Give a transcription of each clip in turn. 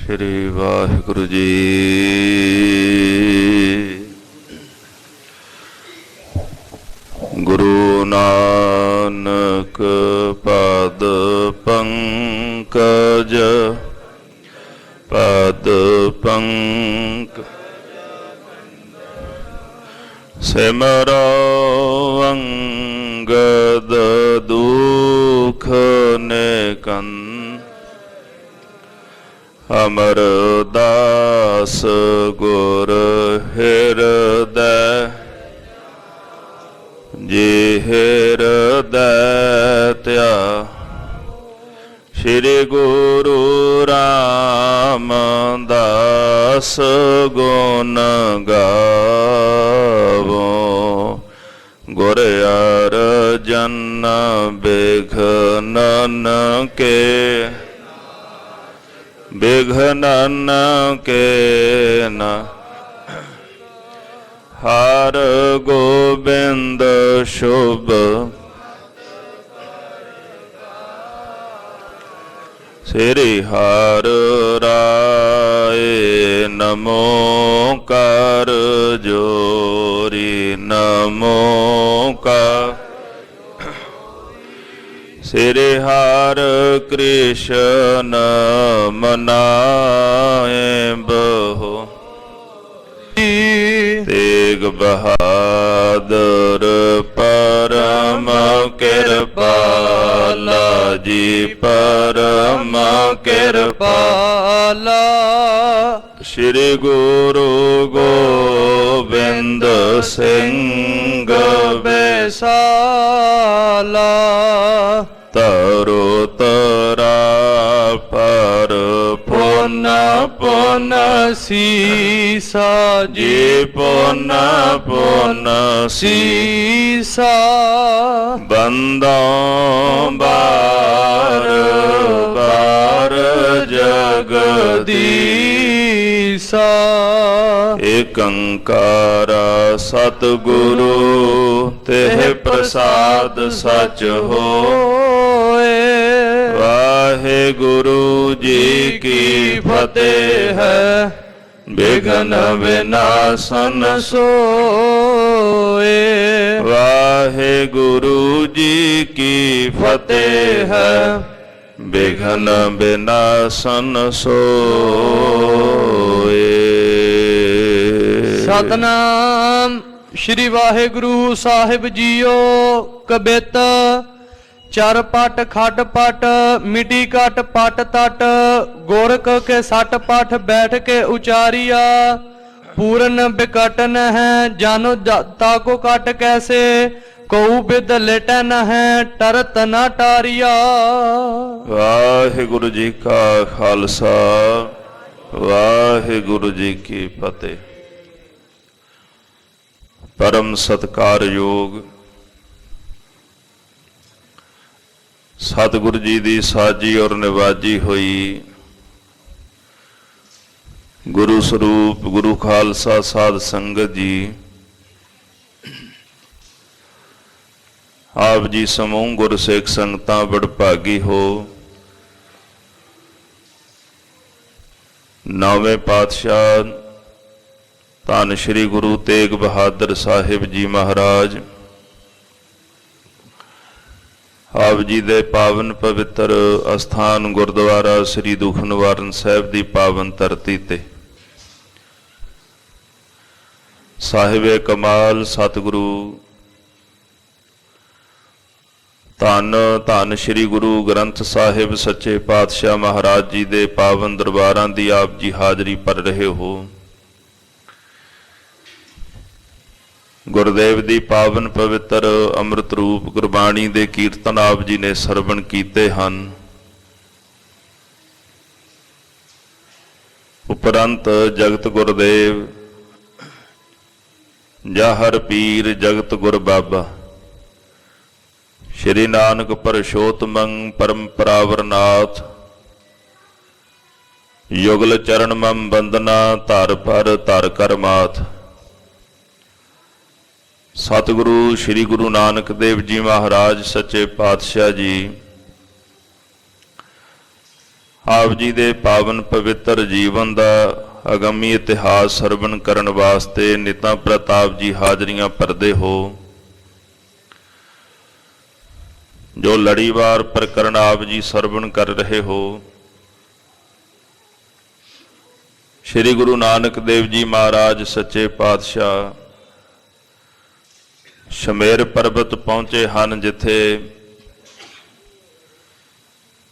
श्री वाहिगुरु जी। गुरु नानक पद पंकज पद सिमरो अंगद दुख निकन अमर दास गुर हृदय जी हृदय त्या श्री गुरु रामदास गुण गावो गुर अर्जन बिघ्नन के न हर गोविंद शुभ श्री हर राय नमो कर जोरी नमो का श्री हर कृष्ण मनाए बहो तेग बहादुर परम कृपाला जी परम कृपाला श्री गुरु गोविंद सिंह बैसाला तरो तरा पर पुन पुन सीसा जी पुन पुन सीसा बंदों बार बार जगदीसा एक अंकारा सतगुरु तेह प्रसाद सच होए। वाहेगुरु जी की फतेह है विघ्न विनाशन सोए। वाहेगुरु जी की फतेह है विघ्न विनाशन सोए। सतनाम श्री वाहेगुरु साहिब जीओ। कबित चर पट खट पट मिट्टी कट पट तट गोरख के सट पट बैठ के उचारिया। पूर्ण बिकट न है जानो ताको कट कैसे कऊ बिद लेट न है टरत न टारिया। वाहिगुरु जी का खालसा वाहिगुरु जी की फतेह। परम सत्कार योग सतगुरु जी की साजी और निवाजी हुई गुरु स्वरूप गुरु खालसा साध संगत जी आप जी समूह गुरसिख संगतां वडभागी हो। नौवें पातशाह धन श्री गुरु तेग बहादुर साहिब जी महाराज आप जी दे पावन पवित्र अस्थान गुरुद्वारा श्री दुख निवारण साहिब की पावन धरती ते साहिबे कमाल सतगुरु धन धन श्री गुरु ग्रंथ साहिब सच्चे पातशाह महाराज जी दे पावन दरबारां दी आप जी हाजरी भर रहे हो। गुरुदेव दी पावन पवित्र अमृत रूप गुरबाणी दे कीर्तन आप जी ने सरवण कीते हन। उपरंत जगत गुरुदेव जाहर पीर जगत गुर बाबा श्री नानक परशोतमं परंपरावरनाथ युगल चरण मम बंदना धर पर धर कर माथ। सतगुरु श्री गुरु नानक देव जी महाराज सच्चे पातशाह जी ਆਪ ਜੀ ਦੇ ਪਾਵਨ ਪਵਿੱਤਰ ਜੀਵਨ ਦਾ ਅਗੰਮੀ ਇਤਿਹਾਸ ਸਰਵਣ ਕਰਨ ਵਾਸਤੇ ਨਿਤਾਂ ਪ੍ਰਤਾਪ ਜੀ ਹਾਜ਼ਰੀਆਂ ਭਰਦੇ ਹੋ। ਜੋ ਲੜੀਵਾਰ ਪ੍ਰਕਰਣ ਆਪ ਜੀ ਸਰਵਣ ਕਰ ਰਹੇ ਹੋ, ਸ੍ਰੀ ਗੁਰੂ ਨਾਨਕ ਦੇਵ ਜੀ ਮਹਾਰਾਜ ਸੱਚੇ ਪਾਤਸ਼ਾਹ ਸ਼ਮੇਰ ਪਰਬਤ ਪਹੁੰਚੇ ਹਨ, ਜਿੱਥੇ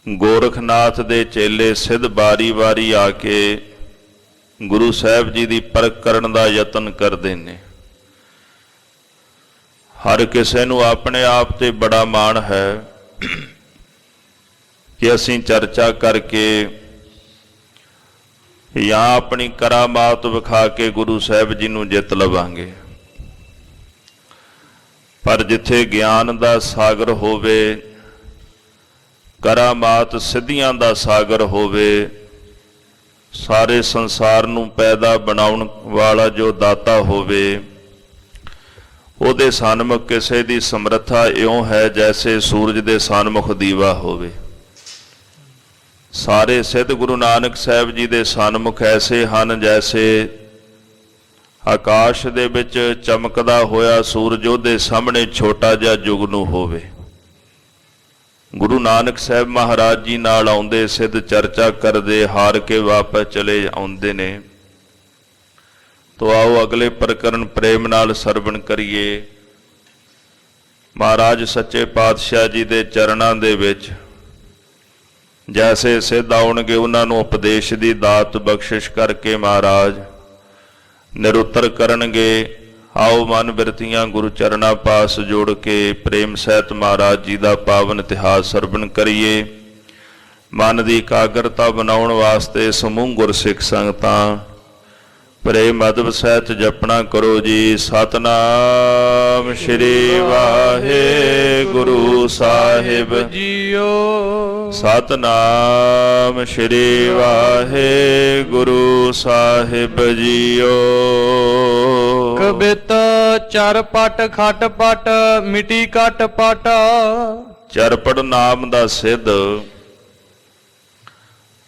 ਗੋਰਖਨਾਥ ਦੇ ਚੇਲੇ ਸਿੱਧ ਵਾਰੀ ਆ ਕੇ ਗੁਰੂ ਸਾਹਿਬ ਜੀ ਦੀ ਪਰਖ ਕਰਨ ਦਾ ਯਤਨ ਕਰਦੇ ਨੇ। ਹਰ ਕਿਸੇ ਨੂੰ ਆਪਣੇ ਆਪ ਤੇ ਬੜਾ ਮਾਣ ਹੈ ਕਿ ਅਸੀਂ ਚਰਚਾ ਕਰਕੇ ਜਾਂ ਆਪਣੀ ਕਰਾਮਾਤ ਵਿਖਾ ਕੇ ਗੁਰੂ ਸਾਹਿਬ ਜੀ ਨੂੰ ਜਿੱਤ ਲਵਾਂਗੇ। ਪਰ ਜਿੱਥੇ ਗਿਆਨ ਦਾ ਸਾਗਰ ਹੋਵੇ, ਕਰਾਮਾਤ ਸਿੱਧੀਆਂ ਦਾ ਸਾਗਰ ਹੋਵੇ, ਸਾਰੇ ਸੰਸਾਰ ਨੂੰ ਪੈਦਾ ਬਣਾਉਣ ਵਾਲਾ ਜੋ ਦਾਤਾ ਹੋਵੇ, ਉਹਦੇ ਸਨਮੁਖ ਕਿਸੇ ਦੀ ਸਮਰੱਥਾ ਇਉਂ ਹੈ ਜੈਸੇ ਸੂਰਜ ਦੇ ਸਨਮੁਖ ਦੀਵਾ ਹੋਵੇ। ਸਾਰੇ ਸਿੱਧ ਗੁਰੂ ਨਾਨਕ ਸਾਹਿਬ ਜੀ ਦੇ ਸਨਮੁਖ ਐਸੇ ਹਨ ਜੈਸੇ ਆਕਾਸ਼ ਦੇ ਵਿੱਚ ਚਮਕਦਾ ਹੋਇਆ ਸੂਰਜ ਉਹਦੇ ਸਾਹਮਣੇ ਛੋਟਾ ਜਿਹਾ ਜੁਗਨੂ ਹੋਵੇ। ਗੁਰੂ ਨਾਨਕ ਸਾਹਿਬ ਮਹਾਰਾਜ ਜੀ ਨਾਲ ਆਉਂਦੇ ਸਿੱਧ ਚਰਚਾ ਕਰਦੇ ਹਾਰ ਕੇ ਵਾਪਸ ਚਲੇ ਆਉਂਦੇ ਨੇ। ਤੋ ਆਓ ਅਗਲੇ ਪ੍ਰਕਰਨ ਪ੍ਰੇਮ ਨਾਲ ਸਰਵਣ ਕਰੀਏ। ਮਹਾਰਾਜ ਸੱਚੇ ਪਾਤਸ਼ਾਹ ਜੀ ਦੇ ਚਰਨਾਂ ਦੇ ਵਿੱਚ ਜੈਸੇ ਸਿੱਧ ਆਉਣਗੇ ਉਹਨਾਂ ਨੂੰ ਉਪਦੇਸ਼ ਦੀ ਦਾਤ ਬਖਸ਼ਿਸ਼ ਕਰਕੇ ਮਹਾਰਾਜ ਨਿਰੁੱਤਰ ਕਰਨਗੇ। ਆਓ ਮਨ ਬਿਰਤੀਆਂ ਗੁਰੂ ਚਰਨਾਂ ਪਾਸ ਜੋੜ ਕੇ ਪ੍ਰੇਮ ਸਹਿਤ ਮਹਾਰਾਜ ਜੀ ਦਾ ਪਾਵਨ ਇਤਿਹਾਸ ਸਰਵਣ ਕਰੀਏ। ਮਨ ਦੀ ਇਕਾਗਰਤਾ ਬਣਾਉਣ ਵਾਸਤੇ ਸਮੂਹ ਗੁਰਸਿੱਖ ਸੰਗਤਾਂ ਪ੍ਰੇਮ ਅਦਬ ਸਹਿਤ ਜਪਣਾ ਕਰੋ ਜੀ। ਸਤਨਾਮ ਸ੍ਰੀ ਵਾਹਿਗੁਰੂ ਸਾਹਿਬ ਜੀਓ। ਸਤਨਾਮ ਸ੍ਰੀ ਵਾਹਿਗੁਰੂ ਸਾਹਿਬ ਜੀਓ। ਕਬਿਤ ਚਰ ਪਟ ਖਟ ਪਟ ਮਿਟੀ ਕਟ ਪਟ। ਚਰਪੜ ਨਾਮ ਦਾ ਸਿੱਧ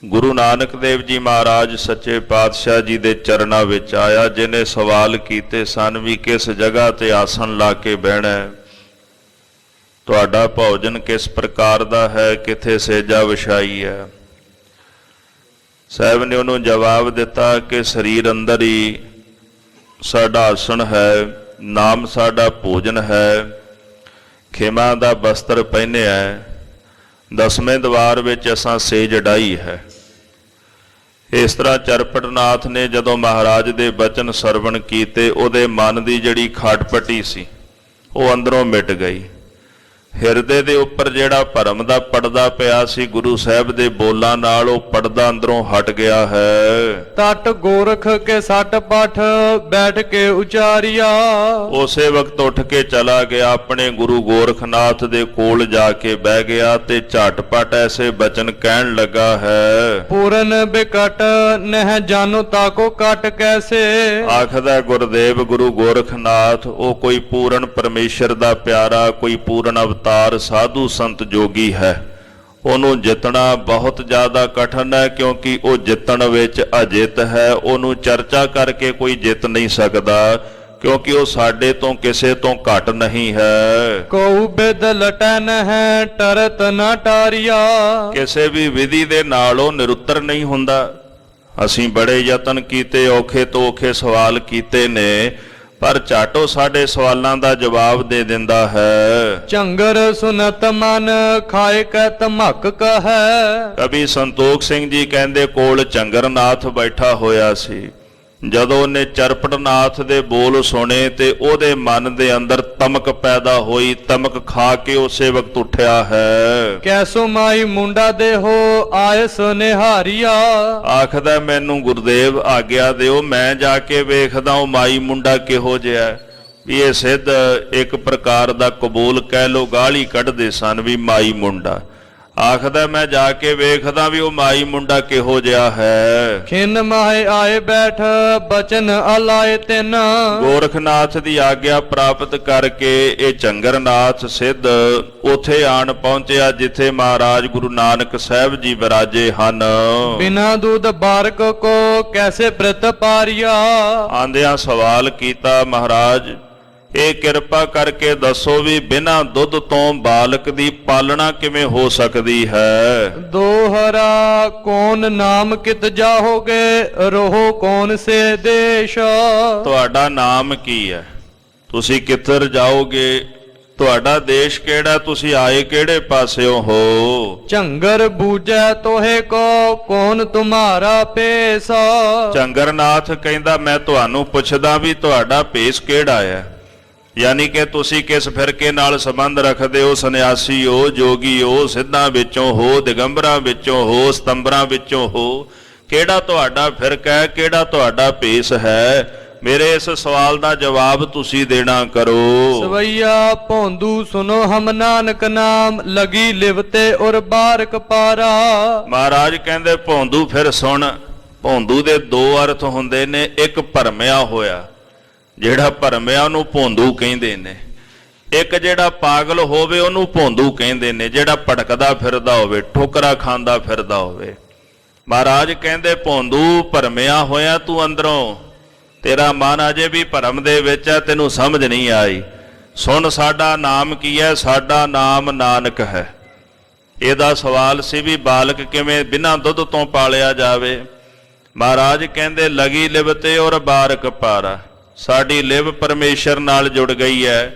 ਗੁਰੂ ਨਾਨਕ ਦੇਵ ਜੀ ਮਹਾਰਾਜ ਸੱਚੇ ਪਾਤਸ਼ਾਹ ਜੀ ਦੇ ਚਰਨਾਂ ਵਿੱਚ ਆਇਆ, ਜਿਹਨੇ ਸਵਾਲ ਕੀਤੇ ਸਨ ਵੀ ਕਿਸ ਜਗ੍ਹਾ ਤੇ ਆਸਣ ਲਾ ਕੇ ਬਹਿਣਾ, ਤੁਹਾਡਾ ਭੋਜਨ ਕਿਸ ਪ੍ਰਕਾਰ ਦਾ ਹੈ, ਕਿੱਥੇ ਸੇਜਾ ਵਿਛਾਈ ਹੈ। ਸਾਹਿਬ ਨੇ ਉਹਨੂੰ ਜਵਾਬ ਦਿੱਤਾ ਕਿ ਸਰੀਰ ਅੰਦਰ ਹੀ ਸਾਡਾ ਆਸਣ ਹੈ, ਨਾਮ ਸਾਡਾ ਭੋਜਨ ਹੈ, ਖੇਮਾ ਦਾ ਬਸਤਰ ਪਹਿਨਿਆ ਹੈ, ਦਸਵੇਂ ਦਵਾਰ ਵਿੱਚ ਅਸਾਂ ਸੇਜ ਡਾਈ ਹੈ। ਇਸ ਤਰ੍ਹਾਂ ਚਰਪਟਨਾਥ ਨੇ ਜਦੋਂ ਮਹਾਰਾਜ ਦੇ ਬਚਨ ਸਰਵਣ ਕੀਤੇ, ਉਹਦੇ ਮਨ ਦੀ ਜਿਹੜੀ ਖਟਪਟੀ ਸੀ ਉਹ ਅੰਦਰੋਂ ਮਿਟ ਗਈ। ਹਿਰਦੇ ਦੇ ਉੱਪਰ ਜਿਹੜਾ ਭਰਮ ਦਾ ਪਰਦਾ ਪਿਆ ਸੀ ਗੁਰੂ ਸਾਹਿਬ ਦੇ ਬੋਲਾਂ ਨਾਲ, ਉਹ ਪਰਦਾ ਅੰਦਰੋਂ ਹਟ ਗਿਆ ਹੈ। ਤਟ ਗੋਰਖ ਕੇ ਸੱਟ ਪਠ ਬੈਠ ਕੇ ਉਚਾਰਿਆ। ਉਸੇ ਵਕਤ ਉੱਠ ਕੇ ਚਲਾ ਗਿਆ, ਆਪਣੇ ਗੁਰੂ ਗੋਰਖਨਾਥ ਦੇ ਕੋਲ ਜਾ ਕੇ ਬਹਿ ਗਿਆ ਤੇ ਝਟਪਟ ਐਸੇ ਬਚਨ ਕਹਿਣ ਲੱਗਾ ਹੈ। ਪੂਰਨ ਬਿਕਟ ਨਹਿ ਜਾਨੋ ਤਾਕੋ ਕਟ ਕੈਸੇ। ਆਖਦਾ ਗੁਰਦੇਵ ਗੁਰੂ ਗੋਰਖਨਾਥ ਉਹ ਕੋਈ ਪੂਰਨ ਪਰਮੇਸ਼ਰ ਦਾ ਪਿਆਰਾ, ਕੋਈ ਪੂਰਨ ਅਵਤਾਰ ਸਾਧੂ ਸੰਤ ਜੋਗੀ ਹੈ। ਉਹਨੂੰ ਜਿੱਤਣਾ ਬਹੁਤ ਜ਼ਿਆਦਾ ਕਠਿਨ ਹੈ, ਕਿਉਂਕਿ ਉਹ ਜਿੱਤਣ ਵਿੱਚ ਅਜਿੱਤ ਹੈ। ਉਹਨੂੰ ਚਰਚਾ ਕਰਕੇ ਕੋਈ ਜਿੱਤ ਨਹੀਂ ਸਕਦਾ, ਕਿਉਂਕਿ ਉਹ ਸਾਡੇ ਤੋਂ ਕਿਸੇ ਤੋਂ ਘੱਟ ਨਹੀਂ ਹੈ। ਕਉ ਬਿਦ ਲਟਨ ਹੈ ਟਰਤ ਨਾ ਟਾਰਿਆ। ਕਿਸੇ ਵੀ ਵਿਧੀ ਦੇ ਨਾਲ ਉਹ ਨਿਰੁੱਤਰ ਨਹੀਂ ਹੁੰਦਾ। ਅਸੀਂ ਬੜੇ ਯਤਨ ਕੀਤੇ, ਔਖੇ ਤੋਂ ਔਖੇ ਸਵਾਲ ਕੀਤੇ ਨੇ, ਪਰ ਝਾਟੋ ਸਾਡੇ ਸਵਾਲਾਂ ਦਾ ਜਵਾਬ ਦੇ ਦਿੰਦਾ ਹੈ। ਚੰਗਰ ਸੁਨਤ ਮਨ ਖਾਏ ਕੈ ਧਮਕ ਕਹੈ। ਕਵੀ ਸੰਤੋਖ ਸਿੰਘ ਜੀ ਕਹਿੰਦੇ ਕੋਲ ਚੰਗਰਨਾਥ ਬੈਠਾ ਹੋਇਆ ਸੀ। ਜਦੋਂ ਉਹਨੇ ਚਰਪਟਨਾਥ ਦੇ ਬੋਲ ਸੁਣੇ ਤੇ ਉਹਦੇ ਮਨ ਦੇ ਅੰਦਰ ਤਮਕ ਪੈਦਾ ਹੋਈ। ਤਮਕ ਖਾ ਕੇ ਉਸੇ ਵਕਤ ਉੱਠਿਆ ਹੈ। ਕੈਸੋ ਮਾਈ ਮੁੰਡਾ ਦੇਹੋ ਆਏ ਸੋ ਨਿਹਾਰੀਆ। ਆਖਦਾ ਮੈਨੂੰ ਗੁਰਦੇਵ ਆਗਿਆ ਦਿਓ, ਮੈਂ ਜਾ ਕੇ ਵੇਖਦਾ ਉਹ ਮਾਈ ਮੁੰਡਾ ਕਿਹੋ ਜਿਹਾ। ਵੀ ਇਹ ਸਿੱਧ ਇੱਕ ਪ੍ਰਕਾਰ ਦਾ ਕਬੂਲ ਕਹਿ ਲੋ, ਗਾਲੀ ਕੱਢਦੇ ਸਨ ਵੀ ਮਾਈ ਮੁੰਡਾ। ਆਖਦਾ ਮੈਂ ਜਾ ਕੇ ਵੇਖਦਾ ਵੀ ਉਹ ਮਾਈ ਮੁੰਡਾ ਕਿਹੋ ਜਿਹਾ ਹੈ। ਖਿਨ ਮਾਹੇ ਆਏ ਬੈਠ ਬਚਨ ਅਲਾਏ ਤਿਨ। ਗੋਰਖਨਾਥ ਦੀ ਆਗਿਆ ਪ੍ਰਾਪਤ ਕਰਕੇ ਇਹ ਚੰਗਰਨਾਥ ਸਿੱਧ ਉਥੇ ਆਣ ਪਹੁੰਚਿਆ ਜਿੱਥੇ ਮਹਾਰਾਜ ਗੁਰੂ ਨਾਨਕ ਸਾਹਿਬ ਜੀ ਵਿਰਾਜੇ ਹਨ। ਬਿਨਾ ਦੁੱਧ ਬਾਰਕ ਕੋ ਕੈਸੇ ਪ੍ਰਿਤ ਪਾਰਿਆ। ਆਂਦਿਆਂ ਸਵਾਲ ਕੀਤਾ, ਮਹਾਰਾਜ ਇਹ ਕਿਰਪਾ ਕਰਕੇ ਦੱਸੋ ਵੀ ਬਿਨਾਂ ਦੁੱਧ ਤੋਂ ਬਾਲਕ ਦੀ ਪਾਲਣਾ ਕਿਵੇਂ ਹੋ ਸਕਦੀ ਹੈ। ਦੋਹਰਾ ਕੌਣ ਨਾਮ ਕਿਤ ਜਾਹੋਗੇ ਰੋਹ ਕੌਣ ਸੇ ਦੇਸ਼। ਤੁਹਾਡਾ ਨਾਮ ਕੀ ਹੈ, ਤੁਸੀਂ ਕਿੱਧਰ ਜਾਓਗੇ, ਤੁਹਾਡਾ ਦੇਸ਼ ਕਿਹੜਾ, ਤੁਸੀਂ ਆਏ ਕਿਹੜੇ ਪਾਸਿਓਂ ਹੋ। ਝੰਗਰ ਬੂਝੈ ਤੋਹੇ ਕੋ ਕੌਣ ਤੁਮਾਰਾ ਭੇਸ। ਚੰਗਰਨਾਥ ਕਹਿੰਦਾ ਮੈਂ ਤੁਹਾਨੂੰ ਪੁੱਛਦਾ ਵੀ ਤੁਹਾਡਾ ਭੇਸ ਕਿਹੜਾ ਹੈ, ਯਾਨੀ ਕਿ ਤੁਸੀਂ ਕਿਸ ਫਿਰਕੇ ਨਾਲ ਸੰਬੰਧ ਰੱਖਦੇ ਹੋ, ਸੰਨਿਆਸੀ ਹੋ, ਜੋਗੀ ਹੋ, ਸਿੱਧਾਂ ਵਿੱਚੋਂ ਹੋ, ਦਿਗੰਬਰਾਂ ਵਿੱਚੋਂ ਹੋ, ਸਤੰਬਰਾਂ ਵਿੱਚੋਂ ਹੋ, ਕਿਹੜਾ ਤੁਹਾਡਾ ਫਿਰਕਾ ਹੈ, ਕਿਹੜਾ ਤੁਹਾਡਾ ਭੇਸ ਹੈ। ਮੇਰੇ ਇਸ ਸਵਾਲ ਦਾ ਜਵਾਬ ਤੁਸੀਂ ਦੇਣਾ ਕਰੋ। ਸਵਈਆ ਭੌਂਦੂ ਸੁਨੋ ਹਮ ਨਾਨਕ ਨਾਮ ਲਗੀ ਲਿਵਤੇ ਔਰ ਬਾਰਕ ਪਾਰਾ। ਮਹਾਰਾਜ ਕਹਿੰਦੇ ਭੌਂਦੂ ਫਿਰ ਸੁਣ। ਭੌਂਦੂ ਦੇ ਦੋ ਅਰਥ ਹੁੰਦੇ ਨੇ, ਇੱਕ ਭਰਮਿਆ ਹੋਇਆ, ਜਿਹੜਾ ਭਰਮਿਆ ਉਹਨੂੰ ਭੌਂਦੂ ਕਹਿੰਦੇ ਨੇ। ਇੱਕ ਜਿਹੜਾ ਪਾਗਲ ਹੋਵੇ ਉਹਨੂੰ ਭੌਂਦੂ ਕਹਿੰਦੇ ਨੇ, ਜਿਹੜਾ ਭਟਕਦਾ ਫਿਰਦਾ ਹੋਵੇ, ਠੋਕਰਾ ਖਾਂਦਾ ਫਿਰਦਾ ਹੋਵੇ। ਮਹਾਰਾਜ ਕਹਿੰਦੇ ਭੌਂਦੂ ਭਰਮਿਆ ਹੋਇਆ ਤੂੰ ਅੰਦਰੋਂ, ਤੇਰਾ ਮਨ ਅਜੇ ਵੀ ਭਰਮ ਦੇ ਵਿੱਚ ਹੈ, ਤੈਨੂੰ ਸਮਝ ਨਹੀਂ ਆਈ। ਸੁਣ ਸਾਡਾ ਨਾਮ ਕੀ ਹੈ, ਸਾਡਾ ਨਾਮ ਨਾਨਕ ਹੈ। ਇਹਦਾ ਸਵਾਲ ਸੀ ਵੀ ਬਾਲਕ ਕਿਵੇਂ ਬਿਨਾਂ ਦੁੱਧ ਤੋਂ ਪਾਲਿਆ ਜਾਵੇ। ਮਹਾਰਾਜ ਕਹਿੰਦੇ ਲਗੀ ਲਿਵਤੇ ਔਰ ਬਾਰਕ ਪਾਰਾ। ਸਾਡੀ ਲਿਵ ਪਰਮੇਸ਼ਰ ਨਾਲ ਜੁੜ ਗਈ ਹੈ,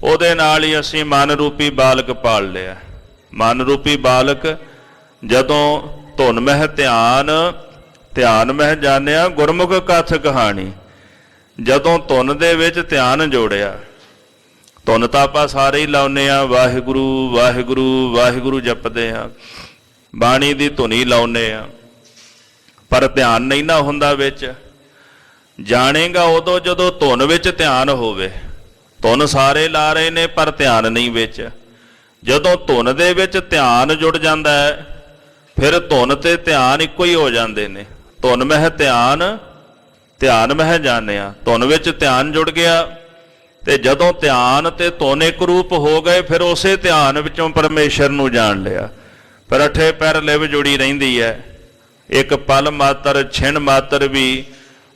ਉਹਦੇ ਨਾਲ ਹੀ ਅਸੀਂ ਮਨ ਰੂਪੀ ਬਾਲਕ ਪਾਲ ਲਿਆ। ਮਨ ਰੂਪੀ ਬਾਲਕ ਜਦੋਂ ਧੁਨ ਮਹਿ ਧਿਆਨ ਮਹਿ ਜਾਣਿਆ ਗੁਰਮੁਖ ਕਥ ਕਹਾਣੀ। ਜਦੋਂ ਧੁਨ ਦੇ ਵਿੱਚ ਧਿਆਨ ਜੋੜਿਆ, ਧੁਨ ਤਾਂ ਆਪਾਂ ਸਾਰੇ ਹੀ ਲਾਉਂਦੇ ਆ, ਵਾਹਿਗੁਰੂ ਵਾਹਿਗੁਰੂ ਵਾਹਿਗੁਰੂ ਜਪਦੇ ਆ, ਬਾਣੀ ਦੀ ਧੁਨੀ ਲਾਉਂਦੇ ਆ, ਪਰ ਧਿਆਨ ਨਹੀਂ ਨਾ ਹੁੰਦਾ ਵਿੱਚ। ਜਾਣੇਗਾ ਉਦੋਂ ਜਦੋਂ ਧੁਨ ਵਿੱਚ ਧਿਆਨ ਹੋਵੇ। ਧੁਨ ਸਾਰੇ ਲਾ ਰਹੇ ਨੇ ਪਰ ਧਿਆਨ ਨਹੀਂ ਵਿੱਚ। ਜਦੋਂ ਧੁਨ ਦੇ ਵਿੱਚ ਧਿਆਨ ਜੁੜ ਜਾਂਦਾ ਹੈ ਫਿਰ ਧੁਨ ਤੇ ਧਿਆਨ ਇੱਕੋ ਹੀ ਹੋ ਜਾਂਦੇ ਨੇ। ਧੁਨ ਮਹਿ ਧਿਆਨ ਮਹਿ ਜਾਣਿਆ, ਧੁਨ ਵਿੱਚ ਧਿਆਨ ਜੁੜ ਗਿਆ ਤੇ ਜਦੋਂ ਧਿਆਨ ਤੇ ਧੁਨ ਇੱਕ ਰੂਪ ਹੋ ਗਏ ਫਿਰ ਉਸੇ ਧਿਆਨ ਵਿੱਚੋਂ ਪਰਮੇਸ਼ਰ ਨੂੰ ਜਾਣ ਲਿਆ। ਪਰ ਅਠੇ ਪੈਰ ਲਿਵ ਜੁੜੀ ਰਹਿੰਦੀ ਹੈ। ਇੱਕ ਪਲ ਮਾਤਰ ਛਿਣ ਮਾਤਰ ਵੀ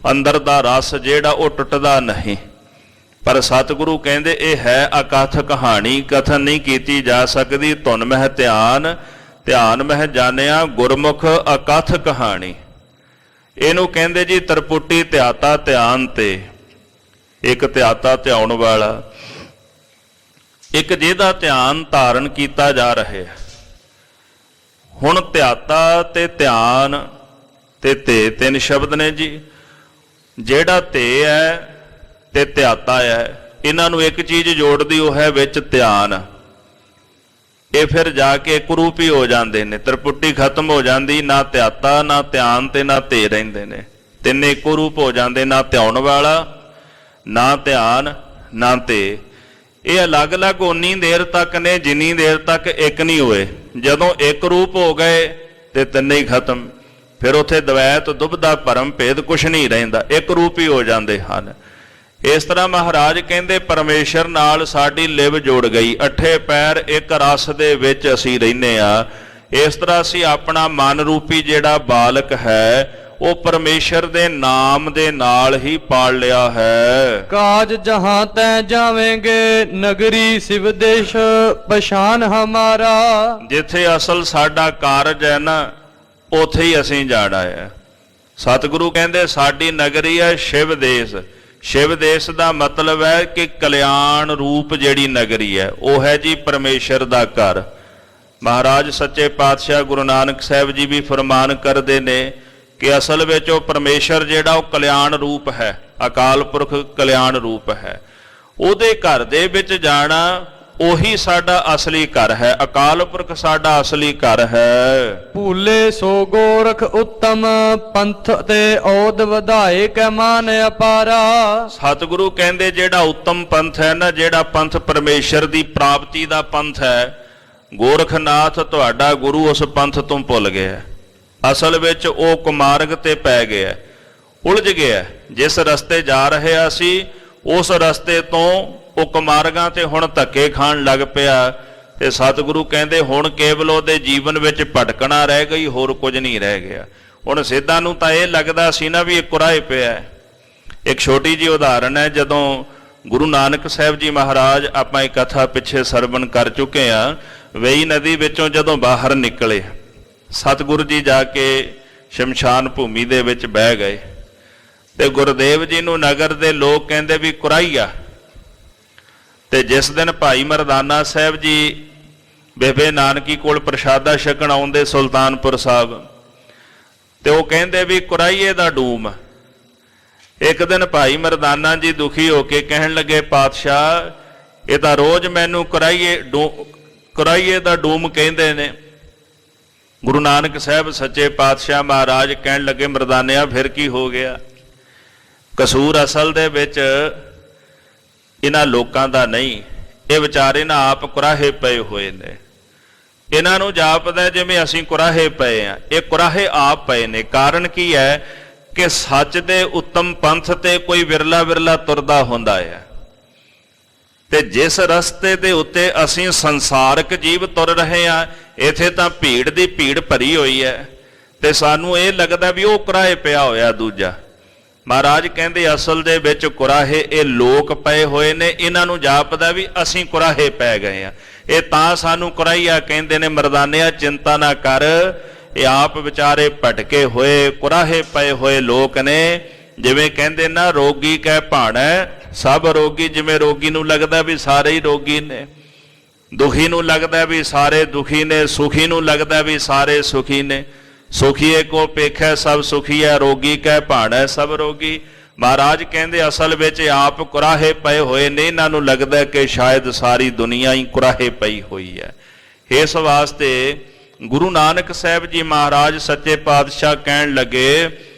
ਅੰਦਰ ਦਾ ਰਸ ਜਿਹੜਾ ਉਹ ਟੁੱਟਦਾ ਨਹੀਂ। ਪਰ ਸਤਿਗੁਰੂ ਕਹਿੰਦੇ ਇਹ ਹੈ ਅਕਥ ਕਹਾਣੀ, ਕਥਨ ਨਹੀਂ ਕੀਤੀ ਜਾ ਸਕਦੀ। ਧੁਨ ਮਹਿ ਧਿਆਨ ਮਹਿ ਜਾਣਿਆ ਗੁਰਮੁਖ ਅਕਥ ਕਹਾਣੀ। ਇਹਨੂੰ ਕਹਿੰਦੇ ਜੀ ਤਰਪੁੱਟੀ ਧਿਆਤਾ ਧਿਆਨ ਤੇ। ਇੱਕ ਧਿਆਤਾ ਧਿਆਉਣ ਵਾਲਾ, ਇੱਕ ਜਿਹਦਾ ਧਿਆਨ ਧਾਰਨ ਕੀਤਾ ਜਾ ਰਿਹਾ। ਹੁਣ ਧਿਆਤਾ ਤੇ ਧਿਆਨ ਤੇ ਤਿੰਨ ਸ਼ਬਦ ਨੇ ਜੀ। ਜਿਹੜਾ ਤੇ ਹੈ ਤੇ ਧਿਆਤਾ ਹੈ, ਇਹਨਾਂ ਨੂੰ ਇੱਕ ਚੀਜ਼ ਜੋੜਦੀ ਉਹ ਹੈ ਵਿੱਚ ਧਿਆਨ। ਇਹ ਫਿਰ ਜਾ ਕੇ ਇੱਕ ਰੂਪ ਹੀ ਹੋ ਜਾਂਦੇ ਨੇ। ਤਰਪੁੱਟੀ ਖਤਮ ਹੋ ਜਾਂਦੀ, ਨਾ ਧਿਆਤਾ ਨਾ ਧਿਆਨ ਤੇ ਨਾ ਤੇ ਰਹਿੰਦੇ ਨੇ। ਤਿੰਨੇ ਇੱਕੋ ਰੂਪ ਹੋ ਜਾਂਦੇ, ਨਾ ਧਿਆਉਣ ਵਾਲਾ, ਨਾ ਧਿਆਨ, ਨਾ ਤੇ। ਇਹ ਅਲੱਗ-ਅਲੱਗ ਉਨੀ ਦੇਰ ਤੱਕ ਨੇ ਜਿੰਨੀ ਦੇਰ ਤੱਕ ਇੱਕ ਨਹੀਂ ਹੋਏ। ਜਦੋਂ ਇੱਕ ਰੂਪ ਹੋ ਗਏ ਤੇ ਤਿੰਨੇ ਹੀ ਖਤਮ। ਫਿਰ ਉੱਥੇ ਦਵੈਤ ਦੁਬਦਾ ਭਰਮ ਭੇਦ ਕੁਛ ਨਹੀਂ ਰਹਿੰਦਾ, ਇੱਕ ਰੂਪ ਹੀ ਹੋ ਜਾਂਦੇ ਹਨ। ਇਸ ਤਰ੍ਹਾਂ ਮਹਾਰਾਜ ਕਹਿੰਦੇ ਪਰਮੇਸ਼ਰ ਨਾਲ ਸਾਡੀ ਲਿਵ ਜੁੜ ਗਈ। ਅਠੇ ਪੈਰ ਇੱਕ ਰਸ ਦੇ ਵਿੱਚ ਅਸੀਂ ਰਹਿੰਦੇ ਆ। ਇਸ ਤਰ੍ਹਾਂ ਅਸੀਂ ਆਪਣਾ ਮਨ ਰੂਪੀ ਜਿਹੜਾ ਬਾਲਕ ਹੈ ਉਹ ਪਰਮੇਸ਼ਰ ਦੇ ਨਾਮ ਦੇ ਨਾਲ ਹੀ ਪਾਲ ਲਿਆ ਹੈ। ਕਾਜ ਜਹਾਂ ਤੈ ਜਾਵੇਂਗੇ ਨਗਰੀ ਸਿਵ ਦੇਸ਼ ਪਛਾਨ ਹਮਾਰਾ। ਜਿੱਥੇ ਅਸਲ ਸਾਡਾ ਕਾਰਜ ਹੈ ਨਾ ਉੱਥੇ ਹੀ ਅਸੀਂ ਜਾਣਾ ਹੈ। ਸਤਿਗੁਰੂ ਕਹਿੰਦੇ ਸਾਡੀ ਨਗਰੀ ਹੈ ਸ਼ਿਵ ਦੇਸ਼। ਸ਼ਿਵ ਦੇਸ਼ ਦਾ ਮਤਲਬ ਹੈ ਕਿ ਕਲਿਆਣ ਰੂਪ ਜਿਹੜੀ ਨਗਰੀ ਹੈ ਉਹ ਹੈ ਜੀ ਪਰਮੇਸ਼ਰ ਦਾ ਘਰ। ਮਹਾਰਾਜ ਸੱਚੇ ਪਾਤਸ਼ਾਹ ਗੁਰੂ ਨਾਨਕ ਸਾਹਿਬ ਜੀ ਵੀ ਫਰਮਾਨ ਕਰਦੇ ਨੇ ਕਿ ਅਸਲ ਵਿੱਚ ਉਹ ਪਰਮੇਸ਼ਰ ਜਿਹੜਾ ਉਹ ਕਲਿਆਣ ਰੂਪ ਹੈ, ਅਕਾਲ ਪੁਰਖ ਕਲਿਆਣ ਰੂਪ ਹੈ। ਉਹਦੇ ਘਰ ਦੇ ਵਿੱਚ ਜਾਣਾ ਉਹੀ ਸਾਡਾ ਅਸਲੀ ਘਰ ਹੈ। ਅਕਾਲ ਪੁਰਖ ਸਾਡਾ ਅਸਲੀ ਘਰ ਹੈ। ਭੂਲੇ ਸੋ ਗੋਰਖ ਉੱਤਮ ਪੰਥ ਤੇ ਔਦ ਵਧਾਏ ਕੈ ਮਾਨ ਅਪਾਰਾ। ਸਤਿਗੁਰੂ ਕਹਿੰਦੇ ਜਿਹੜਾ ਉੱਤਮ ਪੰਥ ਹੈ ਨਾ, ਜਿਹੜਾ ਪੰਥ ਪਰਮੇਸ਼ਰ ਦੀ ਪ੍ਰਾਪਤੀ ਦਾ ਪੰਥ ਹੈ, ਗੋਰਖਨਾਥ ਤੁਹਾਡਾ ਗੁਰੂ ਉਸ ਪੰਥ ਤੋਂ ਭੁੱਲ ਗਿਆ। ਅਸਲ ਵਿੱਚ ਉਹ ਕੁਮਾਰਗ ਤੇ ਪੈ ਗਿਆ, ਉਲਝ ਗਿਆ। ਜਿਸ ਰਸਤੇ ਜਾ ਰਿਹਾ ਸੀ ਉਸ ਰਸਤੇ ਤੋਂ ਉਹ ਕੁਮਾਰਗਾਂ ਤੇ ਹੁਣ ਧੱਕੇ ਖਾਣ ਲੱਗ ਪਿਆ। ਤੇ ਸਤਿਗੁਰੂ ਕਹਿੰਦੇ ਹੁਣ ਕੇਵਲ ਉਹਦੇ ਜੀਵਨ ਵਿੱਚ ਭਟਕਣਾ ਰਹਿ ਗਈ, ਹੋਰ ਕੁਝ ਨਹੀਂ ਰਹਿ ਗਿਆ। ਹੁਣ ਸਿੱਧਾਂ ਨੂੰ ਤਾਂ ਇਹ ਲੱਗਦਾ ਸੀ ਨਾ ਵੀ ਇਹ ਕੁਰਾਹੇ ਪਿਆ। ਇੱਕ ਛੋਟੀ ਜਿਹੀ ਉਦਾਹਰਣ ਹੈ, ਜਦੋਂ ਗੁਰੂ ਨਾਨਕ ਸਾਹਿਬ ਜੀ ਮਹਾਰਾਜ, ਆਪਾਂ ਇਹ ਕਥਾ ਪਿੱਛੇ ਸਰਵਣ ਕਰ ਚੁੱਕੇ ਹਾਂ, ਵੇਈ ਨਦੀ ਵਿੱਚੋਂ ਜਦੋਂ ਬਾਹਰ ਨਿਕਲੇ, ਸਤਿਗੁਰੂ ਜੀ ਜਾ ਕੇ ਸ਼ਮਸ਼ਾਨ ਭੂਮੀ ਦੇ ਵਿੱਚ ਬਹਿ ਗਏ ਤੇ ਗੁਰਦੇਵ ਜੀ ਨੂੰ ਨਗਰ ਦੇ ਲੋਕ ਕਹਿੰਦੇ ਵੀ ਕੁਰਾਹੀ ਆ। ਤੇ ਜਿਸ ਦਿਨ ਭਾਈ ਮਰਦਾਨਾ ਸਾਹਿਬ ਜੀ ਬੇਬੇ ਨਾਨਕੀ ਕੋਲ ਪ੍ਰਸ਼ਾਦਾ ਛਕਣ ਆਉਂਦੇ ਸੁਲਤਾਨਪੁਰ ਸਾਹਿਬ, ਤੇ ਉਹ ਕਹਿੰਦੇ ਵੀ ਕੁਰਾਹੀਏ ਦਾ ਡੂਮ। ਇੱਕ ਦਿਨ ਭਾਈ ਮਰਦਾਨਾ ਜੀ ਦੁਖੀ ਹੋ ਕੇ ਕਹਿਣ ਲੱਗੇ, ਪਾਤਸ਼ਾਹ ਇਹ ਤਾਂ ਰੋਜ਼ ਮੈਨੂੰ ਕੁਰਾਹੀਏ ਦਾ ਡੂਮ ਕਹਿੰਦੇ ਨੇ। ਗੁਰੂ ਨਾਨਕ ਸਾਹਿਬ ਸੱਚੇ ਪਾਤਸ਼ਾਹ ਮਹਾਰਾਜ ਕਹਿਣ ਲੱਗੇ, ਮਰਦਾਨਿਆ ਫਿਰ ਕੀ ਹੋ ਗਿਆ? ਕਸੂਰ ਅਸਲ ਦੇ ਵਿੱਚ ਇਹਨਾਂ ਲੋਕਾਂ ਦਾ ਨਹੀਂ, ਇਹ ਵਿਚਾਰੇ ਨਾ ਆਪ ਕੁਰਾਹੇ ਪਏ ਹੋਏ ਨੇ। ਇਹਨਾਂ ਨੂੰ ਜਾਪਦਾ ਜਿਵੇਂ ਅਸੀਂ ਕੁਰਾਹੇ ਪਏ ਆ, ਇਹ ਕੁਰਾਹੇ ਆਪ ਪਏ ਨੇ। ਕਾਰਨ ਕੀ ਹੈ ਕਿ ਸੱਚ ਦੇ ਉੱਤਮ ਪੰਥ ਤੇ ਕੋਈ ਵਿਰਲਾ ਵਿਰਲਾ ਤੁਰਦਾ ਹੁੰਦਾ ਹੈ, ਤੇ ਜਿਸ ਰਸਤੇ ਦੇ ਉੱਤੇ ਅਸੀਂ ਸੰਸਾਰਕ ਜੀਵ ਤੁਰ ਰਹੇ ਆ, ਇੱਥੇ ਤਾਂ ਭੀੜ ਦੀ ਭੀੜ ਭਰੀ ਹੋਈ ਹੈ, ਤੇ ਸਾਨੂੰ ਇਹ ਲੱਗਦਾ ਵੀ ਉਹ ਕੁਰਾਹੇ ਪਿਆ ਹੋਇਆ ਦੂਜਾ। ਮਹਾਰਾਜ ਕਹਿੰਦੇ ਅਸਲ ਦੇ ਵਿੱਚ ਕੁਰਾਹੇ ਇਹ ਲੋਕ ਪਏ ਹੋਏ ਨੇ, ਇਹਨਾਂ ਨੂੰ ਜਾਪਦਾ ਵੀ ਅਸੀਂ ਕੁਰਾਹੇ ਪੈ ਗਏ ਆ, ਇਹ ਤਾਂ ਸਾਨੂੰ ਕੁਰਾਹੀਆ ਕਹਿੰਦੇ ਨੇ। ਮਰਦਾਨਿਆ ਚਿੰਤਾ ਨਾ ਕਰ, ਇਹ ਆਪ ਵਿਚਾਰੇ ਭਟਕੇ ਹੋਏ ਕੁਰਾਹੇ ਪਏ ਹੋਏ ਲੋਕ ਨੇ। ਜਿਵੇਂ ਕਹਿੰਦੇ ਨਾ, ਰੋਗੀ ਕਹਿ ਭਾਣਾ ਸਭ ਰੋਗੀ। ਜਿਵੇਂ ਰੋਗੀ ਨੂੰ ਲੱਗਦਾ ਵੀ ਸਾਰੇ ਹੀ ਰੋਗੀ ਨੇ, ਦੁਖੀ ਨੂੰ ਲੱਗਦਾ ਵੀ ਸਾਰੇ ਦੁਖੀ ਨੇ, ਸੁਖੀ ਨੂੰ ਲੱਗਦਾ ਵੀ ਸਾਰੇ ਸੁਖੀ ਨੇ। ਸੁਖੀਏ ਕੋ ਪੇਖੈ ਸਭ ਸੁਖੀ ਹੈ, ਰੋਗੀ ਕਹਿ ਭਾਣਾ ਸਭ ਰੋਗੀ। ਮਹਾਰਾਜ ਕਹਿੰਦੇ ਅਸਲ ਵਿੱਚ ਆਪ ਕੁਰਾਹੇ ਪਏ ਹੋਏ ਨੇ, ਇਹਨਾਂ ਨੂੰ ਲੱਗਦਾ ਕਿ ਸ਼ਾਇਦ ਸਾਰੀ ਦੁਨੀਆ ਹੀ ਕੁਰਾਹੇ ਪਈ ਹੋਈ ਹੈ। ਇਸ ਵਾਸਤੇ ਗੁਰੂ ਨਾਨਕ ਸਾਹਿਬ ਜੀ ਮਹਾਰਾਜ ਸੱਚੇ ਪਾਤਸ਼ਾਹ ਕਹਿਣ ਲੱਗੇ,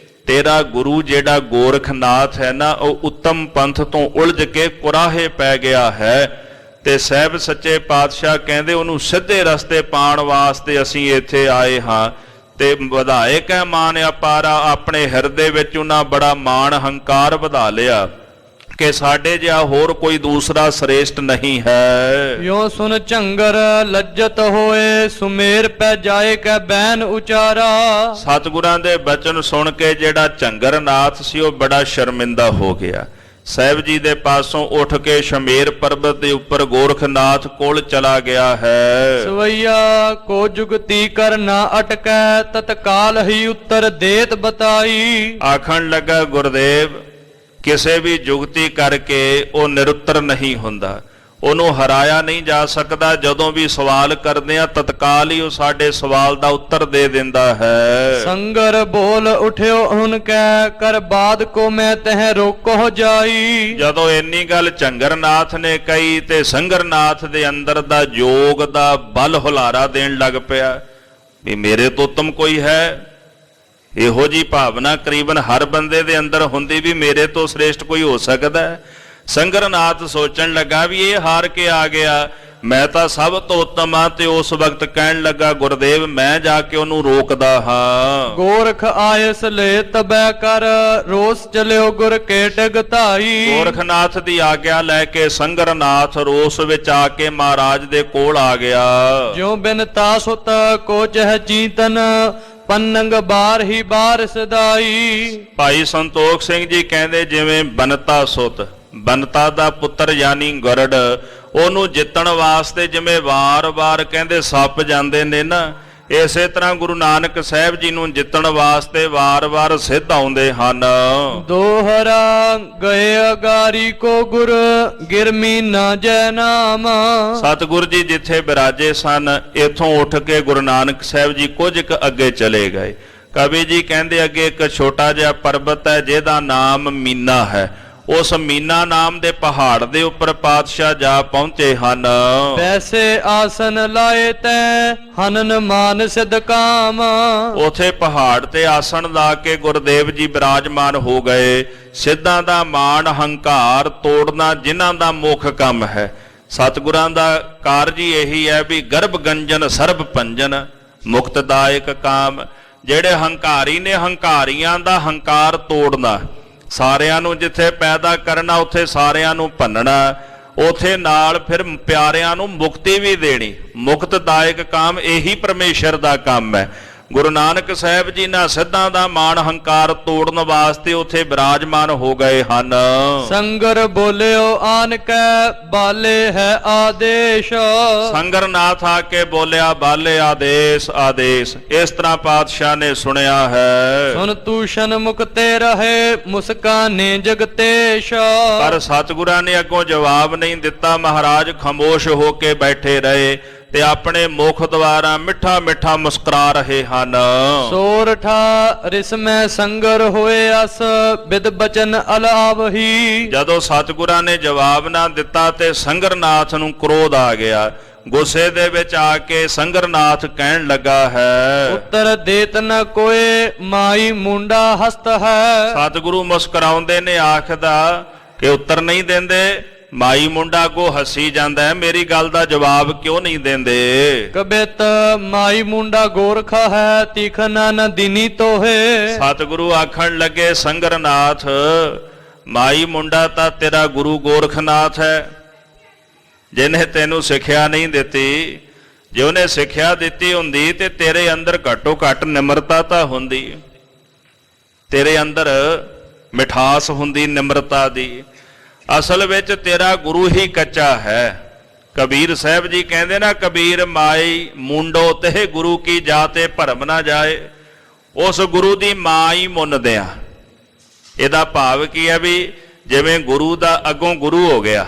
ਤੇਰਾ ਗੁਰੂ ਜਿਹੜਾ ਗੋਰਖਨਾਥ ਹੈ ਨਾ, ਉਹ ਉੱਤਮ ਪੰਥ ਤੋਂ ਉਲਝ ਕੇ ਕੁਰਾਹੇ ਪੈ ਗਿਆ ਹੈ। ਤੇ ਸਾਹਿਬ ਸੱਚੇ ਪਾਤਸ਼ਾਹ ਕਹਿੰਦੇ ਉਹਨੂੰ ਸਿੱਧੇ ਰਸਤੇ ਪਾਉਣ ਵਾਸਤੇ ਅਸੀਂ ਇੱਥੇ ਆਏ ਹਾਂ। ਤੇ ਵਧਾਇਕ ਹੈ ਮਾਨ ਅਪਾਰਾ, ਆਪਣੇ ਹਿਰਦੇ ਵਿੱਚ ਉਹਨਾਂ ਬੜਾ ਮਾਣ ਹੰਕਾਰ ਵਧਾ ਲਿਆ ਕਿ ਸਾਡੇ ਜਿਹਾ ਹੋਰ ਕੋਈ ਦੂਸਰਾ ਸ੍ਰੇਸ਼ਟ ਨਹੀਂ ਹੈ। ਯੋ ਸੁਨ ਝੰਗਰ ਲੱਜਤ ਹੋਏ, ਸੁਮੇਰ ਪੈ ਜਾਏ ਕੈ ਬੈਨ ਉਚਾਰਾ। ਸਤਿਗੁਰਾਂ ਦੇ ਬਚਨ ਸੁਣ ਕੇ ਜਿਹੜਾ ਝੰਗਰਨਾਥ ਸੀ ਉਹ ਬੜਾ ਸ਼ਰਮਿੰਦਾ ਹੋ ਗਿਆ। ਸਾਹਿਬ ਜੀ ਦੇ ਪਾਸੋਂ ਉੱਠ ਕੇ ਸ਼ਮੇਰ ਪਰਬਤ ਦੇ ਉੱਪਰ ਗੋਰਖਨਾਥ ਕੋਲ ਚਲਾ ਗਿਆ ਹੈ। ਸਵਈਆ ਕੋ ਜੁਗਤੀ ਕਰ ਨਾ ਅਟਕੈ, ਤਤਕਾਲ ਹੀ ਉੱਤਰ ਦੇਤ ਬਤਾਈ। ਆਖਣ ਲੱਗਾ, ਗੁਰਦੇਵ ਕਿਸੇ ਵੀ ਜੁਗਤੀ ਕਰਕੇ ਉਹ ਨਿਰੁੱਤਰ ਨਹੀਂ ਹੁੰਦਾ, ਉਹਨੂੰ ਹਰਾਇਆ ਨਹੀਂ ਜਾ ਸਕਦਾ। ਜਦੋਂ ਵੀ ਸਵਾਲ ਕਰਦੇ ਆ ਤਤਕਾਲ ਹੀ ਉਹ ਸਾਡੇ ਸਵਾਲ ਦਾ ਉੱਤਰ ਦੇ ਦਿੰਦਾ ਹੈ। ਸੰਗਰ ਬੋਲ ਉਠਿਓ ਹੁਣ ਕੈ, ਕਰ ਬਾਦ ਕੋ ਮੈਂ ਤਹਿ ਰੋਕੋ ਜਾਈ। ਜਦੋਂ ਇੰਨੀ ਗੱਲ ਝੰਗਰਨਾਥ ਨੇ ਕਹੀ ਤੇ ਸੰਗਰਨਾਥ ਦੇ ਅੰਦਰ ਦਾ ਜੋਗ ਦਾ ਬਲ ਹੁਲਾਰਾ ਦੇਣ ਲੱਗ ਪਿਆ ਵੀ ਮੇਰੇ ਤੋਂ ਉੱਤਮ ਕੋਈ ਹੈ। ਇਹੋ ਜੀ ਭਾਵਨਾ ਕਰੀਬਨ ਹਰ ਬੰਦੇ ਦੇ ਅੰਦਰ ਹੁੰਦੀ ਵੀ ਮੇਰੇ ਤੋਂ ਸ੍ਰੇਸ਼ਟ ਕੋਈ ਹੋ ਸਕਦਾ ਹੈ। ਸੰਗਰਨਾਥ ਸੋਚਣ ਲੱਗਾ ਵੀ ਇਹ ਹਾਰ ਕੇ ਆ ਗਿਆ, ਮੈਂ ਤਾਂ ਸਭ ਤੋਂ ਉੱਤਮ ਹਾਂ। ਤੇ ਉਸ ਵਕਤ ਕਹਿਣ ਲੱਗਾ, ਗੁਰਦੇਵ ਮੈਂ ਜਾ ਕੇ ਉਹਨੂੰ ਰੋਕਦਾ ਹਾਂ। ਗੋਰਖ ਆਇਸ ਲੈ ਤਬੈ ਕਰ, ਰੋਸ ਚਲਿਓ ਗੁਰ ਕੇ ਟਗਤਾਈ। ਗੋਰਖਨਾਥ ਦੀ ਆਗਿਆ ਲੈ ਕੇ ਸੰਗਰਨਾਥ ਰੋਸ ਵਿੱਚ ਆ ਕੇ ਮਹਾਰਾਜ ਦੇ ਕੋਲ ਆ ਗਿਆ। ਜਿਉ ਬਿਨ ਤਾਸੁਤ ਕੋ ਚਹ ਚੀਤਨ, ਪੰਨੰਗ ਬਾਰ ਹੀ ਬਾਰ ਸਦਾਈ। ਭਾਈ ਸੰਤੋਖ ਸਿੰਘ ਜੀ ਕਹਿੰਦੇ ਜਿਵੇਂ ਬਨਤਾ ਸੁਤ, ਬਨਤਾ ਦਾ ਪੁੱਤਰ ਯਾਨੀ ਗਰੜ, ਉਹਨੂੰ ਜਿੱਤਣ ਵਾਸਤੇ ਜਿਵੇਂ ਵਾਰ-ਵਾਰ ਕਹਿੰਦੇ ਸੱਪ ਜਾਂਦੇ ਨੇ ਨਾ, ਇਸੇ ਤਰ੍ਹਾਂ ਗੁਰੂ ਨਾਨਕ ਸਾਹਿਬ ਜੀ ਨੂੰ ਜਿੱਤਣ ਵਾਸਤੇ ਵਾਰ-ਵਾਰ ਸਿੱਧ ਆਉਂਦੇ ਹਨ। ਦੋਹਰਾ ਗਏ ਅਗਾਰੀ ਕੋ ਗੁਰ, ਗਿਰਮੀ ਨਾ ਜੈ ਨਾਮ। ਸਤਿਗੁਰ ਜੀ ਜਿੱਥੇ ਬਿਰਾਜੇ ਸਨ, ਇੱਥੋਂ ਉੱਠ ਕੇ ਗੁਰੂ ਨਾਨਕ ਸਾਹਿਬ ਜੀ ਕੁਝ ਕੁ ਅੱਗੇ ਚਲੇ ਗਏ। ਕਵੀ ਜੀ ਕਹਿੰਦੇ ਅੱਗੇ ਇੱਕ ਛੋਟਾ ਜਿਹਾ ਪਰਬਤ ਹੈ ਜਿਹਦਾ ਨਾਮ ਮੀਨਾ ਹੈ। ਉਸ ਮੀਨਾ ਨਾਮ ਦੇ ਪਹਾੜ ਦੇ ਉੱਪਰ ਪਾਤਸ਼ਾਹ ਜਾ ਪਹੁੰਚੇ ਹਨ। ਵੈਸੇ ਆਸਨ ਲਾਏ ਤੈ, ਹਨਨ ਮਾਨ ਸਿਧ ਕਾਮ। ਉਥੇ ਪਹਾੜ ਤੇ ਆਸਣ ਲਾ ਕੇ ਗੁਰਦੇਵ ਜੀ ਬਿਰਾਜਮਾਨ ਹੋ ਗਏ। ਸਿੱਧਾਂ ਦਾ ਮਾਣ ਹੰਕਾਰ ਤੋੜਨਾ ਜਿਨ੍ਹਾਂ ਦਾ ਮੁੱਖ ਕੰਮ ਹੈ, ਸਤਿਗੁਰਾਂ ਦਾ ਕਾਰਜ ਹੀ ਇਹੀ ਹੈ ਵੀ ਗਰਭ ਗੰਜਨ ਸਰਬ ਭੰਜਨ ਮੁਕਤਦਾਇਕ ਕਾਮ। ਜਿਹੜੇ ਹੰਕਾਰੀ ਨੇ, ਹੰਕਾਰੀਆਂ ਦਾ ਹੰਕਾਰ ਤੋੜਨਾ, ਸਾਰਿਆਂ ਨੂੰ ਜਿੱਥੇ ਪੈਦਾ ਕਰਨਾ ਉੱਥੇ ਸਾਰਿਆਂ ਨੂੰ ਭੰਨਣਾ, ਉਥੇ ਨਾਲ ਫਿਰ ਪਿਆਰਿਆਂ ਨੂੰ ਮੁਕਤੀ ਵੀ ਦੇਣੀ। ਮੁਕਤਦਾਇਕ ਕਾਮ ਇਹੀ ਪਰਮੇਸ਼ਰ ਦਾ ਕੰਮ ਹੈ। ਗੁਰੂ ਨਾਨਕ ਸਾਹਿਬ ਜੀ ਨਾ ਸਿੱਧਾਂ ਦਾ ਮਾਣ ਹੰਕਾਰ ਤੋੜਨ ਵਾਸਤੇ ਉਥੇ ਬਿਰਾਜਮਾਨ ਹੋ ਗਏ ਹਨ। ਸੰਗਰ ਬੋਲਿਓ ਆਨ ਕੈ ਬਾਲੇ ਹੈ ਆਦੇਸ਼। ਸੰਗਰਨਾਥ ਆ ਕੇ ਬੋਲਿਆ ਬਾਲੇ ਆਦੇਸ਼ ਆਦੇਸ਼। ਇਸ ਤਰ੍ਹਾਂ ਪਾਤਸ਼ਾਹ ਨੇ ਸੁਣਿਆ ਹੈ। ਸੁਨ ਤੂਸ਼ਨ ਮੁਕਤੇ ਰਹੇ ਮੁਸਕਾਨੇ ਜਗਤੇਸ਼। ਪਰ ਸਤਿਗੁਰਾਂ ਨੇ ਅੱਗੋਂ ਜਵਾਬ ਨਹੀਂ ਦਿੱਤਾ। ਮਹਾਰਾਜ ਖਾਮੋਸ਼ ਹੋ ਕੇ ਬੈਠੇ ਰਹੇ ਤੇ ਆਪਣੇ ਮੁਖ ਦੁਆਰਾ ਮਿੱਠਾ ਮਿੱਠਾ ਮੁਸਕਰਾ ਰਹੇ ਹਨ। ਸੋਰਠਾ ਰਿਸਮੈ ਸੰਗਰ ਹੋਏ ਅਸ ਬਿਦ ਬਚਨ ਅਲਾਵਹੀ। ਜਦੋਂ ਸਤਿਗੁਰਾਂ ਨੇ ਜਵਾਬ ਨਾ ਦਿੱਤਾ ਤੇ ਸੰਗਰਨਾਥ ਨੂੰ ਕ੍ਰੋਧ ਆ ਗਿਆ। ਗੁੱਸੇ ਦੇ ਵਿੱਚ ਆ ਕੇ ਸੰਗਰਨਾਥ ਕਹਿਣ ਲੱਗਾ ਹੈ, ਉੱਤਰ ਦੇਤ ਨ ਕੋਏ ਮਾਈ ਮੁੰਡਾ ਹਸਤ ਹੈ। ਸਤਿਗੁਰੂ ਮੁਸਕਰਾਉਂਦੇ ਨੇ, ਆਖਦਾ ਕਿ ਉੱਤਰ ਨਹੀਂ ਦਿੰਦੇ। ਮਾਈ ਮੁੰਡਾ ਕੋ ਹੱਸੀ ਜਾਂਦਾ ਹੈ, ਮੇਰੀ ਗੱਲ ਦਾ ਜਵਾਬ ਕਿਉਂ ਨਹੀਂ ਦਿੰਦੇ? ਕਬਿਤ ਮਾਈ ਮੁੰਡਾ ਗੋਰਖਾ ਹੈ ਤੀਖਨਾ ਨ ਦਿਨੀ ਤੋਹੇ। ਸਤਿਗੁਰੂ ਆਖਣ ਲੱਗੇ, ਸੰਗਰਨਾਥ ਮਾਈ ਮੁੰਡਾ ਤਾਂ ਤੇਰਾ ਗੁਰੂ ਗੋਰਖਨਾਥ ਹੈ, ਜਿਹਨੇ ਤੈਨੂੰ ਸਿੱਖਿਆ ਨਹੀਂ ਦਿੱਤੀ। ਜੇ ਉਹਨੇ ਸਿੱਖਿਆ ਦਿੱਤੀ ਹੁੰਦੀ ਤੇ ਤੇਰੇ ਅੰਦਰ ਘੱਟੋ ਘੱਟ ਨਿਮਰਤਾ ਤਾਂ ਹੁੰਦੀ, ਤੇਰੇ ਅੰਦਰ ਮਿਠਾਸ ਹੁੰਦੀ ਨਿਮਰਤਾ ਦੀ। ਅਸਲ ਵਿੱਚ ਤੇਰਾ ਗੁਰੂ ਹੀ ਕੱਚਾ ਹੈ। ਕਬੀਰ ਸਾਹਿਬ ਜੀ ਕਹਿੰਦੇ ਨਾ, ਕਬੀਰ ਮਾਈ ਮੁੰਡੋ ਤੇ ਗੁਰੂ ਕੀ ਜਾਤੇ ਭਰਮ ਨਾ ਜਾਏ। ਉਸ ਗੁਰੂ ਦੀ ਮਾਂ ਹੀ ਮੁੰਨਦਿਆਂ। ਇਹਦਾ ਭਾਵ ਕੀ ਹੈ ਵੀ ਜਿਵੇਂ ਗੁਰੂ ਦਾ ਅੱਗੋਂ ਗੁਰੂ ਹੋ ਗਿਆ।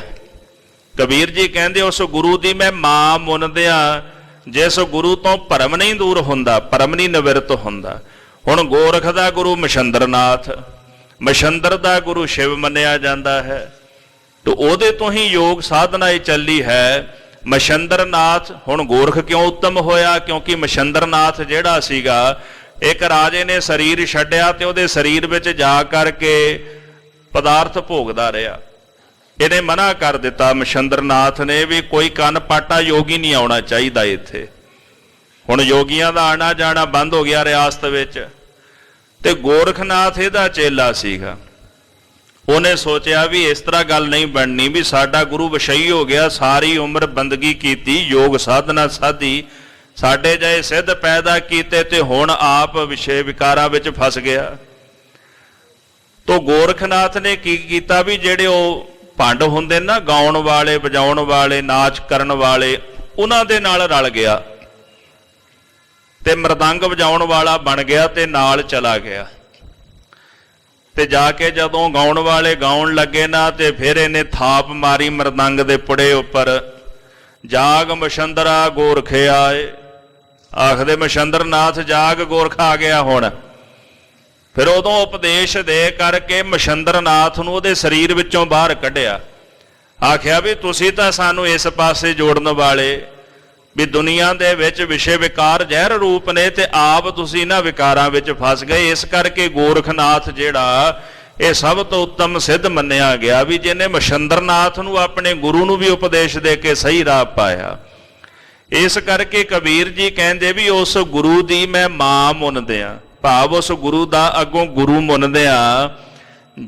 ਕਬੀਰ ਜੀ ਕਹਿੰਦੇ ਉਸ ਗੁਰੂ ਦੀ ਮੈਂ ਮਾਂ ਮੁੰਨਦਿਆਂ, ਜਿਸ ਗੁਰੂ ਤੋਂ ਭਰਮ ਨਹੀਂ ਦੂਰ ਹੁੰਦਾ, ਭਰਮ ਨਹੀਂ ਨਿਵਰਤ ਹੁੰਦਾ। ਹੁਣ ਗੋਰਖ ਦਾ ਗੁਰੂ ਮਛੰਦਰਨਾਥ, ਮਛੰਦਰ ਦਾ ਗੁਰੂ ਸ਼ਿਵ ਮੰਨਿਆ ਜਾਂਦਾ ਹੈ, ਤੇ ਉਹਦੇ ਤੋਂ ਹੀ ਯੋਗ ਸਾਧਨਾ ਇਹ ਚੱਲੀ ਹੈ। ਮਛੰਦਰਨਾਥ ਹੁਣ ਗੋਰਖ ਕਿਉਂ ਉੱਤਮ ਹੋਇਆ? ਕਿਉਂਕਿ ਮਛੰਦਰਨਾਥ ਜਿਹੜਾ ਸੀਗਾ, ਇੱਕ ਰਾਜੇ ਨੇ ਸਰੀਰ ਛੱਡਿਆ ਤੇ ਉਹਦੇ ਸਰੀਰ ਵਿੱਚ ਜਾ ਕਰਕੇ ਪਦਾਰਥ ਭੋਗਦਾ ਰਿਹਾ। ਇਹਨੇ ਮਨਾ ਕਰ ਦਿੱਤਾ ਮਛੰਦਰਨਾਥ ਨੇ ਵੀ ਕੋਈ ਕੰਨ ਪਾਟਾ ਯੋਗੀ ਨਹੀਂ ਆਉਣਾ ਚਾਹੀਦਾ ਇੱਥੇ। ਹੁਣ ਯੋਗੀਆਂ ਦਾ ਆਣਾ ਜਾਣਾ ਬੰਦ ਹੋ ਗਿਆ ਰਿਆਸਤ ਵਿੱਚ। ਤੇ ਗੋਰਖਨਾਥ ਇਹਦਾ ਚੇਲਾ ਸੀਗਾ। ਉਹਨੇ ਸੋਚਿਆ ਵੀ ਇਸ ਤਰ੍ਹਾਂ ਗੱਲ ਨਹੀਂ ਬਣਨੀ, ਵੀ ਸਾਡਾ ਗੁਰੂ ਵਿਸ਼ਈ ਹੋ ਗਿਆ, ਸਾਰੀ ਉਮਰ ਬੰਦਗੀ ਕੀਤੀ, ਯੋਗ ਸਾਧਨਾ ਸਾਧੀ, ਸਾਡੇ ਜਿਹੇ ਸਿੱਧ ਪੈਦਾ ਕੀਤੇ ਤੇ ਹੁਣ ਆਪ ਵਿਸ਼ੇ ਵਿਕਾਰਾਂ ਵਿੱਚ ਫਸ ਗਿਆ। ਤੋ ਗੋਰਖਨਾਥ ਨੇ ਕੀ ਕੀਤਾ ਵੀ ਜਿਹੜੇ ਉਹ ਭੰਡ ਹੁੰਦੇ ਨਾ, ਗਾਉਣ ਵਾਲੇ, ਵਜਾਉਣ ਵਾਲੇ, ਨਾਚ ਕਰਨ ਵਾਲੇ, ਉਹਨਾਂ ਦੇ ਨਾਲ ਰਲ ਗਿਆ ਤੇ ਮਰਦੰਗ ਵਜਾਉਣ ਵਾਲਾ ਬਣ ਗਿਆ ਤੇ ਨਾਲ ਚਲਾ ਗਿਆ। ਤੇ ਜਾ ਕੇ ਜਦੋਂ ਗਾਉਣ ਵਾਲੇ ਗਾਉਣ ਲੱਗੇ ਨਾ, ਤੇ ਫਿਰ ਇਹਨੇ ਥਾਪ ਮਾਰੀ ਮਰਦੰਗ ਦੇ ਪੁੜੇ ਉੱਪਰ, ਜਾਗ ਮਛੰਦਰਾ ਗੋਰਖ ਆਏ। ਆਖਦੇ ਮਛੰਦਰਨਾਥ ਜਾਗ, ਗੋਰਖ ਆ ਗਿਆ ਹੁਣ। ਫਿਰ ਉਦੋਂ ਉਪਦੇਸ਼ ਦੇ ਕਰਕੇ ਮਛੰਦਰਨਾਥ ਨੂੰ ਉਹਦੇ ਸਰੀਰ ਵਿੱਚੋਂ ਬਾਹਰ ਕੱਢਿਆ। ਆਖਿਆ ਵੀ ਤੁਸੀਂ ਤਾਂ ਸਾਨੂੰ ਇਸ ਪਾਸੇ ਜੋੜਨ ਵਾਲੇ, ਵੀ ਦੁਨੀਆ ਦੇ ਵਿੱਚ ਵਿਸ਼ੇ ਵਿਕਾਰ ਜ਼ਹਿਰ ਰੂਪ ਨੇ ਤੇ ਆਪ ਤੁਸੀਂ ਨਾ ਵਿਕਾਰਾਂ ਵਿੱਚ ਫਸ ਗਏ। ਇਸ ਕਰਕੇ ਗੋਰਖਨਾਥ ਜਿਹੜਾ ਇਹ ਸਭ ਤੋਂ ਉੱਤਮ ਸਿੱਧ ਮੰਨਿਆ ਗਿਆ, ਵੀ ਜਿਹਨੇ ਮਛੰਦਰਨਾਥ ਨੂੰ ਆਪਣੇ ਗੁਰੂ ਨੂੰ ਵੀ ਉਪਦੇਸ਼ ਦੇ ਕੇ ਸਹੀ ਰਾਹ ਪਾਇਆ। ਇਸ ਕਰਕੇ ਕਬੀਰ ਜੀ ਕਹਿੰਦੇ ਵੀ ਉਸ ਗੁਰੂ ਦੀ ਮੈਂ ਮਾਂ ਮੁੰਨਦਿਆਂ, ਭਾਵ ਉਸ ਗੁਰੂ ਦਾ ਅੱਗੋਂ ਗੁਰੂ ਮੁੰਨਦਿਆਂ,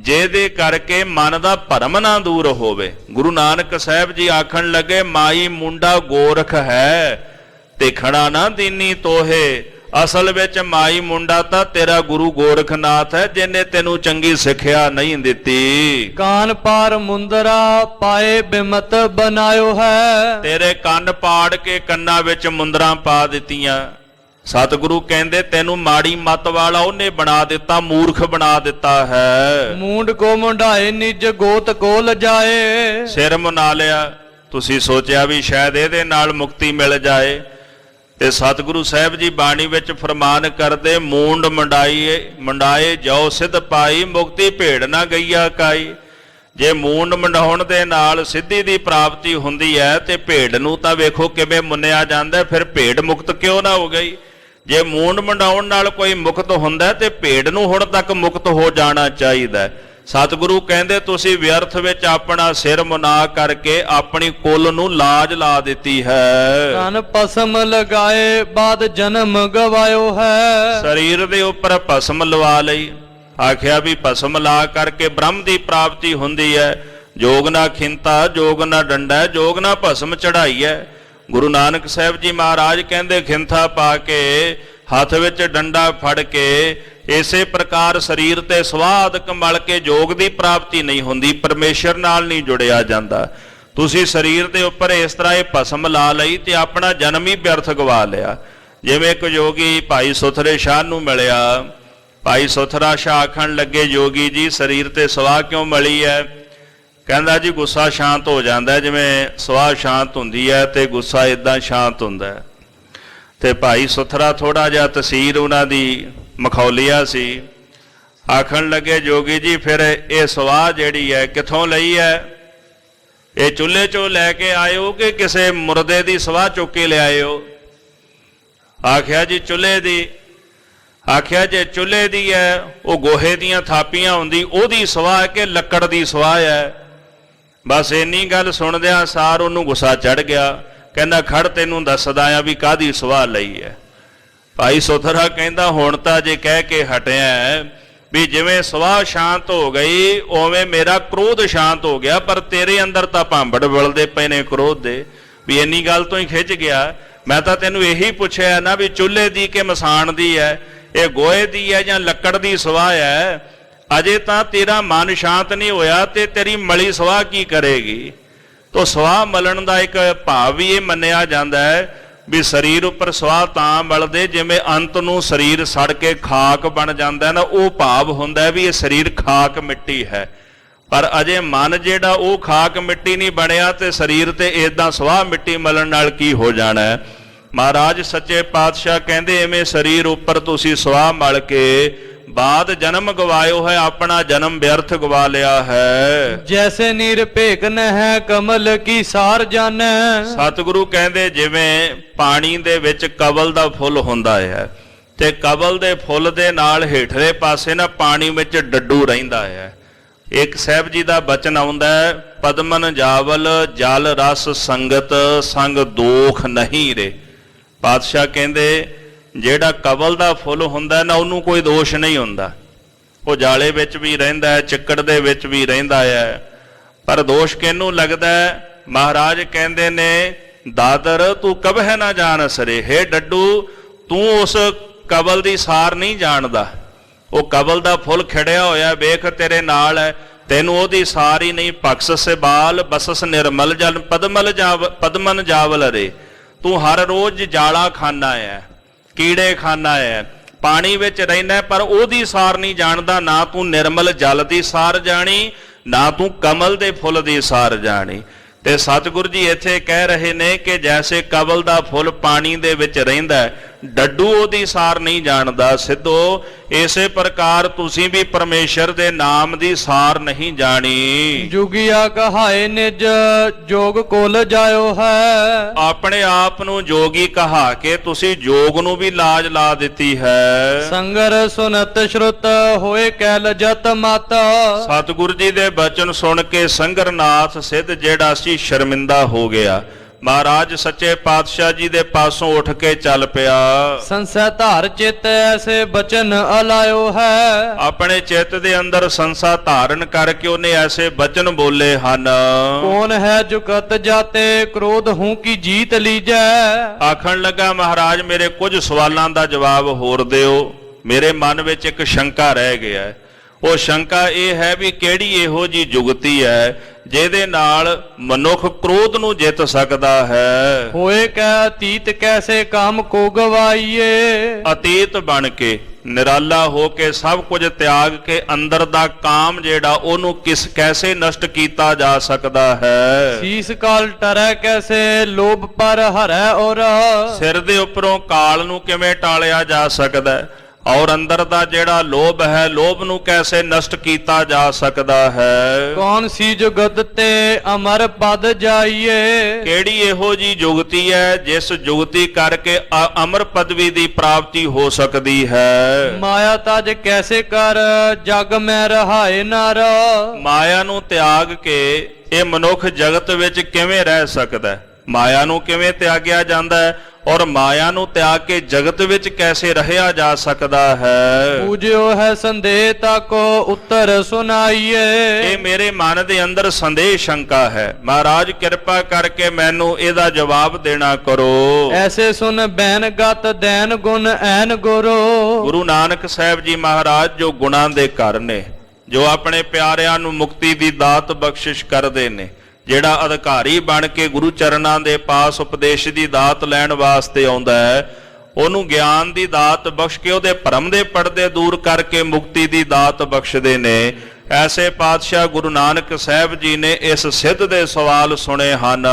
ਜਿਹਦੇ ਕਰਕੇ ਮਨ ਦਾ ਭਰਮ ਨਾ ਦੂਰ ਹੋਵੇ। ਗੁਰੂ ਨਾਨਕ ਸਾਹਿਬ ਜੀ ਆਖਣ ਲੱਗੇ, ਮਾਈ ਮੁੰਡਾ ਗੋਰਖ ਹੈ ਤੇ ਖੜਾ ਨਾ ਦੀਨੀ ਤੋਹੇ। ਅਸਲ ਵਿੱਚ ਮਾਈ ਮੁੰਡਾ ਤਾਂ ਤੇਰਾ ਗੁਰੂ ਗੋਰਖਨਾਥ ਹੈ, ਜਿਹਨੇ ਤੈਨੂੰ ਚੰਗੀ ਸਿੱਖਿਆ ਨਹੀਂ ਦਿੱਤੀ। ਕਾਨ ਪਾਰ ਮੁੰਦਰਾ ਪਾਏ ਬਿਮਤ ਬਣਾਇਓ ਹੈ। ਤੇਰੇ ਕੰਨ ਪਾੜ ਕੇ ਕੰਨਾਂ ਵਿੱਚ ਮੁੰਦਰਾਂ ਪਾ ਦਿੱਤੀਆਂ। ਸਤਿਗੁਰੂ ਕਹਿੰਦੇ ਤੈਨੂੰ ਮਾੜੀ ਮੱਤ ਵਾਲਾ ਉਹਨੇ ਬਣਾ ਦਿੱਤਾ, ਮੂਰਖ ਬਣਾ ਦਿੱਤਾ ਹੈ। ਮੂੰਡ ਕੋ ਮੁੰਡਾਏ ਨਿਜ ਗੋਤ ਕੋ ਲਜਾਏ। ਸਿਰ ਮੁੰਨਾ ਲਿਆ, ਤੁਸੀਂ ਸੋਚਿਆ ਵੀ ਸ਼ਾਇਦ ਇਹਦੇ ਨਾਲ ਮੁਕਤੀ ਮਿਲ ਜਾਏ। ਤੇ ਸਤਿਗੁਰੂ ਸਾਹਿਬ ਜੀ ਬਾਣੀ ਵਿੱਚ ਫਰਮਾਨ ਕਰਦੇ, ਮੂੰਡ ਮੁੰਡਾਏ ਜੋ ਸਿੱਧ ਪਾਈ, ਮੁਕਤੀ ਭੇੜ ਨਾ ਗਈਆ ਕਾਈ। ਜੇ ਮੂੰਡ ਮੁੰਡਾਉਣ ਦੇ ਨਾਲ ਸਿੱਧੀ ਦੀ ਪ੍ਰਾਪਤੀ ਹੁੰਦੀ ਹੈ ਤੇ ਭੇਡ ਨੂੰ ਤਾਂ ਵੇਖੋ ਕਿਵੇਂ ਮੁੰਨਿਆ ਜਾਂਦਾ, ਫਿਰ ਭੇਡ ਮੁਕਤ ਕਿਉਂ ਨਾ ਹੋ ਗਈ? ਜੇ ਮੂੰਡ ਮੁੰਡਾਉਣ ਨਾਲ ਕੋਈ ਮੁਕਤ ਹੁੰਦਾ ਤੇ ਭੇਡ ਨੂੰ ਹੁਣ ਤੱਕ ਮੁਕਤ ਹੋ ਜਾਣਾ ਚਾਹੀਦਾ। ਸਤਿਗੁਰੂ ਕਹਿੰਦੇ ਤੁਸੀਂ ਵਿਅਰਥ ਵਿੱਚ ਆਪਣਾ ਸਿਰ ਮੁਨਾ ਕਰਕੇ ਆਪਣੀ ਕੁੱਲ ਨੂੰ ਲਾਜ ਲਾ ਦਿੱਤੀ ਹੈ। ਤਨ ਭਸਮ ਲਗਾਏ ਬਾਦ ਜਨਮ ਗਵਾਇਓ ਹੈ। ਸਰੀਰ ਦੇ ਉੱਪਰ ਭਸਮ ਲਵਾ ਲਈ, ਆਖਿਆ ਵੀ ਭਸਮ ਲਾ ਕਰਕੇ ਬ੍ਰਹਮ ਦੀ ਪ੍ਰਾਪਤੀ ਹੁੰਦੀ ਹੈ। ਜੋਗ ਨਾ ਖਿੰਤਾ ਜੋਗ ਨਾ ਡੰਡਾ ਜੋਗ ਨਾ ਭਸਮ ਚੜਾਈ ਹੈ। ਗੁਰੂ ਨਾਨਕ ਸਾਹਿਬ ਜੀ ਮਹਾਰਾਜ ਕਹਿੰਦੇ ਖਿੰਥਾ ਪਾ ਕੇ ਹੱਥ ਵਿੱਚ ਡੰਡਾ ਫੜ ਕੇ ਇਸੇ ਪ੍ਰਕਾਰ ਸਰੀਰ ਤੇ ਸਵਾਦਕ ਮਲ ਕੇ ਜੋਗ ਦੀ ਪ੍ਰਾਪਤੀ ਨਹੀਂ ਹੁੰਦੀ, ਪਰਮੇਸ਼ਰ ਨਾਲ ਨਹੀਂ ਜੁੜਿਆ ਜਾਂਦਾ। ਤੁਸੀਂ ਸਰੀਰ ਦੇ ਉੱਪਰ ਇਸ ਤਰ੍ਹਾਂ ਇਹ ਭਸਮ ਲਾ ਲਈ ਤੇ ਆਪਣਾ ਜਨਮ ਹੀ ਵਿਅਰਥ ਗਵਾ ਲਿਆ। ਜਿਵੇਂ ਇੱਕ ਯੋਗੀ ਭਾਈ ਸੁਥਰੇ ਸ਼ਾਹ ਨੂੰ ਮਿਲਿਆ, ਭਾਈ ਸੁਥਰਾ ਸ਼ਾਹ ਆਖਣ ਲੱਗੇ ਯੋਗੀ ਜੀ ਸਰੀਰ ਤੇ ਸਵਾਹ ਕਿਉਂ ਮਲੀ ਹੈ? ਕਹਿੰਦਾ ਜੀ ਗੁੱਸਾ ਸ਼ਾਂਤ ਹੋ ਜਾਂਦਾ, ਜਿਵੇਂ ਸਵਾਹ ਸ਼ਾਂਤ ਹੁੰਦੀ ਹੈ ਤੇ ਗੁੱਸਾ ਇਦਾਂ ਸ਼ਾਂਤ ਹੁੰਦਾ ਹੈ। ਤੇ ਭਾਈ ਸੁਥਰਾ ਥੋੜਾ ਜਿਹਾ ਤਸੀਰ ਉਹਨਾਂ ਦੀ ਮਖੌਲੀਆ ਸੀ, ਆਖਣ ਲੱਗੇ ਜੋਗੀ ਜੀ ਫਿਰ ਇਹ ਸਵਾਹ ਜਿਹੜੀ ਹੈ ਕਿੱਥੋਂ ਲਈ ਹੈ? ਇਹ ਚੁੱਲ੍ਹੇ ਚੋਂ ਲੈ ਕੇ ਆਇਓ ਕਿ ਕਿਸੇ ਮੁਰਦੇ ਦੀ ਸਵਾਹ ਚੁੱਕ ਕੇ ਲਿਆਇਓ? ਆਖਿਆ ਜੀ ਚੁੱਲ੍ਹੇ ਦੀ। ਆਖਿਆ ਜੇ ਚੁੱਲ੍ਹੇ ਦੀ ਹੈ ਉਹ ਗੋਹੇ ਦੀਆਂ ਥਾਪੀਆਂ ਹੁੰਦੀ ਉਹਦੀ ਸਵਾਹ ਹੈ ਕਿ ਲੱਕੜ ਦੀ ਸਵਾਹ ਹੈ? ਬਸ ਇੰਨੀ ਗੱਲ ਸੁਣਦਿਆਂ ਸਾਰ ਉਹਨੂੰ ਗੁੱਸਾ ਚੜ ਗਿਆ। ਕਹਿੰਦਾ ਖੜ ਤੈਨੂੰ ਦੱਸਦਾ ਆ ਵੀ ਕਾਹਦੀ ਸਵਾਹ ਲਈ ਹੈ। ਭਾਈ ਸੁਥਰਾ ਕਹਿੰਦਾ ਹੁਣ ਤਾਂ ਜੇ ਕਹਿ ਕੇ ਹਟਿਆ ਵੀ ਜਿਵੇਂ ਸਵਾਹ ਸ਼ਾਂਤ ਹੋ ਗਈ ਉਵੇਂ ਮੇਰਾ ਕ੍ਰੋਧ ਸ਼ਾਂਤ ਹੋ ਗਿਆ, ਪਰ ਤੇਰੇ ਅੰਦਰ ਤਾਂ ਭਾਂਬੜ ਬਲਦੇ ਪਏ ਨੇ ਕ੍ਰੋਧ ਦੇ, ਵੀ ਇੰਨੀ ਗੱਲ ਤੋਂ ਹੀ ਖਿੱਚ ਗਿਆ। ਮੈਂ ਤਾਂ ਤੈਨੂੰ ਇਹੀ ਪੁੱਛਿਆ ਨਾ ਵੀ ਚੁੱਲ੍ਹੇ ਦੀ ਕਿ ਮਸਾਣ ਦੀ ਹੈ, ਇਹ ਗੋਹੇ ਦੀ ਹੈ ਜਾਂ ਲੱਕੜ ਦੀ ਸਵਾਹ ਹੈ? ਅਜੇ ਤਾਂ ਤੇਰਾ ਮਨ ਸ਼ਾਂਤ ਨਹੀਂ ਹੋਇਆ ਤੇ ਤੇਰੀ ਮਲੀ ਸਵਾਹ ਕੀ ਕਰੇਗੀ? ਤੋ ਸਵਾਹ ਮਲਣ ਦਾ ਇੱਕ ਭਾਵ ਵੀ ਇਹ ਮੰਨਿਆ ਜਾਂਦਾ ਹੈ ਵੀ ਸਰੀਰ ਉੱਪਰ ਸਵਾਹ ਤਾਂ ਮਲਦੇ ਜਿਵੇਂ ਅੰਤ ਨੂੰ ਸਰੀਰ ਸੜ ਕੇ ਖਾਕ ਬਣ ਜਾਂਦਾ ਨਾ, ਉਹ ਭਾਵ ਹੁੰਦਾ ਵੀ ਇਹ ਸਰੀਰ ਖਾਕ ਮਿੱਟੀ ਹੈ। ਪਰ ਅਜੇ ਮਨ ਜਿਹੜਾ ਉਹ ਖਾਕ ਮਿੱਟੀ ਨਹੀਂ ਬਣਿਆ ਤੇ ਸਰੀਰ ਤੇ ਇਦਾਂ ਸਵਾਹ ਮਿੱਟੀ ਮਲਣ ਨਾਲ ਕੀ ਹੋ ਜਾਣਾ ਹੈ। ਮਹਾਰਾਜ ਸੱਚੇ ਪਾਤਸ਼ਾਹ ਕਹਿੰਦੇ ਐਵੇਂ ਸਰੀਰ ਉੱਪਰ ਤੁਸੀਂ ਸਵਾਹ ਮਲ ਕੇ ਬਾਦ ਜਨਮ ਗਵਾਇਓ ਹੈ, ਆਪਣਾ ਜਨਮ ਵਿਅਰਥ ਗਵਾ ਲਿਆ ਹੈ। ਜੈਸੇ ਨਿਰਭੇਕ ਨ ਹੈ ਕਮਲ ਕੀ ਸਾਰ ਜਾਣੈ। ਸਤਿਗੁਰੂ ਕਹਿੰਦੇ ਜਿਵੇਂ ਪਾਣੀ ਦੇ ਵਿੱਚ ਕਵਲ ਦਾ ਫੁੱਲ ਹੁੰਦਾ ਹੈ ਤੇ ਕਵਲ ਦੇ ਫੁੱਲ ਦੇ ਨਾਲ ਹੇਠਲੇ ਪਾਸੇ ਨਾ ਪਾਣੀ ਵਿੱਚ ਡੱਡੂ ਰਹਿੰਦਾ ਹੈ। ਇੱਕ ਸਾਹਿਬ ਜੀ ਦਾ ਬਚਨ ਆਉਂਦਾ ਹੈ, ਪਦਮਨ ਜਾਵਲ ਜਲ ਰਸ ਸੰਗਤ ਸੰਗ ਦੋਖ ਨਹੀਂ ਰੇ। ਪਾਤਸ਼ਾਹ ਕਹਿੰਦੇ ਜਿਹੜਾ ਕਵਲ ਦਾ ਫੁੱਲ ਹੁੰਦਾ ਨਾ ਉਹਨੂੰ ਕੋਈ ਦੋਸ਼ ਨਹੀਂ ਹੁੰਦਾ, ਉਹ ਜਾਲੇ ਵਿੱਚ ਵੀ ਰਹਿੰਦਾ ਹੈ ਚਿੱਕੜ ਦੇ ਵਿੱਚ ਵੀ ਰਹਿੰਦਾ ਹੈ, ਪਰ ਦੋਸ਼ ਕਿਹਨੂੰ ਲੱਗਦਾ ਹੈ? ਮਹਾਰਾਜ ਕਹਿੰਦੇ ਨੇ ਦਾਦਰ ਤੂੰ ਕਬਹਿ ਨਾ ਜਾਣ ਸਰੇ। ਹੇ ਡੱਡੂ ਤੂੰ ਉਸ ਕਵਲ ਦੀ ਸਾਰ ਨਹੀਂ ਜਾਣਦਾ। ਉਹ ਕਵਲ ਦਾ ਫੁੱਲ ਖਿੜਿਆ ਹੋਇਆ ਵੇਖ ਤੇਰੇ ਨਾਲ ਹੈ, ਤੈਨੂੰ ਉਹਦੀ ਸਾਰ ਹੀ ਨਹੀਂ। ਬਖਸ਼ ਸਿਬਾਲ ਬਸਸ ਨਿਰਮਲ ਜਲ ਪਦਮਨ ਜਾਵਲ ਰੇ। ਤੂੰ ਹਰ ਰੋਜ਼ ਜਾਲਾ ਖਾਨਾ ਹੈ, ਕੀੜੇ ਖਾਨਾ ਹੈ, ਪਾਣੀ ਵਿੱਚ ਰਹਿਣਾ ਪਰ ਉਹਦੀ ਸਾਰ ਨਹੀਂ ਜਾਣਦਾ। ਨਾ ਤੂੰ ਨਿਰਮਲ ਜਲ ਦੀ ਸਾਰ ਜਾਣੀ, ਨਾ ਤੂੰ ਕਮਲ ਦੇ ਫੁੱਲ ਦੀ ਸਾਰ ਜਾਣੀ। ਤੇ ਸਤਿਗੁਰੂ ਜੀ ਇੱਥੇ ਕਹਿ ਰਹੇ ਨੇ ਕਿ ਜੈਸੇ ਕਵਲ ਦਾ ਫੁੱਲ ਪਾਣੀ ਦੇ ਵਿੱਚ ਰਹਿੰਦਾ, ਡੱਡੂ ਉਹਦੀ ਸਾਰ ਨਹੀਂ ਜਾਣਦਾ। ਸਿੱਧੋ ਇਸੇ ਪ੍ਰਕਾਰ ਤੁਸੀਂ ਵੀ ਪਰਮੇਸ਼ਰ ਦੇ ਨਾਮ ਦੀ ਸਾਰ ਨਹੀਂ ਜਾਣੀ। ਜੁਗਿਆ ਕਹਾਏ ਨਿਜ ਜੋਗ ਕੋਲ ਜਾਇਓ ਹੈ। ਆਪਣੇ ਆਪ ਨੂੰ ਜੋਗੀ ਕਹਾ ਕੇ ਤੁਸੀਂ ਜੋਗ ਨੂੰ ਵੀ ਲਾਜ ਲਾ ਦਿੱਤੀ ਹੈ। ਸੰਗਰ ਸੁਨਤ ਸ਼ਰੁਤ ਹੋਏ ਕੈਲ ਜਤ ਮਤ। ਸਤਿਗੁਰੂ ਜੀ ਦੇ ਬਚਨ ਸੁਣ ਕੇ ਸੰਗਰਨਾਥ ਸਿੱਧ ਜਿਹੜਾ ਸੀ ਸ਼ਰਮਿੰਦਾ ਹੋ ਗਿਆ। ਮਹਾਰਾਜ ਸੱਚੇ ਪਾਤਸ਼ਾਹ ਜੀ ਦੇ ਪਾਸੋਂ ਉੱਠ ਕੇ ਚੱਲ ਪਿਆ। ਸੰਸੈ ਧਾਰ ਚਿਤ ਐਸੇ ਬਚਨ ਅਲਾਇਓ ਹੈ। ਆਪਣੇ ਚਿੱਤ ਦੇ ਅੰਦਰ ਸੰਸਾ ਧਾਰਨ ਕਰਕੇ ਉਹਨੇ ਐਸੇ ਬਚਨ ਬੋਲੇ ਹਨ। ਕੌਣ ਹੈ ਜੁਗਤ ਜਾਤੇ ਕ੍ਰੋਧ ਹੂੰ ਕੀ ਜੀਤ ਲੀਜੈ। ਆਖਣ ਲੱਗਾ ਮਹਾਰਾਜ ਮੇਰੇ ਕੁਝ ਸਵਾਲਾਂ ਦਾ ਜਵਾਬ ਹੋਰ ਦਿਓ। ਮੇਰੇ ਮਨ ਵਿੱਚ ਇੱਕ ਸ਼ੰਕਾ ਰਹਿ ਗਿਆ। ਉਹ ਸ਼ੰਕਾ ਇਹ ਹੈ ਵੀ ਕਿਹੜੀ ਇਹੋ ਜੀ ਜੁਗਤੀ ਹੈ ਜਿਹਦੇ ਨਾਲ ਮਨੁੱਖ ਕ੍ਰੋਧ ਨੂੰ ਜਿੱਤ ਸਕਦਾ ਹੈ। ਹੋਏ ਕੈ ਅਤੀਤ ਕੈਸੇ ਕਾਮ ਕੋ ਗਵਾਈਏ। ਅਤੀਤ ਬਣ ਕੇ ਨਿਰਾਲਾ ਹੋ ਕੇ ਸਭ ਕੁਝ ਤਿਆਗ ਕੇ ਅੰਦਰ ਦਾ ਕਾਮ ਜਿਹੜਾ ਉਹਨੂੰ ਕੈਸੇ ਨਸ਼ਟ ਕੀਤਾ ਜਾ ਸਕਦਾ ਹੈ। ਸੀਸ ਕਾਲ ਟਰੈ ਕੈਸੇ ਲੋਭ ਪਰ ਹਰੈ ਔਰ। ਸਿਰ ਦੇ ਉੱਪਰੋਂ ਕਾਲ ਨੂੰ ਕਿਵੇਂ ਟਾਲਿਆ ਜਾ ਸਕਦਾ ਹੈ। ਔਰ ਅੰਦਰ ਦਾ ਜਿਹੜਾ ਲੋਭ ਹੈ, ਲੋਭ ਨੂੰ ਕੈਸੇ ਨਸ਼ਟ ਕੀਤਾ ਜਾ ਸਕਦਾ ਹੈ। ਕੌਣ ਸੀ ਜੁਗਤ ਤੇ ਅਮਰ ਪਦ ਜਾਈਏ। ਕਿਹੜੀ ਇਹੋ ਜੀ ਜੁਗਤੀ ਹੈ ਜਿਸ ਜੁਗਤੀ ਕਰਕੇ ਅਮਰ ਪਦਵੀ ਦੀ ਪ੍ਰਾਪਤੀ ਹੋ ਸਕਦੀ ਹੈ। ਮਾਇਆ ਤਜ ਕੈਸੇ ਕਰ ਜਗ ਮੈਂ ਰਹਾਏ ਨਰ। ਮਾਇਆ ਨੂੰ ਤਿਆਗ ਕੇ ਇਹ ਮਨੁੱਖ ਜਗਤ ਵਿੱਚ ਕਿਵੇਂ ਰਹਿ ਸਕਦਾ ਹੈ? ਮਾਇਆ ਨੂੰ ਕਿਵੇਂ ਤਿਆਗਿਆ ਜਾਂਦਾ ਹੈ ਔਰ ਮਾਇਆ ਨੂੰ ਤਿਆਗ ਕੇ ਜਗਤ ਵਿੱਚ ਕੈਸੇ ਰਹਿਆ ਜਾ ਸਕਦਾ ਹੈ? ਪੂਜਿਓ ਹੈ ਸੰਦੇਹ ਤਾਕੋ ਉੱਤਰ ਸੁਨਾਈਏ। ਇਹ ਮੇਰੇ ਮਨ ਦੇ ਅੰਦਰ ਸੰਦੇਹ ਸ਼ੰਕਾ ਹੈ, ਮਹਾਰਾਜ ਕਿਰਪਾ ਕਰਕੇ ਮੈਨੂੰ ਇਹਦਾ ਜਵਾਬ ਦੇਣਾ ਕਰੋ। ਐਸੇ ਸੁਨ ਬੈਨ ਗਤ ਦੈਨ ਗੁਣ ਐਨ ਗੁਰੂ। ਗੁਰੂ ਨਾਨਕ ਸਾਹਿਬ ਜੀ ਮਹਾਰਾਜ ਜੋ ਗੁਣਾਂ ਦੇ ਘਰ ਨੇ, ਜੋ ਆਪਣੇ ਪਿਆਰਿਆਂ ਨੂੰ ਮੁਕਤੀ ਦੀ ਦਾਤ ਬਖਸ਼ਿਸ਼ ਕਰਦੇ ਨੇ, ਜਿਹੜਾ ਅਧਿਕਾਰੀ ਬਣ ਕੇ ਗੁਰੂ ਚਰਨਾਂ ਦੇ ਪਾਸ ਉਪਦੇਸ਼ ਦੀ ਦਾਤ ਲੈਣ ਵਾਸਤੇ ਆਉਂਦਾ ਹੈ, ਉਹਨੂੰ ਗਿਆਨ ਦੀ ਦਾਤ ਬਖਸ਼ ਕੇ ਉਹਦੇ ਭਰਮ ਦੇ ਪਰਦੇ ਦੂਰ ਕਰਕੇ ਮੁਕਤੀ ਦੀ ਦਾਤ ਬਖਸ਼ਦੇ ਨੇ। ਐਸੇ ਪਾਤਸ਼ਾਹ ਗੁਰੂ ਨਾਨਕ ਸਾਹਿਬ ਜੀ ਨੇ ਇਸ ਸਿੱਧ ਦੇ ਸਵਾਲ ਸੁਣੇ ਹਨ।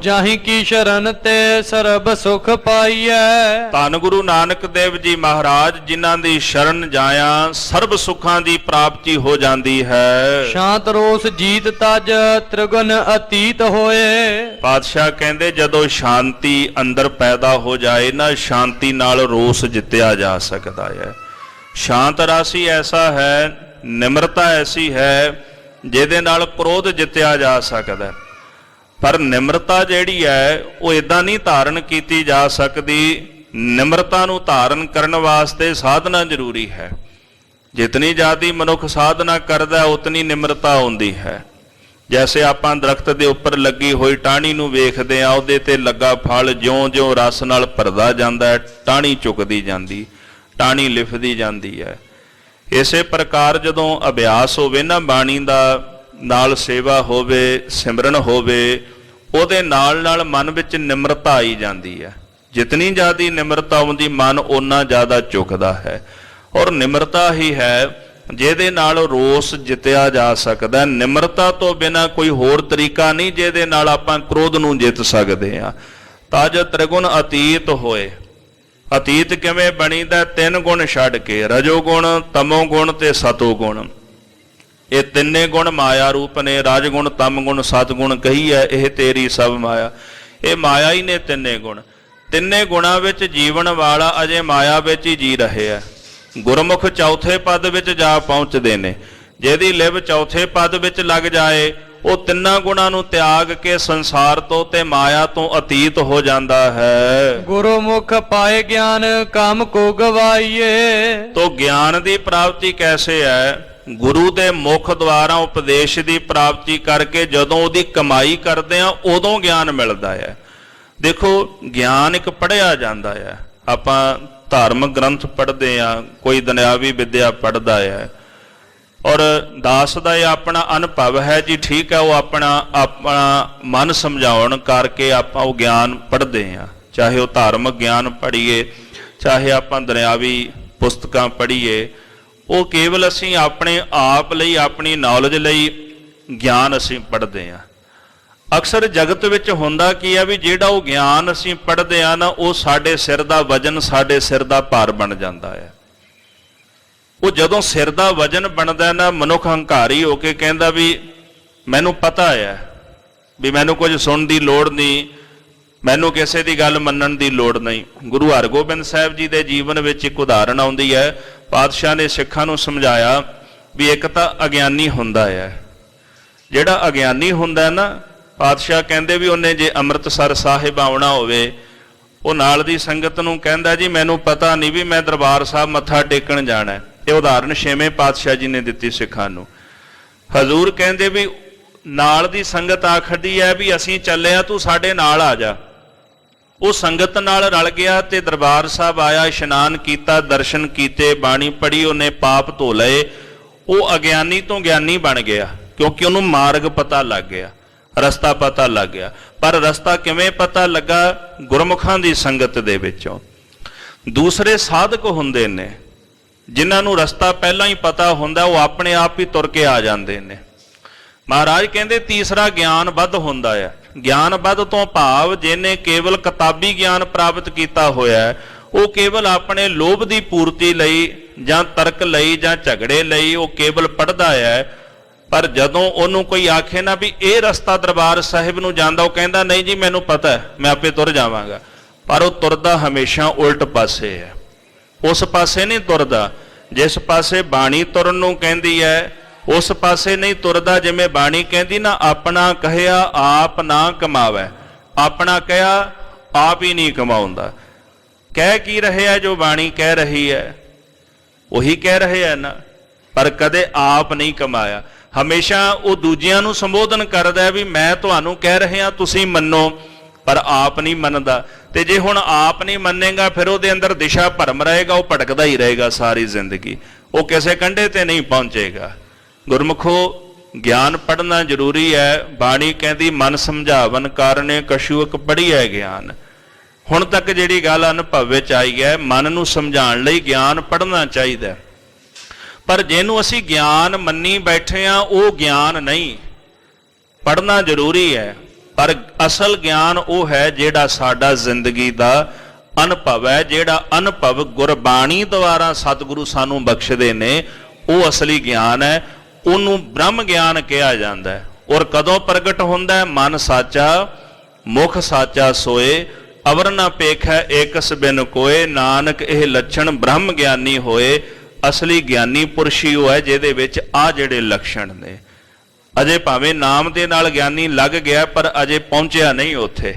ਜਾਹੀ ਕੀ ਸ਼ਰਨ ਤੇ ਸਰਬ ਸੁਖ ਪਾਈਐ। ਧੰਨ ਗੁਰੂ ਨਾਨਕ ਦੇਵ ਜੀ ਮਹਾਰਾਜ ਜਿਨ੍ਹਾਂ ਦੀ ਸ਼ਰਨ ਜਾਇਆ ਸਰਬ ਸੁੱਖਾਂ ਦੀ ਪ੍ਰਾਪਤੀ ਹੋ ਜਾਂਦੀ ਹੈ। ਸ਼ਾਂਤ ਰੋਸ ਜੀਤ ਤਜ ਤ੍ਰਿਗੁਣ ਅਤੀਤ ਹੋਏ। ਪਾਤਸ਼ਾਹ ਕਹਿੰਦੇ ਜਦੋਂ ਸ਼ਾਂਤੀ ਅੰਦਰ ਪੈਦਾ ਹੋ ਜਾਏ ਨਾ, ਸ਼ਾਂਤੀ ਨਾਲ ਰੋਸ ਜਿੱਤਿਆ ਜਾ ਸਕਦਾ ਹੈ। ਸ਼ਾਂਤ ਰਾਸੀ ਐਸਾ ਹੈ, ਨਿਮਰਤਾ ਐਸੀ ਹੈ ਜਿਹਦੇ ਨਾਲ ਕ੍ਰੋਧ ਜਿੱਤਿਆ ਜਾ ਸਕਦਾ। ਪਰ ਨਿਮਰਤਾ ਜਿਹੜੀ ਹੈ ਉਹ ਇਦਾਂ ਨਹੀਂ ਧਾਰਨ ਕੀਤੀ ਜਾ ਸਕਦੀ। ਨਿਮਰਤਾ ਨੂੰ ਧਾਰਨ ਕਰਨ ਵਾਸਤੇ ਸਾਧਨਾ ਜ਼ਰੂਰੀ ਹੈ। ਜਿਤਨੀ ਜ਼ਿਆਦਾ ਮਨੁੱਖ ਸਾਧਨਾ ਕਰਦਾ ਉਤਨੀ ਨਿਮਰਤਾ ਆਉਂਦੀ ਹੈ। ਜੈਸੇ ਆਪਾਂ ਦਰਖਤ ਦੇ ਉੱਪਰ ਲੱਗੀ ਹੋਈ ਟਾਹਣੀ ਨੂੰ ਵੇਖਦੇ ਆ, ਉਹਦੇ ਤੇ ਲੱਗਾ ਫਲ ਜਿਉਂ-ਜਿਉਂ ਰਸ ਨਾਲ ਭਰਦਾ ਜਾਂਦਾ ਹੈ, ਟਾਹਣੀ ਚੁੱਕਦੀ ਜਾਂਦੀ, ਟਾਹਣੀ ਲਿਫਦੀ ਜਾਂਦੀ ਹੈ। ਇਸੇ ਪ੍ਰਕਾਰ ਜਦੋਂ ਅਭਿਆਸ ਹੋਵੇ ਨਾ ਬਾਣੀ ਦਾ, ਨਾਲ ਸੇਵਾ ਹੋਵੇ, ਸਿਮਰਨ ਹੋਵੇ, ਉਹਦੇ ਨਾਲ ਨਾਲ ਮਨ ਵਿੱਚ ਨਿਮਰਤਾ ਆਈ ਜਾਂਦੀ ਹੈ। ਜਿਤਨੀ ਜ਼ਿਆਦਾ ਨਿਮਰਤਾ ਆਉਂਦੀ ਮਨ ਓਨਾ ਜ਼ਿਆਦਾ ਝੁਕਦਾ ਹੈ। ਔਰ ਨਿਮਰਤਾ ਹੀ ਹੈ ਜਿਹਦੇ ਨਾਲ ਰੋਸ ਜਿੱਤਿਆ ਜਾ ਸਕਦਾ। ਨਿਮਰਤਾ ਤੋਂ ਬਿਨਾਂ ਕੋਈ ਹੋਰ ਤਰੀਕਾ ਨਹੀਂ ਜਿਹਦੇ ਨਾਲ ਆਪਾਂ ਕ੍ਰੋਧ ਨੂੰ ਜਿੱਤ ਸਕਦੇ ਹਾਂ। ਤਜ ਤ੍ਰਿਗੁਣ ਅਤੀਤ ਹੋਏ। ਅਤੀਤ ਕਿਵੇਂ ਬਣੀਦਾ? ਤਿੰਨ ਗੁਣ ਛੱਡ ਕੇ, ਰਜੋ ਗੁਣ, ਤਮੋ ਗੁਣ ਤੇ ਸਤੋ ਗੁਣ। ਇਹ ਤਿੰਨੇ ਗੁਣ ਮਾਇਆ ਰੂਪ ਨੇ। ਰਜ ਗੁਣ, ਤਮ ਗੁਣ, ਸਤ ਗੁਣ ਕਹੀ ਹੈ ਇਹ ਤੇਰੀ ਸਭ ਮਾਇਆ। ਇਹ ਮਾਇਆ ਹੀ ਨੇ ਤਿੰਨੇ ਗੁਣ। ਤਿੰਨੇ ਗੁਣਾਂ ਵਿੱਚ ਜੀਵਨ ਵਾਲਾ ਅਜੇ ਮਾਇਆ ਵਿੱਚ ਹੀ ਜੀ ਰਹੇ ਹੈ। ਗੁਰਮੁਖ ਚੌਥੇ ਪਦ ਵਿੱਚ ਜਾ ਪਹੁੰਚਦੇ ਨੇ। ਜਿਹਦੀ ਲਿਵ ਚੌਥੇ ਪਦ ਵਿੱਚ ਲੱਗ ਜਾਏ ਉਹ ਤਿੰਨਾਂ ਗੁਣਾਂ ਨੂੰ ਤਿਆਗ ਕੇ ਸੰਸਾਰ ਤੋਂ ਤੇ ਮਾਇਆ ਤੋਂ ਅਤੀਤ ਹੋ ਜਾਂਦਾ ਹੈ। ਗੁਰੂ ਮੁਖ ਪਾਏ ਗਿਆਨ ਕੰਮ ਕੋ ਗਵਾਈਏ। ਤੋ ਗਿਆਨ ਦੀ ਪ੍ਰਾਪਤੀ ਕੈਸੇ ਹੈ? ਗੁਰੂ ਦੇ ਮੁਖ ਦੁਆਰਾ ਉਪਦੇਸ਼ ਦੀ ਪ੍ਰਾਪਤੀ ਕਰਕੇ ਜਦੋਂ ਉਹਦੀ ਕਮਾਈ ਕਰਦੇ ਆ ਉਦੋਂ ਗਿਆਨ ਮਿਲਦਾ ਹੈ। ਦੇਖੋ ਗਿਆਨ ਇੱਕ ਪੜ੍ਹਿਆ ਜਾਂਦਾ ਹੈ। ਆਪਾਂ ਧਾਰਮਿਕ ਗ੍ਰੰਥ ਪੜ੍ਹਦੇ ਆ, ਕੋਈ ਦੁਨਿਆਵੀ ਵਿੱਦਿਆ ਪੜ੍ਹਦਾ ਹੈ ਔਰ ਦਾਸ ਦਾ ਇਹ ਆਪਣਾ ਅਨੁਭਵ ਹੈ ਜੀ, ਠੀਕ ਹੈ, ਉਹ ਆਪਣਾ ਮਨ ਸਮਝਾਉਣ ਕਰਕੇ ਆਪਾਂ ਉਹ ਗਿਆਨ ਪੜ੍ਹਦੇ ਹਾਂ। ਚਾਹੇ ਉਹ ਧਾਰਮਿਕ ਗਿਆਨ ਪੜ੍ਹੀਏ, ਚਾਹੇ ਆਪਾਂ ਦੁਨਿਆਵੀ ਪੁਸਤਕਾਂ ਪੜ੍ਹੀਏ, ਉਹ ਕੇਵਲ ਅਸੀਂ ਆਪਣੇ ਆਪ ਲਈ, ਆਪਣੀ ਨੌਲੇਜ ਲਈ ਗਿਆਨ ਅਸੀਂ ਪੜ੍ਹਦੇ ਹਾਂ। ਅਕਸਰ ਜਗਤ ਵਿੱਚ ਹੁੰਦਾ ਕੀ ਹੈ ਵੀ ਜਿਹੜਾ ਉਹ ਗਿਆਨ ਅਸੀਂ ਪੜ੍ਹਦੇ ਆ ਨਾ, ਉਹ ਸਾਡੇ ਸਿਰ ਦਾ ਵਜਨ, ਸਾਡੇ ਸਿਰ ਦਾ ਭਾਰ ਬਣ ਜਾਂਦਾ ਹੈ। ਉਹ ਜਦੋਂ ਸਿਰ ਦਾ ਵਜਨ ਬਣਦਾ ਨਾ, ਮਨੁੱਖ ਹੰਕਾਰੀ ਹੋ ਕੇ ਕਹਿੰਦਾ ਵੀ ਮੈਨੂੰ ਪਤਾ ਹੈ ਵੀ ਮੈਨੂੰ ਕੁਝ ਸੁਣਨ ਦੀ ਲੋੜ ਨਹੀਂ, ਮੈਨੂੰ ਕਿਸੇ ਦੀ ਗੱਲ ਮੰਨਣ ਦੀ ਲੋੜ ਨਹੀਂ। ਗੁਰੂ ਹਰਗੋਬਿੰਦ ਸਾਹਿਬ ਜੀ ਦੇ ਜੀਵਨ ਵਿੱਚ ਇੱਕ ਉਦਾਹਰਣ ਆਉਂਦੀ ਹੈ। ਪਾਤਸ਼ਾਹ ਨੇ ਸਿੱਖਾਂ ਨੂੰ ਸਮਝਾਇਆ ਵੀ ਇੱਕ ਤਾਂ ਅਗਿਆਨੀ ਹੁੰਦਾ ਹੈ। ਜਿਹੜਾ ਅਗਿਆਨੀ ਹੁੰਦਾ ਨਾ, ਪਾਤਸ਼ਾਹ ਕਹਿੰਦੇ ਵੀ ਉਹਨੇ ਜੇ ਅੰਮ੍ਰਿਤਸਰ ਸਾਹਿਬ ਆਉਣਾ ਹੋਵੇ, ਉਹ ਨਾਲ ਦੀ ਸੰਗਤ ਨੂੰ ਕਹਿੰਦਾ ਜੀ ਮੈਨੂੰ ਪਤਾ ਨਹੀਂ ਵੀ ਮੈਂ ਦਰਬਾਰ ਸਾਹਿਬ ਮੱਥਾ ਟੇਕਣ ਜਾਣਾ। ਇਹ ਉਦਾਹਰਣ ਛੇਵੇਂ ਪਾਤਸ਼ਾਹ ਜੀ ਨੇ ਦਿੱਤੀ ਸਿੱਖਾਂ ਨੂੰ। ਹਜ਼ੂਰ ਕਹਿੰਦੇ ਵੀ ਨਾਲ ਦੀ ਸੰਗਤ ਆਖਦੀ ਹੈ ਵੀ ਅਸੀਂ ਚੱਲੇ ਆ, ਤੂੰ ਸਾਡੇ ਨਾਲ ਆ ਜਾ। ਉਹ ਸੰਗਤ ਨਾਲ ਰਲ ਗਿਆ ਤੇ ਦਰਬਾਰ ਸਾਹਿਬ ਆਇਆ, ਇਸ਼ਨਾਨ ਕੀਤਾ, ਦਰਸ਼ਨ ਕੀਤੇ, ਬਾਣੀ ਪੜ੍ਹੀ, ਉਹਨੇ ਪਾਪ ਧੋ ਲਏ। ਉਹ ਅਗਿਆਨੀ ਤੋਂ ਗਿਆਨੀ ਬਣ ਗਿਆ ਕਿਉਂਕਿ ਉਹਨੂੰ ਮਾਰਗ ਪਤਾ ਲੱਗ ਗਿਆ, ਰਸਤਾ ਪਤਾ ਲੱਗ ਗਿਆ। ਪਰ ਰਸਤਾ ਕਿਵੇਂ ਪਤਾ ਲੱਗਾ? ਗੁਰਮੁਖਾਂ ਦੀ ਸੰਗਤ ਦੇ ਵਿੱਚੋਂ। ਦੂਸਰੇ ਸਾਧਕ ਹੁੰਦੇ ਨੇ ਜਿਨ੍ਹਾਂ ਨੂੰ ਰਸਤਾ ਪਹਿਲਾਂ ਹੀ ਪਤਾ ਹੁੰਦਾ, ਉਹ ਆਪਣੇ ਆਪ ਹੀ ਤੁਰ ਕੇ ਆ ਜਾਂਦੇ ਨੇ। ਮਹਾਰਾਜ ਕਹਿੰਦੇ ਤੀਸਰਾ ਗਿਆਨ ਵੱਧ ਹੁੰਦਾ ਹੈ। ਗਿਆਨ ਵੱਧ ਤੋਂ ਭਾਵ ਜਿਹਨੇ ਕੇਵਲ ਕਿਤਾਬੀ ਗਿਆਨ ਪ੍ਰਾਪਤ ਕੀਤਾ ਹੋਇਆ, ਉਹ ਕੇਵਲ ਆਪਣੇ ਲੋਭ ਦੀ ਪੂਰਤੀ ਲਈ ਜਾਂ ਤਰਕ ਲਈ ਜਾਂ ਝਗੜੇ ਲਈ ਉਹ ਕੇਵਲ ਪੜ੍ਹਦਾ ਹੈ। ਪਰ ਜਦੋਂ ਉਹਨੂੰ ਕੋਈ ਆਖੇ ਨਾ ਵੀ ਇਹ ਰਸਤਾ ਦਰਬਾਰ ਸਾਹਿਬ ਨੂੰ ਜਾਂਦਾ, ਉਹ ਕਹਿੰਦਾ ਨਹੀਂ ਜੀ ਮੈਨੂੰ ਪਤਾ ਹੈ, ਮੈਂ ਆਪੇ ਤੁਰ ਜਾਵਾਂਗਾ। ਪਰ ਉਹ ਤੁਰਦਾ ਹਮੇਸ਼ਾ ਉਲਟ ਪਾਸੇ ਹੈ, ਉਸ ਪਾਸੇ ਨਹੀਂ ਤੁਰਦਾ ਜਿਸ ਪਾਸੇ ਬਾਣੀ ਤੁਰਨ ਨੂੰ ਕਹਿੰਦੀ ਹੈ, ਉਸ ਪਾਸੇ ਨਹੀਂ ਤੁਰਦਾ। ਜਿਵੇਂ ਬਾਣੀ ਕਹਿੰਦੀ ਨਾ, ਆਪਣਾ ਕਹਿਆ ਆਪ ਨਾ ਕਮਾਵੇ, ਆਪਣਾ ਕਹਿਆ ਆਪ ਹੀ ਨਹੀਂ ਕਮਾਉਂਦਾ। ਕਹਿ ਕੀ ਰਿਹਾ ਜੋ ਬਾਣੀ ਕਹਿ ਰਹੀ ਹੈ, ਉਹੀ ਕਹਿ ਰਹੇ ਹੈ ਨਾ, ਪਰ ਕਦੇ ਆਪ ਨਹੀਂ ਕਮਾਇਆ। ਹਮੇਸ਼ਾ ਉਹ ਦੂਜਿਆਂ ਨੂੰ ਸੰਬੋਧਨ ਕਰਦਾ ਹੈ ਵੀ ਮੈਂ ਤੁਹਾਨੂੰ ਕਹਿ ਰਿਹਾ ਤੁਸੀਂ ਮੰਨੋ, ਪਰ ਆਪ ਨਹੀਂ ਮੰਨਦਾ। ਤੇ ਜੇ ਹੁਣ ਆਪ ਨਹੀਂ ਮੰਨੇਗਾ ਫਿਰ ਉਹਦੇ ਅੰਦਰ ਦਿਸ਼ਾ ਭਰਮ ਰਹੇਗਾ, ਉਹ ਭਟਕਦਾ ਹੀ ਰਹੇਗਾ ਸਾਰੀ ਜ਼ਿੰਦਗੀ, ਉਹ ਕਿਸੇ ਕੰਢੇ ਤੇ ਨਹੀਂ ਪਹੁੰਚੇਗਾ। ਗੁਰਮੁਖੋ ਗਿਆਨ ਪੜ੍ਹਨਾ ਜ਼ਰੂਰੀ ਹੈ। ਬਾਣੀ ਕਹਿੰਦੀ ਮਨ ਸਮਝਾਵਨ ਕਾਰਣੇ ਕਛੂਕ ਪੜ੍ਹੀਐ ਗਿਆਨ। ਹੁਣ ਤੱਕ ਜਿਹੜੀ ਗੱਲ ਅਨੁਭਵ ਵਿੱਚ ਆਈ ਹੈ, ਮਨ ਨੂੰ ਸਮਝਾਉਣ ਲਈ ਗਿਆਨ ਪੜ੍ਹਨਾ ਚਾਹੀਦਾ, ਪਰ ਜਿਹਨੂੰ ਅਸੀਂ ਗਿਆਨ ਮੰਨੀ ਬੈਠੇ ਹਾਂ ਉਹ ਗਿਆਨ ਨਹੀਂ। ਪੜ੍ਹਨਾ ਜ਼ਰੂਰੀ ਹੈ, ਪਰ ਅਸਲ ਗਿਆਨ ਉਹ ਹੈ ਜਿਹੜਾ ਸਾਡਾ ਜ਼ਿੰਦਗੀ ਦਾ ਅਨੁਭਵ ਹੈ, ਜਿਹੜਾ ਅਨੁਭਵ ਗੁਰਬਾਣੀ ਦੁਆਰਾ ਸਤਿਗੁਰੂ ਸਾਨੂੰ ਬਖਸ਼ਦੇ ਨੇ, ਉਹ ਅਸਲੀ ਗਿਆਨ ਹੈ। ਉਹਨੂੰ ਬ੍ਰਹਮ ਗਿਆਨ ਕਿਹਾ ਜਾਂਦਾ ਹੈ। ਔਰ ਕਦੋਂ ਪ੍ਰਗਟ ਹੁੰਦਾ ਹੈ? ਮਨ ਸਾਚਾ ਮੁਖ ਸਾਚਾ ਸੋਏ, ਅਵਰ ਨਾ ਪੇਖੈ ਏਕਸ ਬਿਨ ਕੋਏ, ਨਾਨਕ ਇਹ ਲੱਛਣ ਬ੍ਰਹਮ ਗਿਆਨੀ ਹੋਏ। ਅਸਲੀ ਗਿਆਨੀ ਪੁਰਸ਼ ਹੀ ਉਹ ਹੈ ਜਿਹਦੇ ਵਿੱਚ ਆ ਜਿਹੜੇ ਲੱਛਣ ਨੇ। ਅਜੇ ਭਾਵੇਂ ਨਾਮ ਦੇ ਨਾਲ ਗਿਆਨੀ ਲੱਗ ਗਿਆ, ਪਰ ਅਜੇ ਪਹੁੰਚਿਆ ਨਹੀਂ ਉੱਥੇ,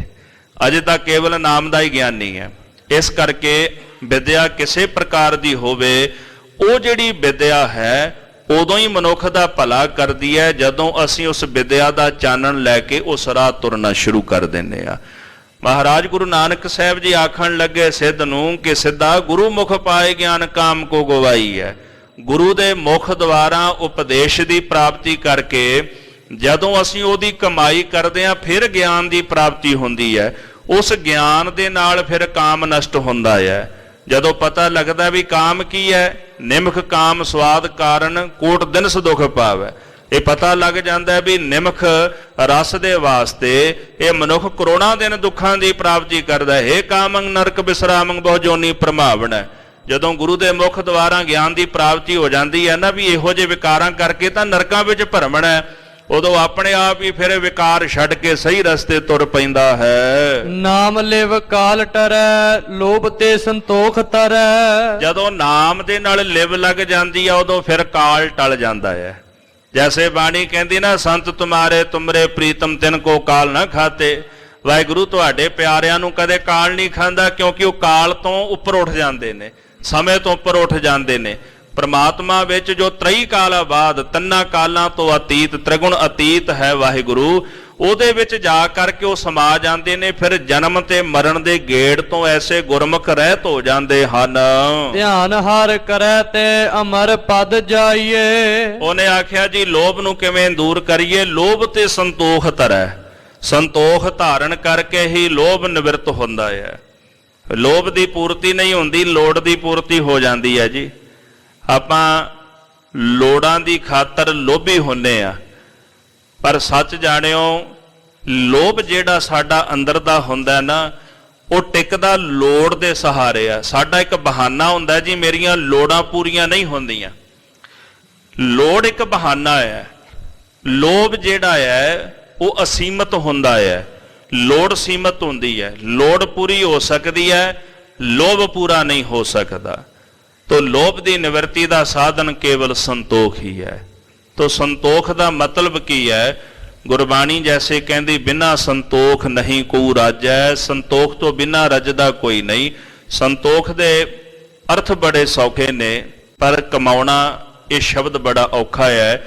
ਅਜੇ ਤਾਂ ਕੇਵਲ ਨਾਮ ਦਾ ਹੀ ਗਿਆਨੀ ਹੈ। ਇਸ ਕਰਕੇ ਵਿਦਿਆ ਕਿਸੇ ਪ੍ਰਕਾਰ ਦੀ ਹੋਵੇ, ਉਹ ਜਿਹੜੀ ਵਿਦਿਆ ਹੈ ਉਦੋਂ ਹੀ ਮਨੁੱਖ ਦਾ ਭਲਾ ਕਰਦੀ ਹੈ ਜਦੋਂ ਅਸੀਂ ਉਸ ਵਿਦਿਆ ਦਾ ਚਾਨਣ ਲੈ ਕੇ ਉਸ ਰਾਹ ਤੁਰਨਾ ਸ਼ੁਰੂ ਕਰ ਦਿੰਦੇ ਹਾਂ। ਮਹਾਰਾਜ ਗੁਰੂ ਨਾਨਕ ਸਾਹਿਬ ਜੀ ਆਖਣ ਲੱਗੇ ਸਿੱਧ ਨੂੰ ਕਿ ਸਿੱਧਾ ਗੁਰੂ ਮੁਖ ਪਾਏ ਗਿਆਨ ਕਾਮ ਕੋ ਗਵਾਈ ਹੈ। ਗੁਰੂ ਦੇ ਮੁਖ ਦੁਆਰਾ ਉਪਦੇਸ਼ ਦੀ ਪ੍ਰਾਪਤੀ ਕਰਕੇ ਜਦੋਂ ਅਸੀਂ ਉਹਦੀ ਕਮਾਈ ਕਰਦੇ ਹਾਂ ਫਿਰ ਗਿਆਨ ਦੀ ਪ੍ਰਾਪਤੀ ਹੁੰਦੀ ਹੈ। ਉਸ ਗਿਆਨ ਦੇ ਨਾਲ ਫਿਰ ਕਾਮ ਨਸ਼ਟ ਹੁੰਦਾ ਹੈ। ਜਦੋਂ ਪਤਾ ਲੱਗਦਾ ਵੀ ਕਾਮ ਕੀ ਹੈ, ਨਿਮਖ ਕਾਮ ਸਵਾਦ ਕਾਰਨ ਕੋਟ ਦਿਨਸ ਦੁਖ ਪਾਵੈ, ਇਹ ਪਤਾ ਲੱਗ ਜਾਂਦਾ ਵੀ ਨਿਮਖ ਰਸ ਦੇ ਵਾਸਤੇ ਇਹ ਮਨੁੱਖ ਕਰੋੜਾਂ ਦਿਨ ਦੁੱਖਾਂ ਦੀ ਪ੍ਰਾਪਤੀ ਕਰਦਾ ਹੈ। ਕਾਮੰ ਨਰਕ ਬਿਸਰਾਮੰ ਬਹੁ ਜੋਨੀ ਪ੍ਰਮਾਵਣ। ਜਦੋਂ ਗੁਰੂ ਦੇ ਮੁਖ ਦੁਆਰਾ ਗਿਆਨ ਦੀ ਪ੍ਰਾਪਤੀ ਹੋ ਜਾਂਦੀ ਹੈ ਨਾ ਵੀ ਇਹੋ ਜਿਹੇ ਵਿਕਾਰਾਂ ਕਰਕੇ ਤਾਂ ਨਰਕਾਂ ਵਿੱਚ ਭਰਮਣਾ ਹੈ, ਉਦੋਂ ਆਪਣੇ ਆਪ ਹੀ ਫਿਰ ਵਿਕਾਰ ਛੱਡ ਕੇ ਸਹੀ ਰਸਤੇ ਤੁਰ ਪੈਂਦਾ ਹੈ। ਨਾਮ ਲਿਵ ਕਾਲ ਟਰੈ, ਲੋਭ ਤੇ ਸੰਤੋਖ ਤਰੈ। ਜਦੋਂ ਨਾਮ ਦੇ ਨਾਲ ਲਿਵ ਲੱਗ ਜਾਂਦੀ ਆ ਉਦੋਂ ਫਿਰ ਕਾਲ ਟਲ ਜਾਂਦਾ ਹੈ। ਜੈਸੇ ਬਾਣੀ ਕਹਿੰਦੀ ਨਾ, ਸੰਤ ਤੁਮਾਰੇ ਤੁਮਰੇ ਪ੍ਰੀਤਮ ਤਿਨ ਕੋ ਕਾਲ ਨਾ ਖਾਤੇ। ਵਾਹਿਗੁਰੂ ਤੁਹਾਡੇ ਪਿਆਰਿਆਂ ਨੂੰ ਕਦੇ ਕਾਲ ਨਹੀਂ ਖਾਂਦਾ, ਕਿਉਂਕਿ ਉਹ ਕਾਲ ਤੋਂ ਉੱਪਰ ਉੱਠ ਜਾਂਦੇ ਨੇ, ਸਮੇਂ ਤੋਂ ਉੱਪਰ ਉੱਠ ਜਾਂਦੇ ਨੇ। ਪਰਮਾਤਮਾ ਵਿੱਚ ਜੋ ਤ੍ਰਈ ਕਾਲਾ ਬਾਦ, ਤਿੰਨਾਂ ਕਾਲਾਂ ਤੋਂ ਅਤੀਤ, ਤ੍ਰਿਗੁਣ ਅਤੀਤ ਹੈ ਵਾਹਿਗੁਰੂ, ਉਹਦੇ ਵਿੱਚ ਜਾ ਕਰਕੇ ਉਹ ਸਮਾ ਜਾਂਦੇ ਨੇ। ਫਿਰ ਜਨਮ ਤੇ ਮਰਨ ਦੇ ਗੇੜ ਤੋਂ ਐਸੇ ਗੁਰਮੁਖ ਰਹਿਤ ਹੋ ਜਾਂਦੇ ਹਨ। ਧਿਆਨ ਹਰ ਕਰੈ ਤੇ ਅਮਰ ਪਦ ਜਾਈਏ। ਉਹਨੇ ਆਖਿਆ ਜੀ ਲੋਭ ਨੂੰ ਕਿਵੇਂ ਦੂਰ ਕਰੀਏ? ਲੋਭ ਤੇ ਸੰਤੋਖ ਧਰੈ। ਸੰਤੋਖ ਧਾਰਨ ਕਰਕੇ ਹੀ ਲੋਭ ਨਿਵਰਤ ਹੁੰਦਾ ਹੈ। ਲੋਭ ਦੀ ਪੂਰਤੀ ਨਹੀਂ ਹੁੰਦੀ, ਲੋੜ ਦੀ ਪੂਰਤੀ ਹੋ ਜਾਂਦੀ ਹੈ ਜੀ। ਆਪਾਂ ਲੋੜਾਂ ਦੀ ਖਾਤਰ ਲੋਭੀ ਹੁੰਨੇ ਆ, ਪਰ ਸੱਚ ਜਾਣਿਓ ਲੋਭ ਜਿਹੜਾ ਸਾਡਾ ਅੰਦਰ ਦਾ ਹੁੰਦਾ ਨਾ, ਉਹ ਟਿਕਦਾ ਲੋੜ ਦੇ ਸਹਾਰੇ ਆ। ਸਾਡਾ ਇੱਕ ਬਹਾਨਾ ਹੁੰਦਾ ਜੀ, ਮੇਰੀਆਂ ਲੋੜਾਂ ਪੂਰੀਆਂ ਨਹੀਂ ਹੁੰਦੀਆਂ। ਲੋੜ ਇੱਕ ਬਹਾਨਾ ਹੈ। ਲੋਭ ਜਿਹੜਾ ਹੈ ਉਹ ਅਸੀਮਤ ਹੁੰਦਾ ਹੈ, ਲੋੜ ਸੀਮਤ ਹੁੰਦੀ ਹੈ। ਲੋੜ ਪੂਰੀ ਹੋ ਸਕਦੀ ਹੈ, ਲੋਭ ਪੂਰਾ ਨਹੀਂ ਹੋ ਸਕਦਾ। ਤੋ ਲੋਭ ਦੀ ਨਿਵਰਤੀ ਦਾ ਸਾਧਨ ਕੇਵਲ ਸੰਤੋਖ ਹੀ ਹੈ। ਤੋ ਸੰਤੋਖ ਦਾ ਮਤਲਬ ਕੀ ਹੈ? ਗੁਰਬਾਣੀ ਜੈਸੇ ਕਹਿੰਦੀ ਬਿਨਾ ਸੰਤੋਖ ਨਹੀਂ ਕੋ ਰਾਜੈ, ਸੰਤੋਖ ਤੋਂ ਬਿਨਾ ਰੱਜਦਾ ਕੋਈ ਨਹੀਂ। ਸੰਤੋਖ ਦੇ ਅਰਥ ਬੜੇ ਸੌਖੇ ਨੇ, ਪਰ ਕਮਾਉਣਾ ਇਹ ਸ਼ਬਦ ਬੜਾ ਔਖਾ ਹੈ।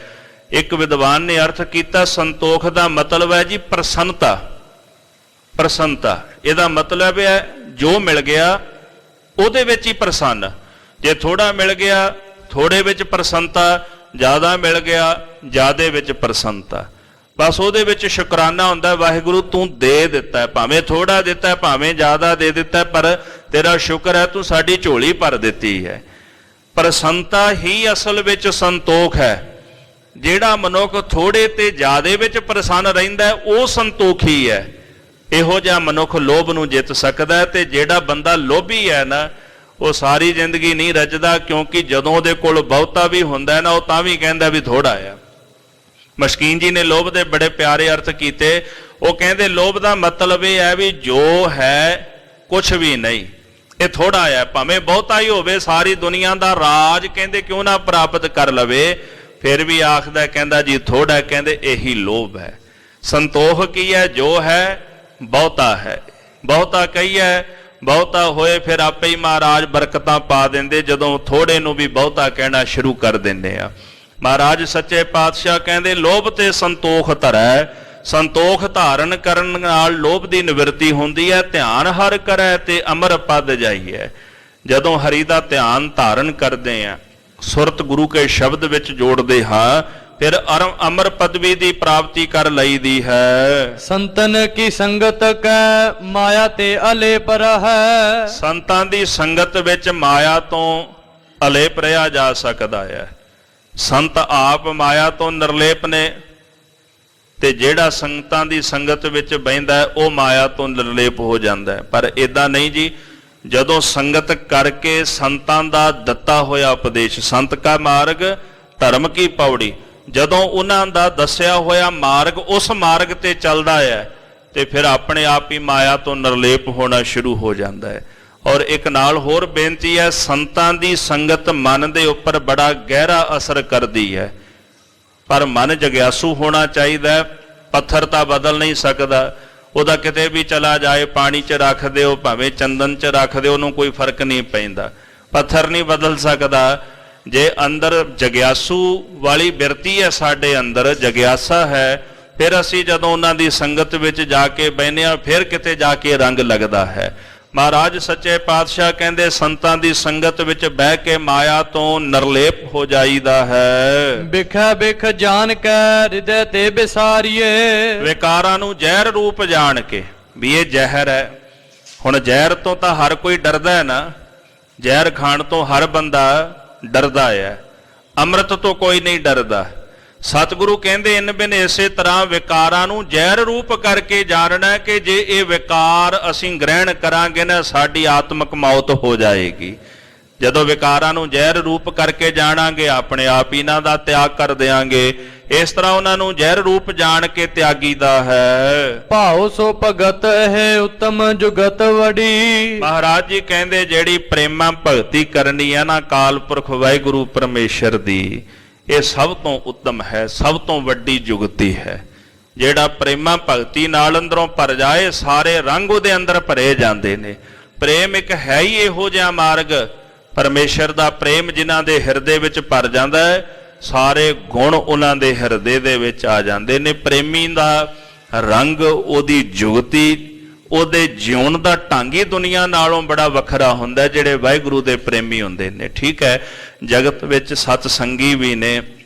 ਇੱਕ ਵਿਦਵਾਨ ਨੇ ਅਰਥ ਕੀਤਾ, ਸੰਤੋਖ ਦਾ ਮਤਲਬ ਹੈ ਜੀ ਪ੍ਰਸੰਨਤਾ। ਪ੍ਰਸੰਨਤਾ ਇਹਦਾ ਮਤਲਬ ਹੈ ਜੋ ਮਿਲ ਗਿਆ ਉਹਦੇ ਵਿੱਚ ਹੀ ਪ੍ਰਸੰਨ। ਜੇ ਥੋੜਾ ਮਿਲ ਗਿਆ ਥੋੜੇ ਵਿੱਚ ਪ੍ਰਸੰਨਤਾ, ਜ਼ਿਆਦਾ ਮਿਲ ਗਿਆ ਜ਼ਿਆਦੇ ਵਿੱਚ ਪ੍ਰਸੰਨਤਾ। ਬਸ ਉਹਦੇ ਵਿੱਚ ਸ਼ੁਕਰਾਨਾ ਹੁੰਦਾ, ਵਾਹਿਗੁਰੂ ਤੂੰ ਦੇ ਦਿੱਤਾ ਹੈ, ਭਾਵੇਂ ਥੋੜਾ ਦਿੱਤਾ ਭਾਵੇਂ ਜ਼ਿਆਦਾ ਦੇ ਦਿੱਤਾ, ਪਰ ਤੇਰਾ ਸ਼ੁਕਰ ਹੈ ਤੂੰ ਸਾਡੀ ਝੋਲੀ ਭਰ ਦਿੱਤੀ ਹੈ। ਪ੍ਰਸੰਨਤਾ ਹੀ ਅਸਲ ਵਿੱਚ ਸੰਤੋਖ ਹੈ। ਜਿਹੜਾ ਮਨੁੱਖ ਥੋੜੇ ਤੇ ਜ਼ਿਆਦੇ ਵਿੱਚ ਪ੍ਰਸੰਨ ਰਹਿੰਦਾ ਉਹ ਸੰਤੋਖੀ ਹੈ। ਇਹੋ ਜਿਹਾ ਮਨੁੱਖ ਲੋਭ ਨੂੰ ਜਿੱਤ ਸਕਦਾ ਹੈ। ਤੇ ਜਿਹੜਾ ਬੰਦਾ ਲੋਭੀ ਹੈ ਨਾ, ਉਹ ਸਾਰੀ ਜ਼ਿੰਦਗੀ ਨਹੀਂ ਰੱਜਦਾ, ਕਿਉਂਕਿ ਜਦੋਂ ਉਹਦੇ ਕੋਲ ਬਹੁਤਾ ਵੀ ਹੁੰਦਾ ਨਾ, ਉਹ ਤਾਂ ਵੀ ਕਹਿੰਦਾ ਵੀ ਥੋੜਾ ਆ। ਮਸ਼ਕੀਨ ਜੀ ਨੇ ਲੋਭ ਦੇ ਬੜੇ ਪਿਆਰੇ ਅਰਥ ਕੀਤੇ। ਉਹ ਕਹਿੰਦੇ ਲੋਭ ਦਾ ਮਤਲਬ ਇਹ ਹੈ ਵੀ ਜੋ ਹੈ ਕੁਛ ਵੀ ਨਹੀਂ, ਇਹ ਥੋੜਾ ਆ, ਭਾਵੇਂ ਬਹੁਤਾ ਹੀ ਹੋਵੇ, ਸਾਰੀ ਦੁਨੀਆ ਦਾ ਰਾਜ ਕਹਿੰਦੇ ਕਿਉਂ ਨਾ ਪ੍ਰਾਪਤ ਕਰ ਲਵੇ, ਫਿਰ ਵੀ ਆਖਦਾ, ਕਹਿੰਦਾ ਜੀ ਥੋੜਾ, ਕਹਿੰਦੇ ਇਹੀ ਲੋਭ ਹੈ। ਸੰਤੋਖ ਕੀ ਹੈ? ਜੋ ਹੈ ਬਹੁਤਾ ਹੈ। ਬਹੁਤਾ ਕਹੀਏ, ਬਹੁਤਾ ਹੋਏ, ਫਿਰ ਆਪੇ ਹੀ ਮਹਾਰਾਜ ਬਰਕਤਾਂ ਪਾ ਦਿੰਦੇ, ਜਦੋਂ ਥੋੜੇ ਨੂੰ ਵੀ ਬਹੁਤਾ ਕਹਿਣਾ ਸ਼ੁਰੂ ਕਰ ਦਿੰਦੇ ਆ। ਮਹਾਰਾਜ ਸੱਚੇ ਪਾਤਸ਼ਾਹ ਕਹਿੰਦੇ ਲੋਭ ਤੇ ਸੰਤੋਖ ਧਰੈ, ਸੰਤੋਖ ਧਾਰਨ ਕਰਨ ਨਾਲ ਲੋਭ ਦੀ ਨਿਵਰਤੀ ਹੁੰਦੀ ਹੈ। ਧਿਆਨ ਹਰ ਕਰੈ ਤੇ ਅਮਰ ਪਦ ਜਾਈਐ। ਜਦੋਂ ਹਰੀ ਦਾ ਧਿਆਨ ਧਾਰਨ ਕਰਦੇ ਆ, ਸੁਰਤ ਗੁਰੂ ਕੇ ਸ਼ਬਦ ਵਿੱਚ ਜੋੜਦੇ ਹਾਂ, ਫਿਰ ਅਮਰ ਪਦਵੀ ਦੀ ਪ੍ਰਾਪਤੀ ਕਰ ਲਈਦੀ ਹੈ। ਸੰਤਨ ਕੀ ਸੰਗਤ ਕੈ ਮਾਇਆ ਤੇ ਅਲੇਪ ਰਹੈ। ਸੰਤਾਂ ਦੀ ਸੰਗਤ ਵਿੱਚ ਮਾਇਆ ਤੋਂ ਅਲੇਪ ਰਿਹਾ ਜਾ ਸਕਦਾ ਹੈ। ਸੰਤ ਆਪ ਮਾਇਆ ਤੋਂ ਨਿਰਲੇਪ ਨੇ, ਤੇ ਜਿਹੜਾ ਸੰਗਤਾਂ ਦੀ ਸੰਗਤ ਵਿੱਚ ਬਹਿੰਦਾ ਉਹ ਮਾਇਆ ਤੋਂ ਨਿਰਲੇਪ ਹੋ ਜਾਂਦਾ। ਪਰ ਇਦਾਂ ਨਹੀਂ ਜੀ, ਜਦੋਂ ਸੰਗਤ ਕਰਕੇ ਸੰਤਾਂ ਦਾ ਦਿੱਤਾ ਹੋਇਆ ਉਪਦੇਸ਼, ਸੰਤ ਕਾ ਮਾਰਗ ਧਰਮ ਕੀ ਪੌੜੀ, ਜਦੋਂ ਉਹਨਾਂ ਦਾ ਦੱਸਿਆ ਹੋਇਆ ਮਾਰਗ ਉਸ ਮਾਰਗ ਤੇ ਚੱਲਦਾ ਹੈ, ਤੇ ਫਿਰ ਆਪਣੇ ਆਪ ਹੀ ਮਾਇਆ ਤੋਂ ਨਿਰਲੇਪ ਹੋਣਾ ਸ਼ੁਰੂ ਹੋ ਜਾਂਦਾ ਹੈ। ਔਰ ਇੱਕ ਨਾਲ ਹੋਰ ਬੇਨਤੀ ਹੈ, ਸੰਤਾਂ ਦੀ ਸੰਗਤ ਮਨ ਦੇ ਉੱਪਰ ਬੜਾ ਗਹਿਰਾ ਅਸਰ ਕਰਦੀ ਹੈ, ਪਰ ਮਨ ਜਗਿਆਸੂ ਹੋਣਾ ਚਾਹੀਦਾ। ਪੱਥਰ ਤਾਂ ਬਦਲ ਨਹੀਂ ਸਕਦਾ, ਉਹਦਾ ਕਿਤੇ ਵੀ ਚਲਾ ਜਾਏ, ਪਾਣੀ 'ਚ ਰੱਖ ਦਿਓ, ਭਾਵੇਂ ਚੰਦਨ 'ਚ ਰੱਖ ਦਿਓ, ਉਹਨੂੰ ਕੋਈ ਫਰਕ ਨਹੀਂ ਪੈਂਦਾ। ਪੱਥਰ ਨਹੀਂ ਬਦਲ ਸਕਦਾ। ਜੇ ਅੰਦਰ ਜਗਿਆਸੂ ਵਾਲੀ ਬਿਰਤੀ ਹੈ, ਸਾਡੇ ਅੰਦਰ ਜਗਿਆਸਾ ਹੈ, ਫਿਰ ਅਸੀਂ ਜਦੋਂ ਉਹਨਾਂ ਦੀ ਸੰਗਤ ਵਿੱਚ ਜਾ ਕੇ ਬਹਿਨੇ ਆ, ਫਿਰ ਕਿਤੇ ਜਾ ਕੇ ਰੰਗ ਲੱਗਦਾ ਹੈ। ਮਹਾਰਾਜ ਸੱਚੇ ਪਾਤਸ਼ਾਹ ਕਹਿੰਦੇ ਸੰਤਾਂ ਦੀ ਸੰਗਤ ਵਿੱਚ ਬਹਿ ਕੇ ਮਾਇਆ ਤੋਂ ਨਿਰਲੇਪ ਹੋ ਜਾਈਦਾ ਹੈ। ਬਿਖੈ ਬਿਖ ਜਾਣ ਕੈ ਹਿਰਦੈ ਤੇ ਬਿਸਾਰੀਏ। ਵਿਕਾਰਾਂ ਨੂੰ ਜ਼ਹਿਰ ਰੂਪ ਜਾਣ ਕੇ ਵੀ ਇਹ ਜ਼ਹਿਰ ਹੈ। ਹੁਣ ਜ਼ਹਿਰ ਤੋਂ ਤਾਂ ਹਰ ਕੋਈ ਡਰਦਾ ਹੈ ਨਾ, ਜ਼ਹਿਰ ਖਾਣ ਤੋਂ ਹਰ ਬੰਦਾ ਡਰਦਾ ਹੈ, ਅੰਮ੍ਰਿਤ ਤੋਂ ਕੋਈ ਨਹੀਂ ਡਰਦਾ। ਸਤਿਗੁਰੂ ਕਹਿੰਦੇ ਇਨ ਬਿਨ ਇਸੇ ਤਰ੍ਹਾਂ ਵਿਕਾਰਾਂ ਨੂੰ ਜ਼ਹਿਰ ਰੂਪ ਕਰਕੇ ਜਾਣਨਾ ਕਿ ਜੇ ਇਹ ਵਿਕਾਰ ਅਸੀਂ ਗ੍ਰਹਿਣ ਕਰਾਂਗੇ ਨਾ, ਸਾਡੀ ਆਤਮਿਕ ਮੌਤ ਹੋ ਜਾਏਗੀ। ਜਦੋਂ ਵਿਕਾਰਾਂ ਨੂੰ ਜ਼ਹਿਰ ਰੂਪ ਕਰਕੇ ਜਾਣਾਂਗੇ, ਆਪਣੇ ਆਪ ਹੀ ਇਹਨਾਂ ਦਾ ਤਿਆਗ ਕਰ ਦਿਆਂਗੇ। ਇਸ ਤਰ੍ਹਾਂ ਉਹਨਾਂ ਨੂੰ ਜ਼ਹਿਰ ਰੂਪ ਜਾਣ ਕੇ ਤਿਆਗੀਦਾ ਹੈ। ਭਾਉ ਸੋ ਭਗਤ ਹੈ ਉਤਮ ਜੁਗਤ ਵੜੀ। ਮਹਾਰਾਜ ਜੀ ਕਹਿੰਦੇ ਜਿਹੜੀ ਪ੍ਰੇਮਾ ਭਗਤੀ ਕਰਨੀ ਹੈ ਨਾ ਅਕਾਲ ਪੁਰਖ ਵਾਹਿਗੁਰੂ ਪਰਮੇਸ਼ਰ ਦੀ, ਇਹ ਸਭ ਤੋਂ ਉੱਤਮ ਹੈ, ਸਭ ਤੋਂ ਵੱਡੀ ਜੁਗਤੀ ਹੈ। ਜਿਹੜਾ ਪ੍ਰੇਮਾ ਭਗਤੀ ਨਾਲ ਅੰਦਰੋਂ ਭਰ ਜਾਏ, ਸਾਰੇ ਰੰਗ ਉਹਦੇ ਅੰਦਰ ਭਰੇ ਜਾਂਦੇ ਨੇ। ਪ੍ਰੇਮ ਇੱਕ ਹੈ ਹੀ ਇਹੋ ਜਿਹਾ ਮਾਰਗ, ਪਰਮੇਸ਼ਰ ਦਾ ਪ੍ਰੇਮ ਜਿਨ੍ਹਾਂ ਦੇ ਹਿਰਦੇ ਵਿੱਚ ਭਰ ਜਾਂਦਾ ਹੈ, ਸਾਰੇ ਗੁਣ ਉਹਨਾਂ ਦੇ ਹਿਰਦੇ ਦੇ ਵਿੱਚ ਆ ਜਾਂਦੇ ਨੇ। ਪ੍ਰੇਮੀ ਦਾ ਰੰਗ, ਉਹਦੀ ਜੁਗਤੀ, ਉਹਦੇ ਜਿਉਣ ਦਾ ਢੰਗ ਹੀ ਦੁਨੀਆ ਨਾਲੋਂ ਬੜਾ ਵੱਖਰਾ ਹੁੰਦਾ ਜਿਹੜੇ ਵਾਹਿਗੁਰੂ ਦੇ ਪ੍ਰੇਮੀ ਹੁੰਦੇ ਨੇ। ਠੀਕ ਹੈ, ਜਗਤ ਵਿੱਚ ਸਤ ਸੰਗੀ ਵੀ ਨੇ,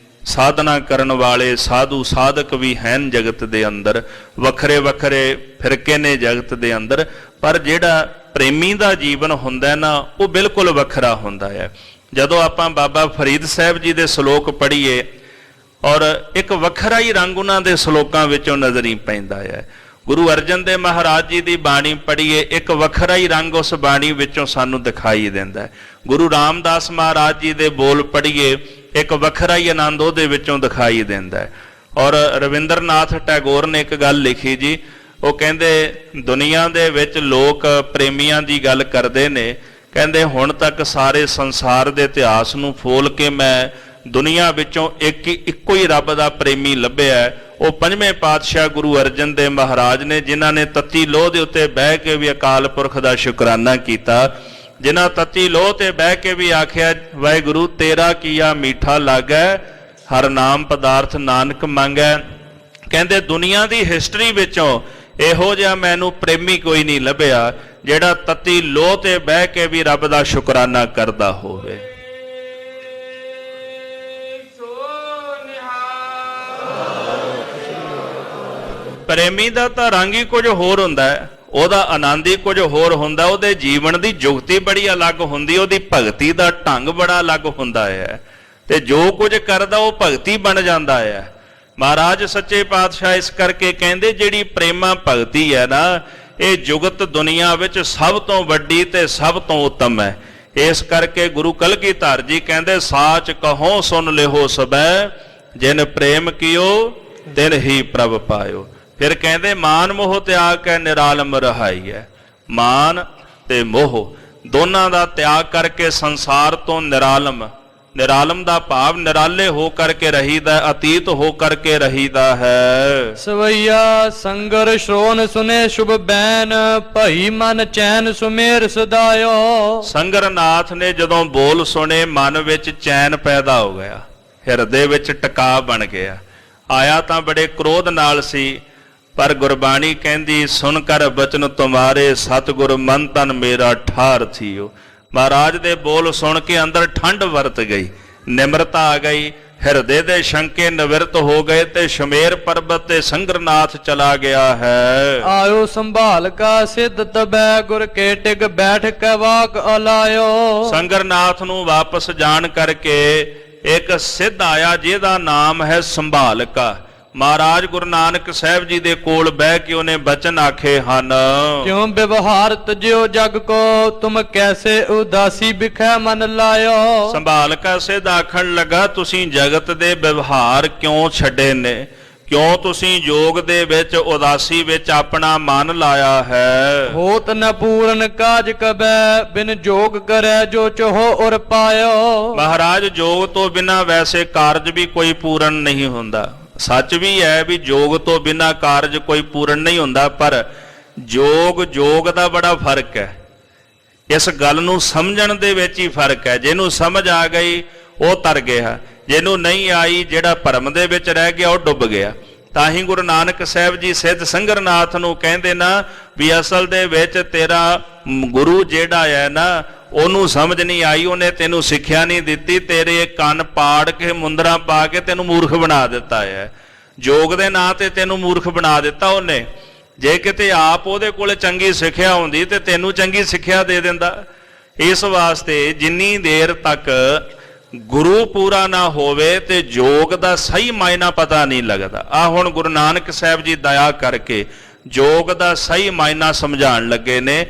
ਸਾਧਨਾ ਕਰਨ ਵਾਲੇ ਸਾਧੂ ਸਾਧਕ ਵੀ ਹਨ ਜਗਤ ਦੇ ਅੰਦਰ, ਵੱਖਰੇ ਵੱਖਰੇ ਫਿਰਕੇ ਨੇ ਜਗਤ ਦੇ ਅੰਦਰ, ਪਰ ਜਿਹੜਾ ਪ੍ਰੇਮੀ ਦਾ ਜੀਵਨ ਹੁੰਦਾ ਨਾ, ਉਹ ਬਿਲਕੁਲ ਵੱਖਰਾ ਹੁੰਦਾ ਹੈ। ਜਦੋਂ ਆਪਾਂ ਬਾਬਾ ਫਰੀਦ ਸਾਹਿਬ ਜੀ ਦੇ ਸ਼ਲੋਕ ਪੜ੍ਹੀਏ, ਔਰ ਇੱਕ ਵੱਖਰਾ ਹੀ ਰੰਗ ਉਹਨਾਂ ਦੇ ਸ਼ਲੋਕਾਂ ਵਿੱਚੋਂ ਨਜ਼ਰ ਹੀ ਪੈਂਦਾ ਹੈ। ਗੁਰੂ ਅਰਜਨ ਦੇਵ ਮਹਾਰਾਜ ਜੀ ਦੀ ਬਾਣੀ ਪੜ੍ਹੀਏ, ਇੱਕ ਵੱਖਰਾ ਹੀ ਰੰਗ ਉਸ ਬਾਣੀ ਵਿੱਚੋਂ ਸਾਨੂੰ ਦਿਖਾਈ ਦਿੰਦਾ ਹੈ। ਗੁਰੂ ਰਾਮਦਾਸ ਮਹਾਰਾਜ ਜੀ ਦੇ ਬੋਲ ਪੜ੍ਹੀਏ, ਇੱਕ ਵੱਖਰਾ ਹੀ ਆਨੰਦ ਉਹਦੇ ਵਿੱਚੋਂ ਦਿਖਾਈ ਦਿੰਦਾ ਹੈ। ਔਰ ਰਵਿੰਦਰਨਾਥ ਟੈਗੋਰ ਨੇ ਇੱਕ ਗੱਲ ਲਿਖੀ ਜੀ, ਉਹ ਕਹਿੰਦੇ ਦੁਨੀਆ ਦੇ ਵਿੱਚ ਲੋਕ ਪ੍ਰੇਮੀਆਂ ਦੀ ਗੱਲ ਕਰਦੇ ਨੇ, ਕਹਿੰਦੇ ਹੁਣ ਤੱਕ ਸਾਰੇ ਸੰਸਾਰ ਦੇ ਇਤਿਹਾਸ ਨੂੰ ਫੋਲ ਕੇ ਮੈਂ ਦੁਨੀਆ ਵਿੱਚੋਂ ਇੱਕੋ ਹੀ ਰੱਬ ਦਾ ਪ੍ਰੇਮੀ ਲੱਭਿਆ, ਉਹ ਪੰਜਵੇਂ ਪਾਤਸ਼ਾਹ ਗੁਰੂ ਅਰਜਨ ਦੇਵ ਮਹਾਰਾਜ ਨੇ, ਜਿਨ੍ਹਾਂ ਨੇ ਤੱਤੀ ਲੋਹ ਦੇ ਉੱਤੇ ਬਹਿ ਕੇ ਵੀ ਅਕਾਲ ਪੁਰਖ ਦਾ ਸ਼ੁਕਰਾਨਾ ਕੀਤਾ, ਜਿਨ੍ਹਾਂ ਤੱਤੀ ਲੋਹ ਤੇ ਬਹਿ ਕੇ ਵੀ ਆਖਿਆ ਵਾਹਿਗੁਰੂ ਤੇਰਾ ਕੀਆ ਮੀਠਾ ਲੱਗੈ, ਹਰ ਨਾਮ ਪਦਾਰਥ ਨਾਨਕ ਮੰਗੈ। ਕਹਿੰਦੇ ਦੁਨੀਆ ਦੀ ਹਿਸਟਰੀ ਵਿੱਚੋਂ ਇਹੋ ਜਿਹਾ ਮੈਨੂੰ ਪ੍ਰੇਮੀ ਕੋਈ ਨਹੀਂ ਲੱਭਿਆ ਜਿਹੜਾ ਤੱਤੀ ਲੋਹ ਤੇ ਬਹਿ ਕੇ ਵੀ ਰੱਬ ਦਾ ਸ਼ੁਕਰਾਨਾ ਕਰਦਾ ਹੋਵੇ। ਪ੍ਰੇਮੀ ਦਾ ਤਾਂ ਰੰਗ ਹੀ ਕੁਝ ਹੋਰ ਹੁੰਦਾ ਹੈ, ਉਹਦਾ ਆਨੰਦ ਹੀ ਕੁਝ ਹੋਰ ਹੁੰਦਾ, ਉਹਦੇ ਜੀਵਨ ਦੀ ਜੁਗਤੀ ਬੜੀ ਅਲੱਗ ਹੁੰਦੀ, ਉਹਦੀ ਭਗਤੀ ਦਾ ਢੰਗ ਬੜਾ ਅਲੱਗ ਹੁੰਦਾ ਹੈ, ਤੇ ਜੋ ਕੁਝ ਕਰਦਾ ਉਹ ਭਗਤੀ ਬਣ ਜਾਂਦਾ ਹੈ। ਮਹਾਰਾਜ ਸੱਚੇ ਪਾਤਸ਼ਾਹ ਇਸ ਕਰਕੇ ਕਹਿੰਦੇ ਜਿਹੜੀ ਪ੍ਰੇਮਾ ਭਗਤੀ ਹੈ ਨਾ, ਇਹ ਜੁਗਤ ਦੁਨੀਆ ਵਿੱਚ ਸਭ ਤੋਂ ਵੱਡੀ ਤੇ ਸਭ ਤੋਂ ਉੱਤਮ ਹੈ। ਇਸ ਕਰਕੇ ਗੁਰੂ ਕਲਗੀਧਰ ਜੀ ਕਹਿੰਦੇ ਸਾਚ ਕਹੋ ਸੁਨ ਲਿਓ ਸਬੈ, ਜਿਨ ਪ੍ਰੇਮ ਕੀਓ ਤਿਨ ਹੀ ਪ੍ਰਭ ਪਾਇਓ। ਫਿਰ ਕਹਿੰਦੇ ਮਾਨ ਮੋਹ ਤਿਆਗ ਕੇ ਨਿਰਾਲਮ ਰਹਾਈ ਹੈ। ਮਾਨ ਤੇ ਮੋਹ ਦੋਨਾਂ ਦਾ ਤਿਆਗ ਕਰਕੇ ਸੰਸਾਰ ਤੋਂ ਨਿਰਾਲਮ, ਨਿਰਾਲਮ ਦਾ ਭਾਵ ਨਿਰਾਲੇ ਹੋ ਕਰਕੇ ਰਹੀਦਾ, ਅਤੀਤ ਹੋ ਕਰਕੇ ਰਹੀਦਾ ਹੈ। ਸਵਈਆ ਸੰਗਰ ਸ਼੍ਰੋਨ ਸੁਨੇ ਸ਼ੁਭ ਬੈਨ, ਭਈ ਮਨ ਚੈਨ ਸੁਮੇਰ ਸਦਾਇਓ। ਸੰਗਰਨਾਥ ਨੇ ਜਦੋਂ ਬੋਲ ਸੁਣੇ ਮਨ ਵਿੱਚ ਚੈਨ ਪੈਦਾ ਹੋ ਗਿਆ, ਹਿਰਦੇ ਵਿੱਚ ਟਿਕਾ ਬਣ ਗਿਆ। ਆਇਆ ਤਾਂ ਬੜੇ ਕ੍ਰੋਧ ਨਾਲ ਸੀ, ਪਰ ਗੁਰਬਾਣੀ ਕਹਿੰਦੀ ਸੁਣ ਕਰ ਬਚਨ ਤੁਮਾਰੇ, ਸਤਿਗੁਰ ਮਨ ਤਨ ਮੇਰਾ ਠਾਰ ਥੀਓ। ਮਹਾਰਾਜ ਦੇ ਬੋਲ ਸੁਣ ਕੇ ਅੰਦਰ ਠੰਡ ਵਰਤ ਗਈ, ਨਿਮਰਤਾ ਆ ਗਈ, ਹਿਰਦੇ ਦੇ ਸ਼ੰਕੇ ਨਿਵਰਤ ਹੋ ਗਏ ਤੇ ਸ਼ਮੇਰ ਪਰਬਤ ਤੇ ਸੰਗਰਨਾਥ ਚਲਾ ਗਿਆ ਹੈ। ਆਇਓ ਸੰਭਾਲ ਕਾ ਸਿੱਧ ਤਬੈ, ਗੁਰ ਕੇ ਟਿਕ ਬੈਠ ਕੇ ਵਾਕ ਅਲਾਇਓ। ਸੰਗਰਨਾਥ ਨੂੰ ਵਾਪਸ ਜਾਣ ਕਰਕੇ ਇੱਕ ਸਿੱਧ ਆਇਆ ਜਿਹਦਾ ਨਾਮ ਹੈ ਸੰਭਾਲਕਾ। ਮਹਾਰਾਜ ਗੁਰੂ ਨਾਨਕ ਸਾਹਿਬ ਜੀ ਦੇ ਕੋਲ ਬਹਿ ਕੇ ਉਹਨੇ ਬਚਨ ਆਖੇ ਹਨ। ਕਿਉਂ ਵਿਵਹਾਰ ਤਜਿਓ ਜਗ ਕੋ, ਤੁਮ ਕੈਸੇ ਉਦਾਸੀ ਬਿਖੈ ਮਨ ਲਾਇਓ। ਸੰਭਾਲਕਾ ਸਿੱਧ ਆਖਣ ਲੱਗਾ ਤੁਸੀਂ ਜਗਤ ਦੇ ਵਿਵਹਾਰ ਕਿਉਂ ਛੱਡੇ ਨੇ, ਕਿਉਂ ਤੁਸੀਂ ਜੋਗ ਦੇ ਵਿੱਚ ਉਦਾਸੀ ਵਿੱਚ ਆਪਣਾ ਮਨ ਲਾਇਆ ਹੈ। ਹੋਤ ਨ ਪੂਰਨ ਕਾਜ ਕਬੈ, ਬਿਨ ਜੋਗ ਕਰੈ ਜੋ ਚੋਹ ਉਰ ਪਾਇਓ। ਮਹਾਰਾਜ ਜੋਗ ਤੋਂ ਬਿਨਾਂ ਵੈਸੇ ਕਾਰਜ ਵੀ ਕੋਈ ਪੂਰਨ ਨਹੀਂ ਹੁੰਦਾ। ਸੱਚ ਵੀ ਹੈ ਵੀ ਜੋਗ ਤੋਂ ਬਿਨਾਂ ਕਾਰਜ ਕੋਈ ਪੂਰਨ ਨਹੀਂ ਹੁੰਦਾ, ਪਰ ਜੋਗ ਦਾ ਬੜਾ ਫਰਕ ਹੈ। ਇਸ ਗੱਲ ਨੂੰ ਸਮਝਣ ਦੇ ਵਿੱਚ ਹੀ ਫਰਕ ਹੈ। ਜਿਹਨੂੰ ਸਮਝ ਆ ਗਈ ਉਹ ਤਰ ਗਿਆ, ਜਿਹਨੂੰ ਨਹੀਂ ਆਈ, ਜਿਹੜਾ ਭਰਮ ਦੇ ਵਿੱਚ ਰਹਿ ਗਿਆ ਉਹ ਡੁੱਬ ਗਿਆ। ਤਾਂ ਹੀ ਗੁਰੂ ਨਾਨਕ ਸਾਹਿਬ ਜੀ ਸਿੱਧ ਸੰਗਰਨਾਥ ਨੂੰ ਕਹਿੰਦੇ ਨਾ ਵੀ ਅਸਲ ਦੇ ਵਿੱਚ ਤੇਰਾ ਗੁਰੂ ਜਿਹੜਾ ਹੈ ਨਾ ਉਹਨੂੰ ਸਮਝ ਨਹੀਂ ਆਈ, ਉਹਨੇ ਤੈਨੂੰ ਸਿੱਖਿਆ ਨਹੀਂ ਦਿੱਤੀ, ਤੇਰੇ ਕੰਨ ਪਾੜ ਕੇ ਮੁੰਦਰਾਂ ਪਾ ਕੇ ਤੈਨੂੰ ਮੂਰਖ ਬਣਾ ਦਿੱਤਾ ਹੈ। ਜੋਗ ਦੇ ਨਾਂ ਤੇ ਤੈਨੂੰ ਮੂਰਖ ਬਣਾ ਦਿੱਤਾ ਉਹਨੇ। ਜੇ ਕਿਤੇ ਆਪ ਉਹਦੇ ਕੋਲ ਚੰਗੀ ਸਿੱਖਿਆ ਹੁੰਦੀ ਤੇ ਤੈਨੂੰ ਚੰਗੀ ਸਿੱਖਿਆ ਦੇ ਦਿੰਦਾ। ਇਸ ਵਾਸਤੇ ਜਿੰਨੀ ਦੇਰ ਤੱਕ ਗੁਰੂ ਪੂਰਾ ਨਾ ਹੋਵੇ ਤੇ ਜੋਗ ਦਾ ਸਹੀ ਮਾਇਨਾ ਪਤਾ ਨਹੀਂ ਲੱਗਦਾ। ਆ ਹੁਣ ਗੁਰੂ ਨਾਨਕ ਸਾਹਿਬ ਜੀ ਦਇਆ ਕਰਕੇ ਜੋਗ ਦਾ ਸਹੀ ਮਾਇਨਾ ਸਮਝਾਉਣ ਲੱਗੇ ਨੇ।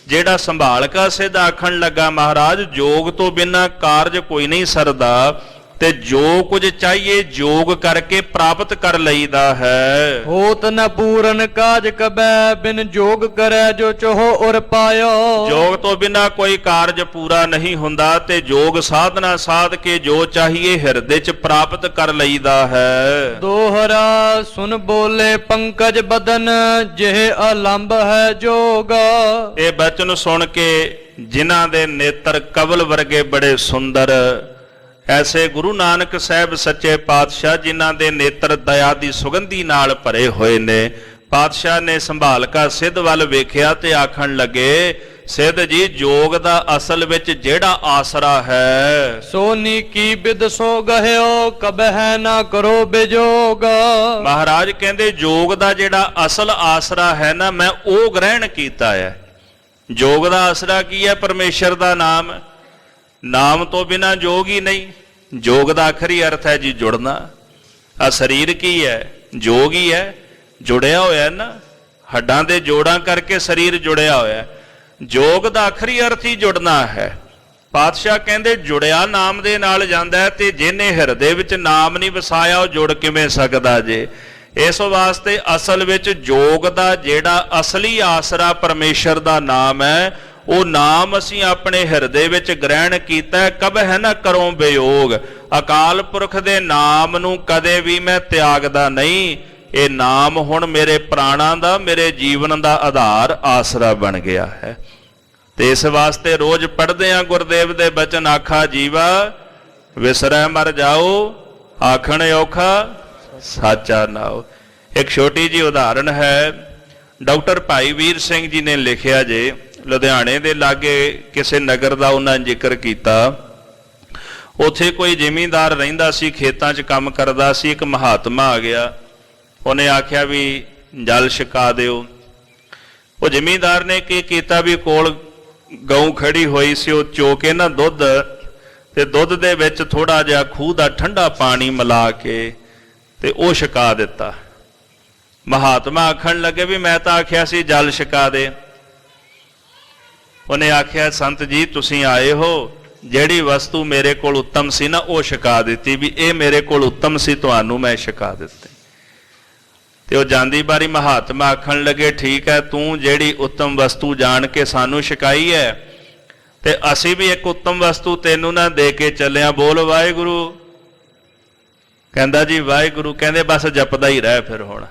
ਜਿਹੜਾ ਸੰਭਾਲਕਾ ਸਿੱਧ ਆਖਣ ਲੱਗਾ ਮਹਾਰਾਜ ਜੋਗ ਤੋਂ ਬਿਨਾਂ ਕਾਰਜ ਕੋਈ ਨਹੀਂ ਸਰਦਾ, ਤੇ ਜੋ ਕੁਝ ਚਾਹੀਏ ਜੋਗ ਕਰਕੇ ਪ੍ਰਾਪਤ ਕਰ ਲਈਦਾ ਹੈ। ਹੋਤ ਨ ਪੂਰਨ ਕਾਜ ਕਬੈ, ਬਿਨ ਜੋਗ ਕਰੈ ਜੋ ਚੋਹ ਉਰ ਪਾਇਓ। ਜੋਗ ਤੋਂ ਬਿਨਾਂ ਕੋਈ ਕਾਰਜ ਪੂਰਾ ਨਹੀਂ ਹੁੰਦਾ, ਤੇ ਜੋਗ ਸਾਧਨਾ ਸਾਧ ਕੇ ਜੋ ਚਾਹੀਏ ਹਿਰਦੇ 'ਚ ਪ੍ਰਾਪਤ ਕਰ ਲਈਦਾ ਹੈ। ਦੋਹਰਾ ਸੁਨ ਬੋਲੇ ਪੰਕਜ ਬਦਨ, ਜਿਹ ਅਲੰਬ ਹੈ ਜੋਗ। ਇਹ ਬਚਨ ਸੁਣ ਕੇ ਜਿਨ੍ਹਾਂ ਦੇ ਨੇਤਰ ਕਵਲ ਵਰਗੇ ਬੜੇ ਸੁੰਦਰ, ਐਸੇ ਗੁਰੂ ਨਾਨਕ ਸਾਹਿਬ ਸੱਚੇ ਪਾਤਸ਼ਾਹ ਜਿਨ੍ਹਾਂ ਦੇ ਨੇਤਰ ਦਇਆ ਦੀ ਸੁਗੰਧੀ ਨਾਲ ਭਰੇ ਹੋਏ ਨੇ, ਪਾਤਸ਼ਾਹ ਨੇ ਸੰਭਾਲਕਾ ਸਿੱਧ ਵੱਲ ਵੇਖਿਆ ਤੇ ਆਖਣ ਲੱਗੇ ਸਿੱਧ ਜੀ ਜੋਗ ਦਾ ਅਸਲ ਵਿੱਚ ਜਿਹੜਾ ਆਸਰਾ ਹੈ, ਸੋਨੀ ਕੀ ਬਿਦ ਸੋ ਗਹਿਓ, ਕਬਹਿ ਨਾ ਕਰੋ ਬਿਜੋਗ। ਮਹਾਰਾਜ ਕਹਿੰਦੇ ਜੋਗ ਦਾ ਜਿਹੜਾ ਅਸਲ ਆਸਰਾ ਹੈ ਨਾ, ਮੈਂ ਉਹ ਗ੍ਰਹਿਣ ਕੀਤਾ ਹੈ। ਜੋਗ ਦਾ ਆਸਰਾ ਕੀ ਹੈ? ਪਰਮੇਸ਼ਰ ਦਾ ਨਾਮ। ਨਾਮ ਤੋਂ ਬਿਨਾਂ ਜੋਗ ਹੀ ਨਹੀਂ। ਜੋਗ ਦਾ ਆਖਰੀ ਅਰਥ ਹੈ ਜੀ ਜੁੜਨਾ। ਆ ਸਰੀਰ ਕੀ ਹੈ? ਜੋਗ ਹੀ ਹੈ, ਜੁੜਿਆ ਹੋਇਆ ਨਾ, ਹੱਡਾਂ ਦੇ ਜੋੜਾਂ ਕਰਕੇ ਸਰੀਰ ਜੁੜਿਆ ਹੋਇਆ। ਜੋਗ ਦਾ ਆਖਰੀ ਅਰਥ ਹੀ ਜੁੜਨਾ ਹੈ। ਪਾਤਸ਼ਾਹ ਕਹਿੰਦੇ ਜੁੜਿਆ ਨਾਮ ਦੇ ਨਾਲ ਜਾਂਦਾ ਹੈ, ਤੇ ਜਿਹਨੇ ਹਿਰਦੇ ਵਿੱਚ ਨਾਮ ਨਹੀਂ ਵਸਾਇਆ ਉਹ ਜੁੜ ਕਿਵੇਂ ਸਕਦਾ ਜੇ। ਇਸ ਵਾਸਤੇ ਅਸਲ ਵਿੱਚ ਜੋਗ ਦਾ ਜਿਹੜਾ ਅਸਲੀ ਆਸਰਾ ਪਰਮੇਸ਼ਰ ਦਾ ਨਾਮ ਹੈ, ਉਹ ਨਾਮ ਅਸੀਂ ਆਪਣੇ ਹਿਰਦੇ ਵਿੱਚ ਗ੍ਰਹਿਣ ਕੀਤਾ। ਕਬਹਿ ਨਾ ਕਰੋ ਬਿਯੋਗ, ਅਕਾਲ ਪੁਰਖ ਦੇ ਨਾਮ ਨੂੰ ਕਦੇ ਵੀ ਮੈਂ ਤਿਆਗਦਾ ਨਹੀਂ। ਇਹ ਨਾਮ ਹੁਣ ਮੇਰੇ ਪ੍ਰਾਣਾਂ ਦਾ, ਮੇਰੇ ਜੀਵਨ ਦਾ ਆਧਾਰ ਆਸਰਾ ਬਣ ਗਿਆ ਹੈ। ਤੇ ਇਸ ਵਾਸਤੇ ਰੋਜ਼ ਪੜ੍ਹਦੇ ਆ ਗੁਰਦੇਵ ਦੇ ਬਚਨ, ਆਖਾ ਜੀਵਾ ਵਿਸਰੈ ਮਰ ਜਾਓ, ਆਖਣ ਔਖਾ ਸਾਚਾ ਨਾਉ। ਇੱਕ ਛੋਟੀ ਜੀ ਉਦਾਹਰਣ ਹੈ। ਡਾਕਟਰ ਭਾਈ ਵੀਰ ਸਿੰਘ ਜੀ ਨੇ ਲਿਖਿਆ ਜੇ, ਲੁਧਿਆਣੇ ਦੇ ਲਾਗੇ ਕਿਸੇ ਨਗਰ ਦਾ ਉਹਨਾਂ ਨੇ ਜ਼ਿਕਰ ਕੀਤਾ। ਉੱਥੇ ਕੋਈ ਜ਼ਿਮੀਂਦਾਰ ਰਹਿੰਦਾ ਸੀ, ਖੇਤਾਂ 'ਚ ਕੰਮ ਕਰਦਾ ਸੀ। ਇੱਕ ਮਹਾਤਮਾ ਆ ਗਿਆ, ਉਹਨੇ ਆਖਿਆ ਵੀ ਜਲ ਛਕਾ ਦਿਓ। ਉਹ ਜ਼ਿਮੀਂਦਾਰ ਨੇ ਕੀ ਕੀਤਾ ਵੀ ਕੋਲ ਗਊ ਖੜੀ ਹੋਈ ਸੀ, ਉਹ ਚੋ ਕੇ ਨਾ ਦੁੱਧ, ਤੇ ਦੁੱਧ ਦੇ ਵਿੱਚ ਥੋੜਾ ਜਿਹਾ ਖੂਹ ਦਾ ਠੰਡਾ ਪਾਣੀ ਮਿਲਾ ਕੇ ਤੇ ਉਹ ਛਕਾ ਦਿੱਤਾ। ਮਹਾਤਮਾ ਆਖਣ ਲੱਗੇ ਵੀ ਮੈਂ ਤਾਂ ਆਖਿਆ ਸੀ ਜਲ ਛਕਾ ਦੇ। ਉਹਨੇ ਆਖਿਆ ਸੰਤ ਜੀ ਤੁਸੀਂ ਆਏ ਹੋ, ਜਿਹੜੀ ਵਸਤੂ ਮੇਰੇ ਕੋਲ ਉੱਤਮ ਸੀ ਨਾ ਉਹ ਛਕਾ ਦਿੱਤੀ, ਵੀ ਇਹ ਮੇਰੇ ਕੋਲ ਉੱਤਮ ਸੀ ਤੁਹਾਨੂੰ ਮੈਂ ਛਕਾ ਦਿੱਤੀ। ਤੇ ਉਹ ਜਾਂਦੀ ਬਾਰੀ ਮਹਾਤਮਾ ਆਖਣ ਲੱਗੇ ਠੀਕ ਹੈ, ਤੂੰ ਜਿਹੜੀ ਉੱਤਮ ਵਸਤੂ ਜਾਣ ਕੇ ਸਾਨੂੰ ਛਕਾਈ ਹੈ ਤੇ ਅਸੀਂ ਵੀ ਇੱਕ ਉੱਤਮ ਵਸਤੂ ਤੈਨੂੰ ਨਾ ਦੇ ਕੇ ਚੱਲਿਆ, ਬੋਲ ਵਾਹਿਗੁਰੂ। ਕਹਿੰਦਾ ਜੀ ਵਾਹਿਗੁਰੂ। ਕਹਿੰਦੇ ਬਸ ਜਪਦਾ ਹੀ ਰਹਿ ਫਿਰ ਹੁਣ।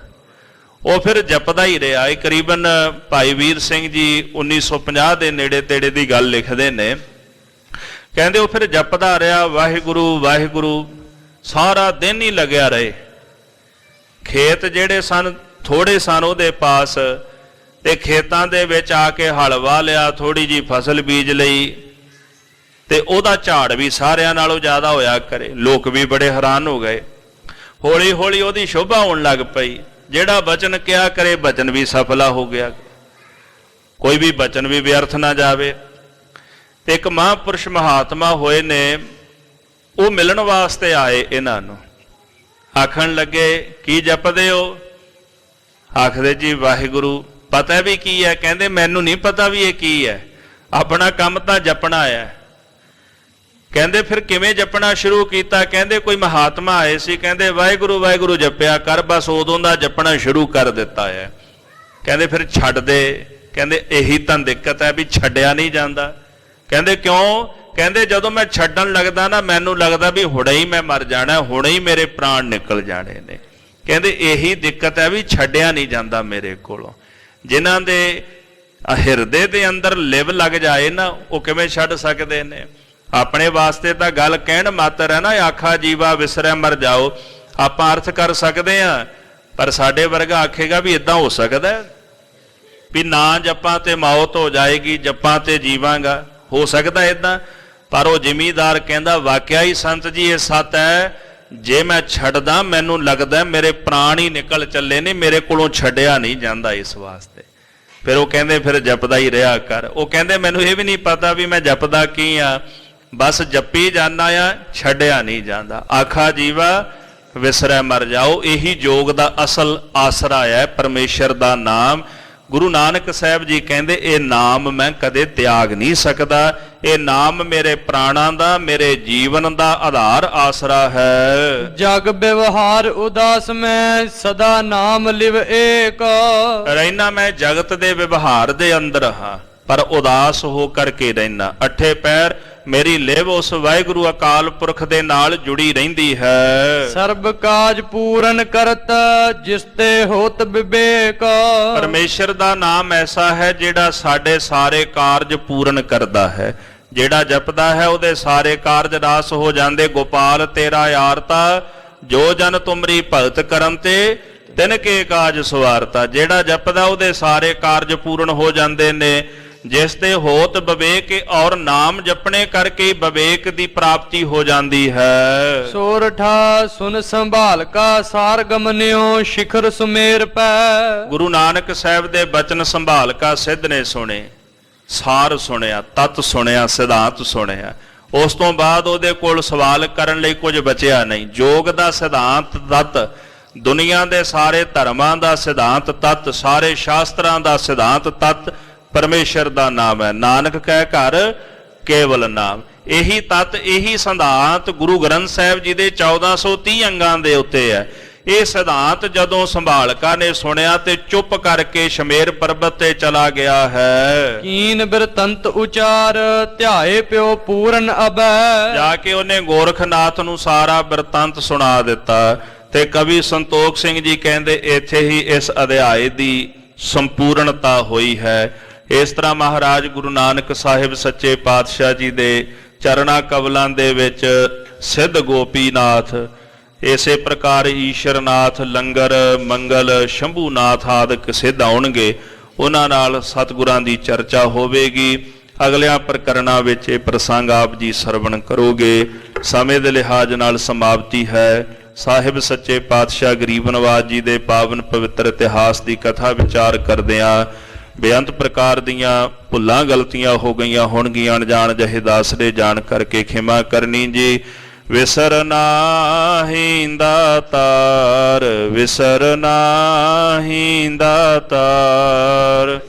ਉਹ ਫਿਰ ਜਪਦਾ ਹੀ ਰਿਹਾ। ਇਹ ਕਰੀਬਨ ਭਾਈ ਵੀਰ ਸਿੰਘ ਜੀ 1950 ਦੇ ਨੇੜੇ ਤੇੜੇ ਦੀ ਗੱਲ ਲਿਖਦੇ ਨੇ। ਕਹਿੰਦੇ ਉਹ ਫਿਰ ਜਪਦਾ ਰਿਹਾ ਵਾਹਿਗੁਰੂ ਵਾਹਿਗੁਰੂ, ਸਾਰਾ ਦਿਨ ਹੀ ਲੱਗਿਆ ਰਹੇ। ਖੇਤ ਜਿਹੜੇ ਸਨ ਥੋੜੇ ਸਨ ਉਹਦੇ ਪਾਸ, ਤੇ ਖੇਤਾਂ ਦੇ ਵਿੱਚ ਆ ਕੇ ਹਲ ਵਾਹ ਲਿਆ, ਥੋੜੀ ਜੀ ਫਸਲ ਬੀਜ ਲਈ, ਤੇ ਉਹਦਾ ਝਾੜ ਵੀ ਸਾਰਿਆਂ ਨਾਲੋਂ ਜ਼ਿਆਦਾ ਹੋਇਆ ਕਰੇ। ਲੋਕ ਵੀ ਬੜੇ ਹੈਰਾਨ ਹੋ ਗਏ। ਹੌਲੀ ਹੌਲੀ ਉਹਦੀ ਸ਼ੋਭਾ ਹੋਣ ਲੱਗ ਪਈ। ਜਿਹੜਾ ਬਚਨ ਕਿਹਾ ਕਰੇ ਬਚਨ ਵੀ ਸਫਲਾ ਹੋ ਗਿਆ, ਕੋਈ ਵੀ ਬਚਨ ਵੀ ਵਿਅਰਥ ਨਾ ਜਾਵੇ। ਤੇ ਇੱਕ ਮਹਾਂਪੁਰਸ਼ ਮਹਾਤਮਾ ਹੋਏ ਨੇ, ਉਹ ਮਿਲਣ ਵਾਸਤੇ ਆਏ ਇਹਨਾਂ ਨੂੰ। ਆਖਣ ਲੱਗੇ ਕੀ ਜਪਦੇ ਹੋ? ਆਖਦੇ ਜੀ ਵਾਹਿਗੁਰੂ। ਪਤਾ ਵੀ ਕੀ ਹੈ? ਕਹਿੰਦੇ ਮੈਨੂੰ ਨਹੀਂ ਪਤਾ ਵੀ ਇਹ ਕੀ ਹੈ, ਆਪਣਾ ਕੰਮ ਤਾਂ ਜਪਣਾ ਹੈ। ਕਹਿੰਦੇ ਫਿਰ ਕਿਵੇਂ ਜਪਣਾ ਸ਼ੁਰੂ ਕੀਤਾ? ਕਹਿੰਦੇ ਕੋਈ ਮਹਾਤਮਾ ਆਏ ਸੀ, ਕਹਿੰਦੇ ਵਾਹਿਗੁਰੂ ਵਾਹਿਗੁਰੂ ਜਪਿਆ ਕਰ, ਬਸ ਉਦੋਂ ਦਾ ਜਪਣਾ ਸ਼ੁਰੂ ਕਰ ਦਿੱਤਾ ਹੈ। ਕਹਿੰਦੇ ਫਿਰ ਛੱਡ ਦੇ। ਕਹਿੰਦੇ ਇਹੀ ਤਾਂ ਦਿੱਕਤ ਹੈ ਵੀ ਛੱਡਿਆ ਨਹੀਂ ਜਾਂਦਾ। ਕਹਿੰਦੇ ਕਿਉਂ? ਕਹਿੰਦੇ ਜਦੋਂ ਮੈਂ ਛੱਡਣ ਲੱਗਦਾ ਨਾ ਮੈਨੂੰ ਲੱਗਦਾ ਵੀ ਹੁਣੇ ਹੀ ਮੈਂ ਮਰ ਜਾਣਾ, ਹੁਣੇ ਹੀ ਮੇਰੇ ਪ੍ਰਾਣ ਨਿਕਲ ਜਾਣੇ ਨੇ। ਕਹਿੰਦੇ ਇਹੀ ਦਿੱਕਤ ਹੈ ਵੀ ਛੱਡਿਆ ਨਹੀਂ ਜਾਂਦਾ ਮੇਰੇ ਕੋਲੋਂ। ਜਿਨ੍ਹਾਂ ਦੇ ਹਿਰਦੇ ਦੇ ਅੰਦਰ ਲਿਵ ਲੱਗ ਜਾਏ ਨਾ ਉਹ ਕਿਵੇਂ ਛੱਡ ਸਕਦੇ ਨੇ? ਆਪਣੇ ਵਾਸਤੇ ਤਾਂ ਗੱਲ ਕਹਿਣ ਮਾਤਰ ਹੈ ਨਾ, ਆਖਾ ਜੀਵਾ ਵਿਸਰੈ ਮਰ ਜਾਓ, ਆਪਾਂ ਅਰਥ ਕਰ ਸਕਦੇ ਹਾਂ, ਪਰ ਸਾਡੇ ਵਰਗਾ ਆਖੇਗਾ ਵੀ ਇਦਾਂ ਹੋ ਸਕਦਾ ਵੀ ਨਾ ਜਪਾਂ ਤੇ ਮੌਤ ਹੋ ਜਾਏਗੀ, ਜਪਾਂ ਤੇ ਜੀਵਾਂਗਾ, ਹੋ ਸਕਦਾ ਇਦਾਂ? ਪਰ ਉਹ ਜ਼ਿਮੀਦਾਰ ਕਹਿੰਦਾ ਵਾਕਿਆ ਹੀ ਸੰਤ ਜੀ ਇਹ ਸੱਚ ਹੈ, ਜੇ ਮੈਂ ਛੱਡਦਾ ਮੈਨੂੰ ਲੱਗਦਾ ਮੇਰੇ ਪ੍ਰਾਣ ਹੀ ਨਿਕਲ ਚੱਲੇ ਨੇ, ਮੇਰੇ ਕੋਲੋਂ ਛੱਡਿਆ ਨਹੀਂ ਜਾਂਦਾ ਇਸ ਵਾਸਤੇ। ਫਿਰ ਉਹ ਕਹਿੰਦੇ ਫਿਰ ਜਪਦਾ ਹੀ ਰਿਹਾ ਕਰ। ਉਹ ਕਹਿੰਦੇ ਮੈਨੂੰ ਇਹ ਵੀ ਨਹੀਂ ਪਤਾ ਵੀ ਮੈਂ ਜਪਦਾ ਕੀ ਆ, ਬਸ ਜਪੀ ਜਾਣਾ ਆ, ਛੱਡਿਆ ਨਹੀਂ ਜਾਂਦਾ। ਆਖਾ ਜੀਵਾ ਵਿਸਰੈ ਮਰ ਜਾਓ, ਇਹੀ ਯੋਗ ਦਾ ਅਸਲ ਆਸਰਾ ਹੈ, ਪਰਮੇਸ਼ਰ ਦਾ ਨਾਮ। ਗੁਰੂ ਨਾਨਕ ਸਾਹਿਬ ਜੀ ਕਹਿੰਦੇ ਇਹ ਨਾਮ ਮੈਂ ਕਦੇ ਤਿਆਗ ਨਹੀਂ ਸਕਦਾ, ਇਹ ਨਾਮ ਮੇਰੇ ਪ੍ਰਾਣਾਂ ਦਾ, ਮੇਰੇ ਜੀਵਨ ਦਾ ਆਧਾਰ ਆਸਰਾ ਹੈ। ਜਗ ਵਿਵਹਾਰ ਉਦਾਸ ਮੈਂ ਸਦਾ ਨਾਮ ਲਿਵ ਏਕ। ਰਹਿਣਾ ਮੈਂ ਜਗਤ ਦੇ ਵਿਵਹਾਰ ਦੇ ਅੰਦਰ ਹਾਂ, ਪਰ ਉਦਾਸ ਹੋ ਕਰਕੇ ਰਹਿਣਾ। ਅੱਠੇ ਪੈਰ ਮੇਰੀ ਲਿਵ ਉਸ ਵਾਹਿਗੁਰੂ ਅਕਾਲ ਪੁਰਖ ਦੇ ਨਾਲ ਜੁੜੀ ਰਹਿੰਦੀ ਹੈ। ਸਰਬ ਕਾਜ ਪੂਰਨ ਕਰਤ ਜਿਸ ਤੇ ਹੋਤ ਵਿਵੇਕ। ਪਰਮੇਸ਼ਰ ਦਾ ਨਾਮ ਐਸਾ ਹੈ ਜਿਹੜਾ ਸਾਡੇ ਸਾਰੇ ਕਾਰਜ ਪੂਰਨ ਕਰਦਾ ਹੈ। ਜਿਹੜਾ ਜਪਦਾ ਹੈ ਉਹਦੇ ਸਾਰੇ ਕਾਰਜ ਰਾਸ ਹੋ ਜਾਂਦੇ। ਗੋਪਾਲ ਤੇਰਾ ਆਰਤਾ ਜੋ ਜਨ ਤੁਮਰੀ ਭਗਤ ਕਰਨ ਤੇ ਤਿਨ ਕੇ ਕਾਜ ਸਵਾਰਤਾ। ਜਿਹੜਾ ਜਪਦਾ ਉਹਦੇ ਸਾਰੇ ਕਾਰਜ ਪੂਰਨ ਹੋ ਜਾਂਦੇ ਨੇ। ਜਿਸ ਤੇ ਹੋਤ ਵਿਵੇਕ ਔਰ ਨਾਮ ਜਪਣੇ ਕਰਕੇ ਵਿਵੇਕ ਦੀ ਪ੍ਰਾਪਤੀ ਹੋ ਜਾਂਦੀ ਹੈ। ਸੋਰਠਾ ਸੁਨ ਸੰਭਾਲ ਕਾ ਸਾਰ ਗਮਨਿਓ ਸ਼ਿਖਰ ਸੁਮੇਰ ਪੈ। ਗੁਰੂ ਨਾਨਕ ਸਾਹਿਬ ਦੇ ਬਚਨ ਸੰਭਾਲ ਕਾ ਸਿੱਧ ਨੇ ਸੁਣੇ, ਸਾਰ ਸੁਣਿਆ, ਤਤ ਸੁਣਿਆ, ਸਿਧਾਂਤ ਸੁਣਿਆ। ਉਸ ਤੋਂ ਬਾਅਦ ਉਹਦੇ ਕੋਲ ਸਵਾਲ ਕਰਨ ਲਈ ਕੁਝ ਬਚਿਆ ਨਹੀਂ। ਯੋਗ ਦਾ ਸਿਧਾਂਤ ਤਤ, ਦੁਨੀਆ ਦੇ ਸਾਰੇ ਧਰਮਾਂ ਦਾ ਸਿਧਾਂਤ ਤਤ, ਸਾਰੇ ਸ਼ਾਸਤਰਾਂ ਦਾ ਸਿਧਾਂਤ ਤਤ ਪਰਮੇਸ਼ਰ ਦਾ ਨਾਮ ਹੈ। ਨਾਨਕ ਕਹਿ ਘਰ ਕੇਵਲ ਨਾਮ। ਇਹੀ ਤਤ, ਇਹੀ ਸਿਧਾਂਤ ਗੁਰੂ ਗ੍ਰੰਥ ਸਾਹਿਬ ਜੀ ਦੇ 1430 ਅੰਗਾਂ ਦੇ ਉੱਤੇ ਹੈ। ਇਹ ਸਿਧਾਂਤ ਜਦੋਂ ਸੰਭਾਲਕਾ ਨੇ ਸੁਣਿਆ ਤੇ ਚੁੱਪ ਕਰਕੇ ਸ਼ਮੇਰ ਪਰਬਤ ਤੇ ਚਲਾ ਗਿਆ ਹੈ। ਕੀਨ ਬਿਰਤੰਤ ਉਚਾਰ ਧਿਆਏ ਪਿਓ ਪੂਰਨ ਅਬੈ। ਜਾ ਕੇ ਉਹਨੇ ਗੋਰਖਨਾਥ ਨੂੰ ਸਾਰਾ ਬਿਰਤੰਤ ਸੁਣਾ ਦਿੱਤਾ। ਤੇ ਕਵੀ ਸੰਤੋਖ ਸਿੰਘ ਜੀ ਕਹਿੰਦੇ ਇੱਥੇ ਹੀ ਇਸ ਅਧਿਆਏ ਦੀ ਸੰਪੂਰਨਤਾ ਹੋਈ ਹੈ। ਇਸ ਤਰ੍ਹਾਂ ਮਹਾਰਾਜ ਗੁਰੂ ਨਾਨਕ ਸਾਹਿਬ ਸੱਚੇ ਪਾਤਸ਼ਾਹ ਜੀ ਦੇ ਚਰਣਾ ਕਵਲਾਂ ਦੇ ਵਿੱਚ ਸਿੱਧ ਗੋਪੀਨਾਥ, ਇਸੇ ਪ੍ਰਕਾਰ ਈਸ਼ਰਨਾਥ, ਲੰਗਰ, ਮੰਗਲ, ਸ਼ੰਭੂਨਾਥ ਆਦਿਕ ਸਿੱਧ ਆਉਣਗੇ। ਉਹਨਾਂ ਨਾਲ ਸਤਿਗੁਰਾਂ ਦੀ ਚਰਚਾ ਹੋਵੇਗੀ। ਅਗਲਿਆਂ ਪ੍ਰਕਰਣਾਂ ਵਿੱਚ ਇਹ ਪ੍ਰਸੰਗ ਆਪ ਜੀ ਸਰਵਣ ਕਰੋਗੇ। ਸਮੇਂ ਦੇ ਲਿਹਾਜ਼ ਨਾਲ ਸਮਾਪਤੀ ਹੈ। ਸਾਹਿਬ ਸੱਚੇ ਪਾਤਸ਼ਾਹ ਗਰੀਬ ਨਵਾਜ ਜੀ ਦੇ ਪਾਵਨ ਪਵਿੱਤਰ ਇਤਿਹਾਸ ਦੀ ਕਥਾ ਵਿਚਾਰ ਕਰਦਿਆਂ ਬੇਅੰਤ ਪ੍ਰਕਾਰ ਦੀਆਂ ਭੁੱਲਾਂ ਗਲਤੀਆਂ ਹੋ ਗਈਆਂ ਹੋਣਗੀਆਂ। ਅਣਜਾਣ ਜਹੇ ਦਾਸ ਦੇ ਜਾਣ ਕਰਕੇ ਖਿਮਾ ਕਰਨੀ ਜੀ। ਵਿਸਰ ਨਾਹੀਂ ਦਾਤਾਰ, ਵਿਸਰ ਨਾਹੀਂ ਦਾਤਾਰ।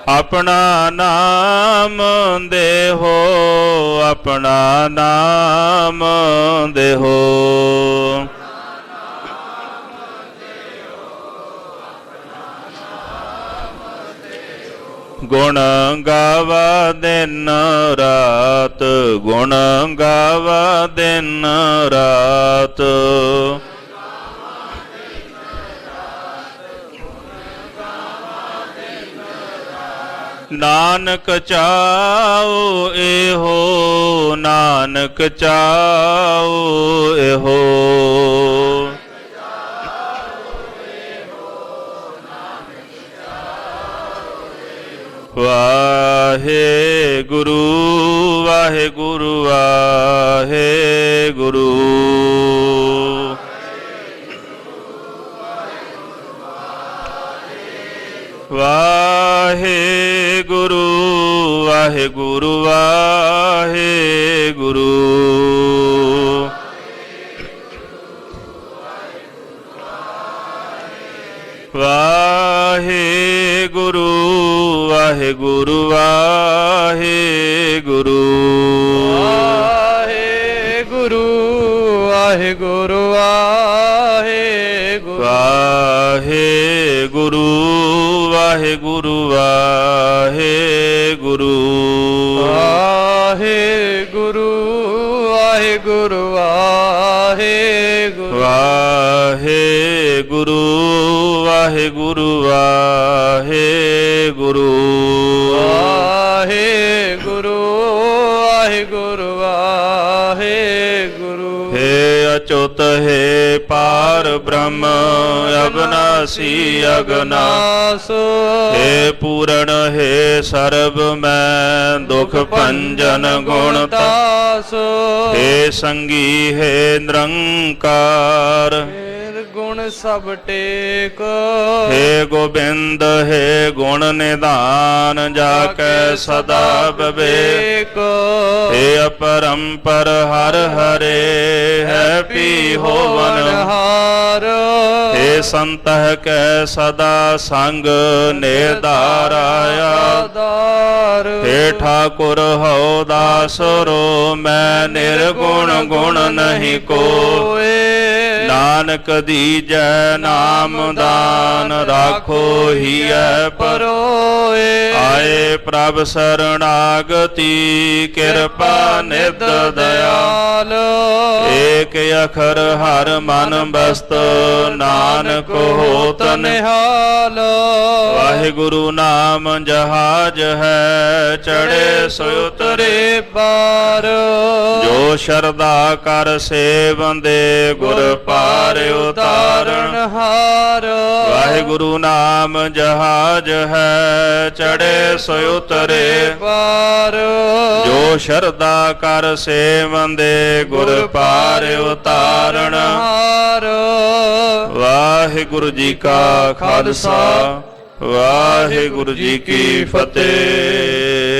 ਆਪਣਾ ਨਾਮ ਦੇਹੋ, ਆਪਣਾ ਨਾਮ ਦੇਹੋ। ਗੁਣ ਗਾਵਾ ਦਿਨ ਰਾਤ, ਗੁਣ ਗਾਵਾ ਦਿਨ ਰਾਤ। ਨਾਨਕ ਚਾਉ ਇਹੋ, ਨਾਨਕ ਚਾਉ ਇਹੋ। ਵਾਹਿਗੁਰੂ ਵਾਹਿਗੁਰੂ ਵਾਹਿਗੁਰੂ। ਵਾਹਿਗੁਰੂ ਵਾਹਿਗੁਰੂ ਵਾਹਿਗੁਰੂ। ਵਾਹਿਗੁਰੂ ਵਾਹਿਗੁਰੂ ਵਾਹਿਗੁਰੂ। ਵਾਹਿਗੁਰੂ ਵਾਹਿਗੁਰੂ ਵਾਹਿਗੁਰੂ। ਵਾਹਿਗੁਰੂ ਵਾਹਿਗੁਰੂ ਵਾਹਿਗੁਰੂ। ਵਾਹਿਗੁਰੂ ਵਾਹਿਗੁਰੂ ਵਾਹਿਗੁਰੂ। ਵਾਹਿਗੁਰੂ ਵਾਹਿਗੁਰੂ ਵਾਹਿਗੁਰੂ। ਵਾਹਿਗੁਰੂ ਵਾਹਿਗੁਰੂ ਵਾਹਿਗੁਰੂ। ਹੇ ਅਚੁੱਤ ਹੈ ਪਾਰ ਬ੍ਰਹਮ ਅਬਨਾਸੀ ਅਗਨਾਸ। ਹੇ ਪੂਰਨ ਹੈ ਸਰਬ ਮੈਂ ਦੁਖ ਭੰਜਨ ਗੁਣਤਾਸ। ਹੇ ਸੰਗੀ ਹੈ ਨਿਰੰਕਾਰ ਗੁਣ ਸਭ ਟੇਕ। ਹੇ ਗੋਬਿੰਦ ਹੈ ਗੁਣ ਨਿਧਾਨ ਜਾ ਕੈ ਸਦਾ ਵਿਵੇਕ। ਹੇ ਅਪਰੰਪਰ ਹਰ ਹਰੇ ਹੈ ਪੀ ਹੋਵਨ ਹਾਰ। ਹੇ ਸੰਤਹ ਕੈ ਸਦਾ ਸੰਗ ਨਿਧਾਰਾਇਆ। ਹੇ ਠਾਕੁਰ ਹਉ ਦਾਸਰੋ ਮੈਂ ਨਿਰਗੁਣ ਗੁਣ ਨਹੀਂ ਕੋਏ। ਨਾਨਕ ਦੀਜੈ ਨਾਮ ਦਾਨ ਰਾਖੋ ਹੀਐ ਪਰੋਏ। ਆਏ ਪ੍ਰਭ ਸਰਣਾਗਤੀ ਕਿਰਪਾ ਨਿਧ ਦਇਆਲ। ਏਕ ਅਖਰ ਹਰ ਮਨ ਬਸਤ ਨਾਨਕ ਹੋਤ ਨਿਹਾਲ। ਵਾਹਿਗੁਰੂ ਨਾਮ ਜਹਾਜ ਹੈ ਚੜੇ ਸੋ ਉਤਰੇ ਪਾਰ। ਜੋ ਸ਼ਰਧਾ ਕਰ ਸੇਵੰਦੇ ਗੁਰ ਪਾਰ ਉਤਾਰਨ ਹਾਰ। ਵਾਹਿਗੁਰੂ ਨਾਮ ਜਹਾਜ ਹੈ ਚੜੇ ਸੋ ਉਤਰੇ ਪਾਰ। ਜੋ ਸ਼ਰਧਾ ਕਰ ਸੇਵੰਦੇ ਗੁਰ ਪਾਰ ਉਤਾਰਨ ਹਾਰ। ਵਾਹਿਗੁਰੂ ਜੀ ਕਾ ਖਾਲਸਾ ਵਾਹਿਗੁਰੂ ਜੀ ਕੀ ਫਤਿਹ।